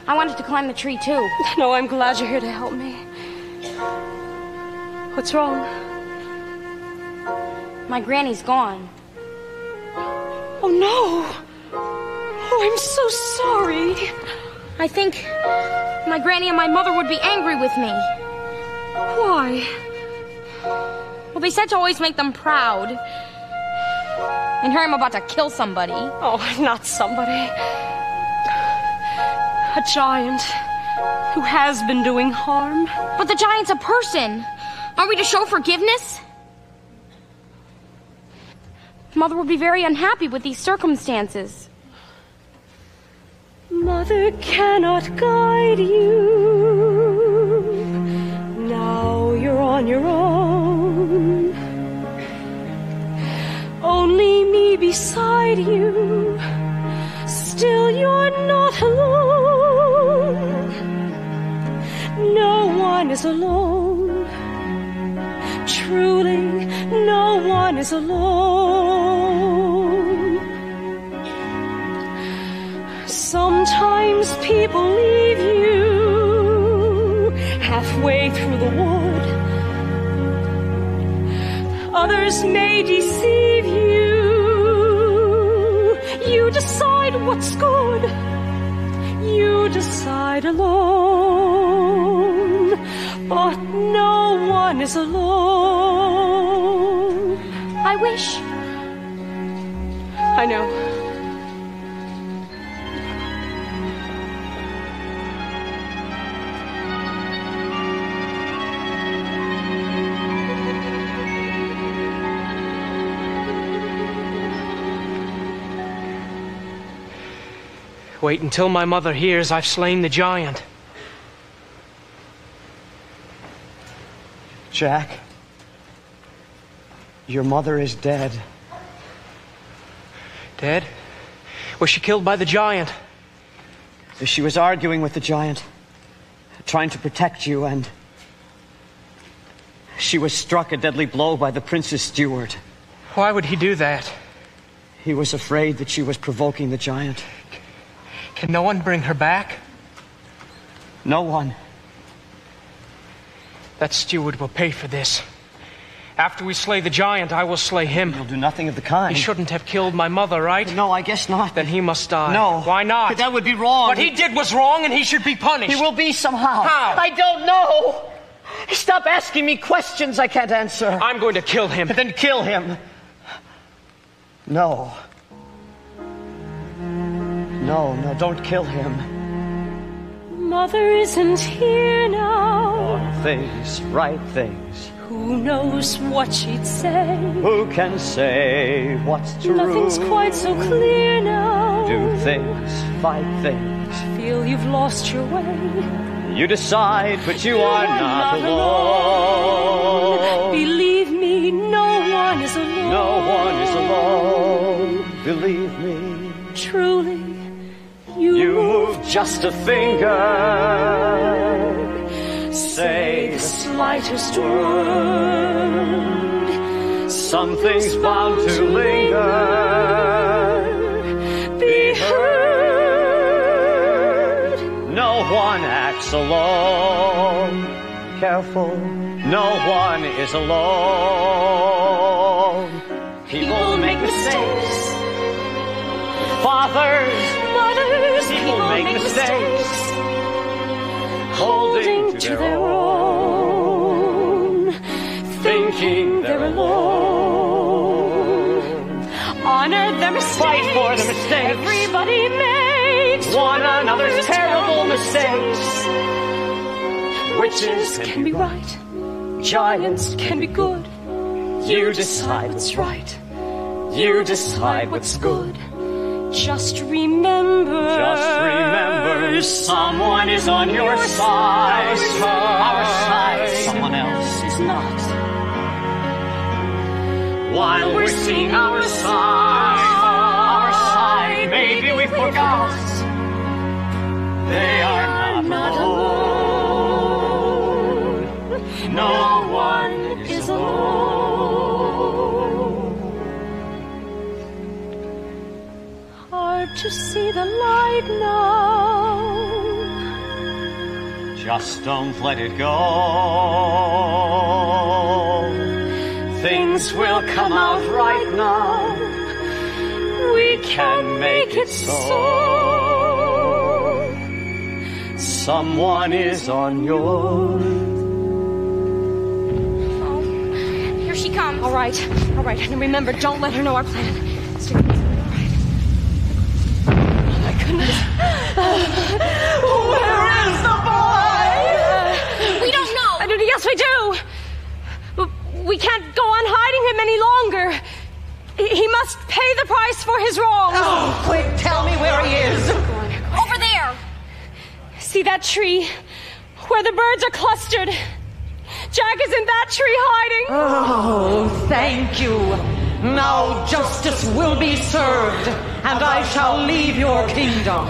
I wanted to climb the tree, too. No, I'm glad you're here to help me. What's wrong? My granny's gone. Oh, no! Oh, I'm so sorry. I think my granny and my mother would be angry with me. Why? Well, they said to always make them proud. And here I'm about to kill somebody. Oh, not somebody. A giant who has been doing harm. But the giant's a person. Are we to show forgiveness? Mother would be very unhappy with these circumstances. Mother cannot guide you. Now you're on your own. Only me beside you. Still you're not alone. No one is alone. Truly, no one is alone. Sometimes people leave you halfway through the wood. Others may deceive you. You decide what's good. You decide alone. But no one is alone. I wish. I know. Wait until my mother hears I've slain the giant. Jack, your mother is dead. Dead? Was she killed by the giant? She was arguing with the giant, trying to protect you, and she was struck a deadly blow by the prince's steward. Why would he do that? He was afraid that she was provoking the giant. Can no one bring her back? No one. That steward will pay for this. After we slay the giant, I will slay him. He'll do nothing of the kind. He shouldn't have killed my mother, right? No, I guess not. Then he must die. No. Why not? That would be wrong. What he did was wrong, and he should be punished. He will be somehow. How? I don't know. Stop asking me questions I can't answer. I'm going to kill him. Then kill him. No. No, don't kill him. Mother isn't here now. Things, right things. Who Who knows what she'd say? Who can say what's true? Nothing's quite so clear now. Do things, fight things. Feel you've lost your way. You decide, but you are not alone. Believe me, no one is alone. No one is alone. Believe me. Truly, you move just a finger. Say the slightest word. Something's bound to linger. Be heard. No one acts alone. Careful, no one is alone. People make mistakes. Fathers, mothers, people make mistakes. Holding to their own, thinking they're alone. Honor their mistakes. Fight for the mistakes. Everybody makes one another's terrible mistakes. Witches can be right. Giants can be good. You decide what's right. You decide what's good. Just remember, someone is on your side. Our side, someone else is not. While we're seeing our side, maybe we forgot. They are not alone. No one is alone. To see the light now. Just don't let it go. Things will come out right now. We can make it so. Someone is on your. Oh, here she comes. All right. And remember, don't let her know our plan. Where is the boy? We don't know. Yes, we do. We can't go on hiding him any longer. He must pay the price for his wrongs. Oh, quick, tell me where he is. Over there. See that tree where the birds are clustered? Jack is in that tree hiding. Oh, thank you. Now justice will be served, and I shall leave your kingdom.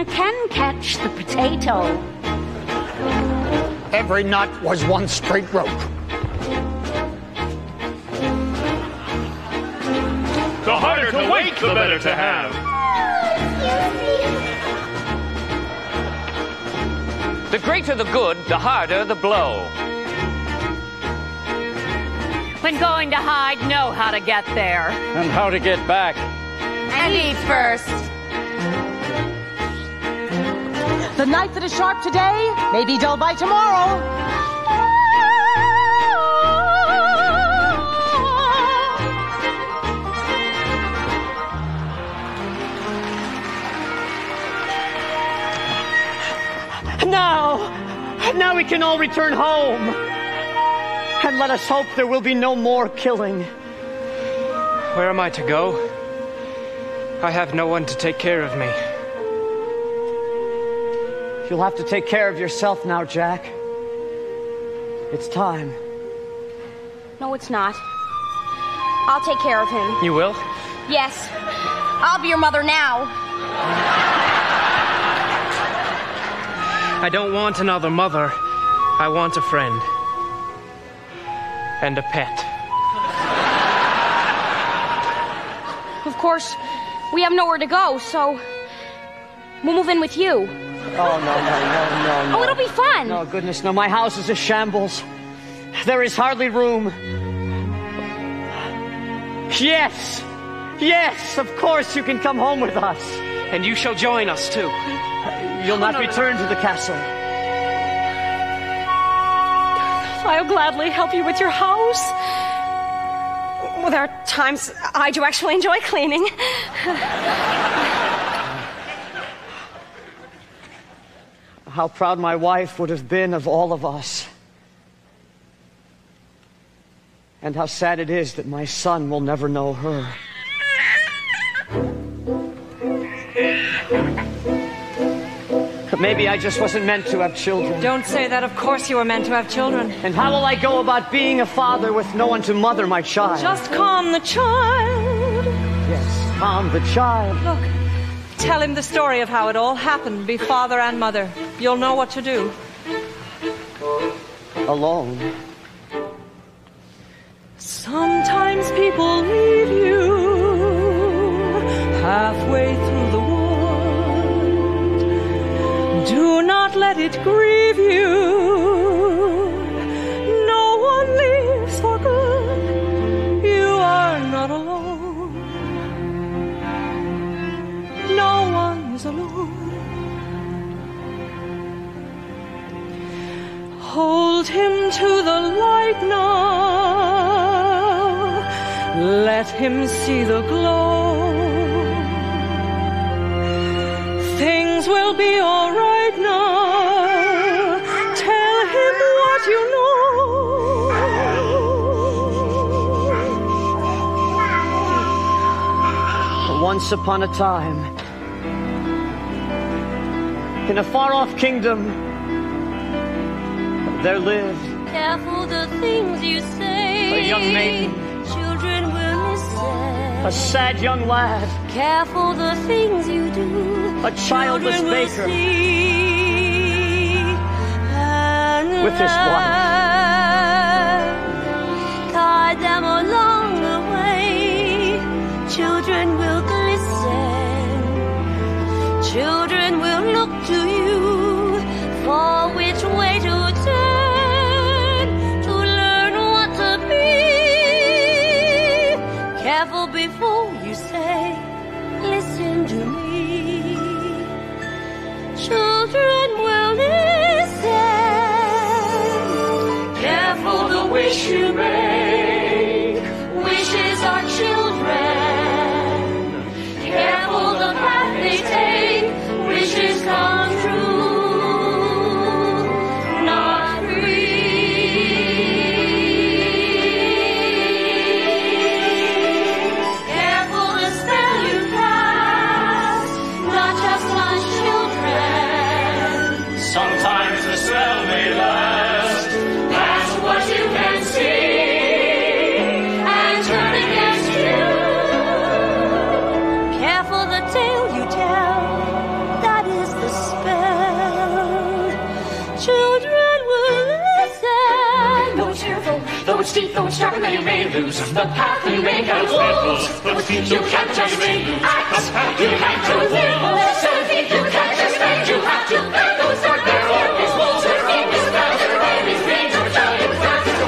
Can catch the potato. Every knot was one straight rope. The harder to wake, the better to have. The greater the good, the harder the blow. When going to hide, know how to get there. And how to get back. And eat first. The knife that is sharp today may be dull by tomorrow. Now we can all return home. And let us hope there will be no more killing. Where am I to go? I have no one to take care of me. You'll have to take care of yourself now, Jack. It's time. No, it's not. I'll take care of him. You will? Yes. I'll be your mother now. I don't want another mother. I want a friend. And a pet. Of course, we have nowhere to go, so we'll move in with you. Oh, no. Oh, it'll be fun. No, goodness, no. My house is a shambles. There is hardly room. Yes, of course you can come home with us. And you shall join us, too. You'll not return to the castle. I'll gladly help you with your house. Well, there are times I do actually enjoy cleaning. How proud my wife would have been of all of us. And how sad it is that my son will never know her. But maybe I just wasn't meant to have children. Don't say that. Of course you were meant to have children. And how will I go about being a father with no one to mother my child? Just calm the child. Yes, calm the child. Look, tell him the story of how it all happened. Be father and mother. You'll know what to do. Alone. Sometimes people leave you halfway through the wood. Do not let it grieve you. No one leaves for good. You are not alone. No one is alone. Hold him to the light now. Let him see the glow. Things will be all right now. Tell him what you know. Once upon a time, in a far-off kingdom, there lived Careful the things you say. a young maiden, Children will listen. a sad young lad, Careful the things you do. a childless Children will baker see and with his wife. Guide them along the way. Children will glisten. Children will look to you for which way to turn to learn what to be. Careful before you say, listen to me. Children will listen. Careful the wish you make. Wishes are children. Careful the path they take. Wishes come true, not free. Careful the spell you cast, not just on children. Sometimes the spell may last. That's what you can see and turn against you. Careful the tale you tell, that is the spell. Children will listen. Though it's fearful, though it's deep, though it's dark, then you may lose the path you make out of wolves. You can't just act, you have to will. So deep you can't just act, you have to fight those dark barrels. Wolves, their fingers bound, their enemies being to rebellion. So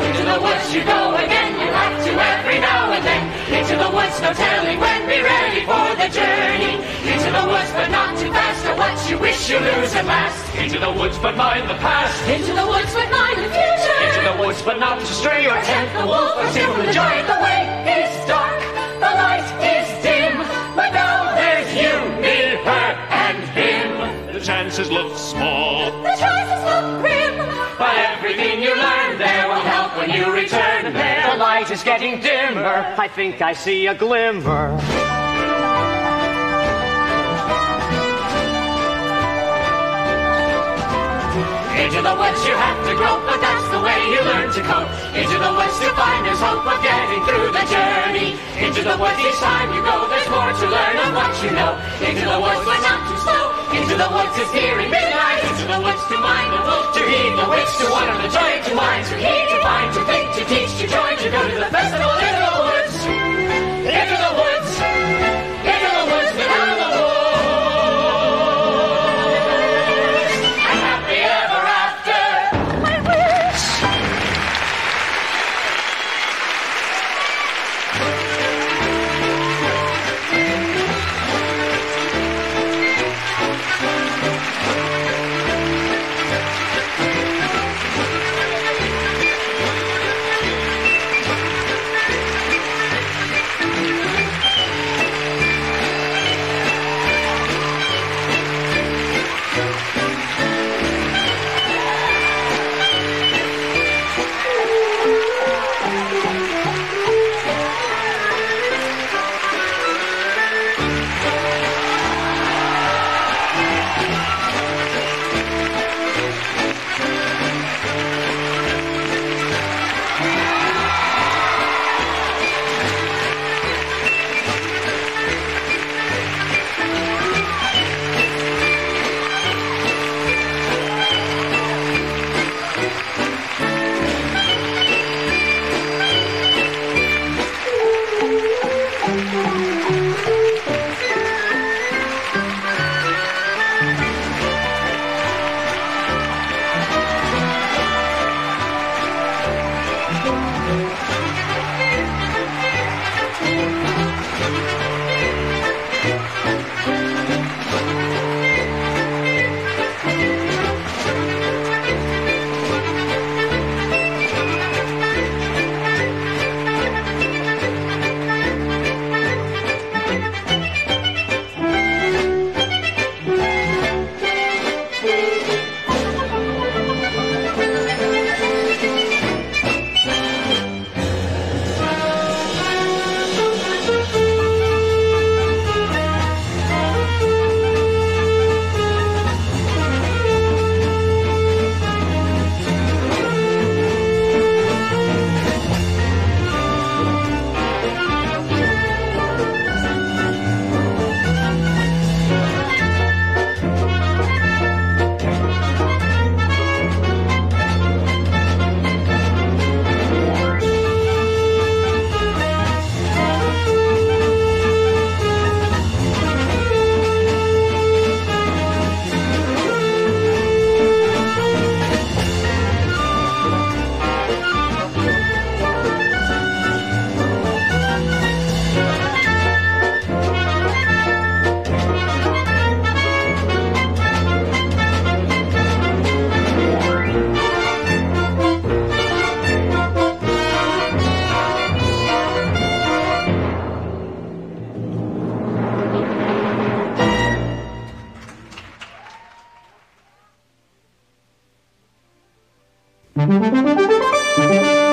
into the woods you go again, you have to every now and then. Into the woods, no telling when, be ready for the journey. Into the woods, but not too fast, or what you wish you lose at last. Into the woods, but mind the past. Into the woods, but mind the future. Into the woods, but not to stray or tempt The wolf or Tim the giant, the way is dark, the light is dim, but now there's you, me, her, and him. The chances look small, The choices look grim, but everything you learn there will help when you return there. The light is getting dimmer. I think I see a glimmer. Into the woods you have to grope, but that's the way you learn to cope. Into the woods to find there's hope of getting through the journey. Into the woods each time you go, there's more to learn of what you know. Into the woods, but not too slow. Into the woods is nearing midnight. Into the woods to mind the wolf, to heed the witch, to wonder the joy, to mind, to heed, to find, to think, to teach, to join, to go to the festival. Into the woods, into the woods, into the woods, get out of the woods. Thank you.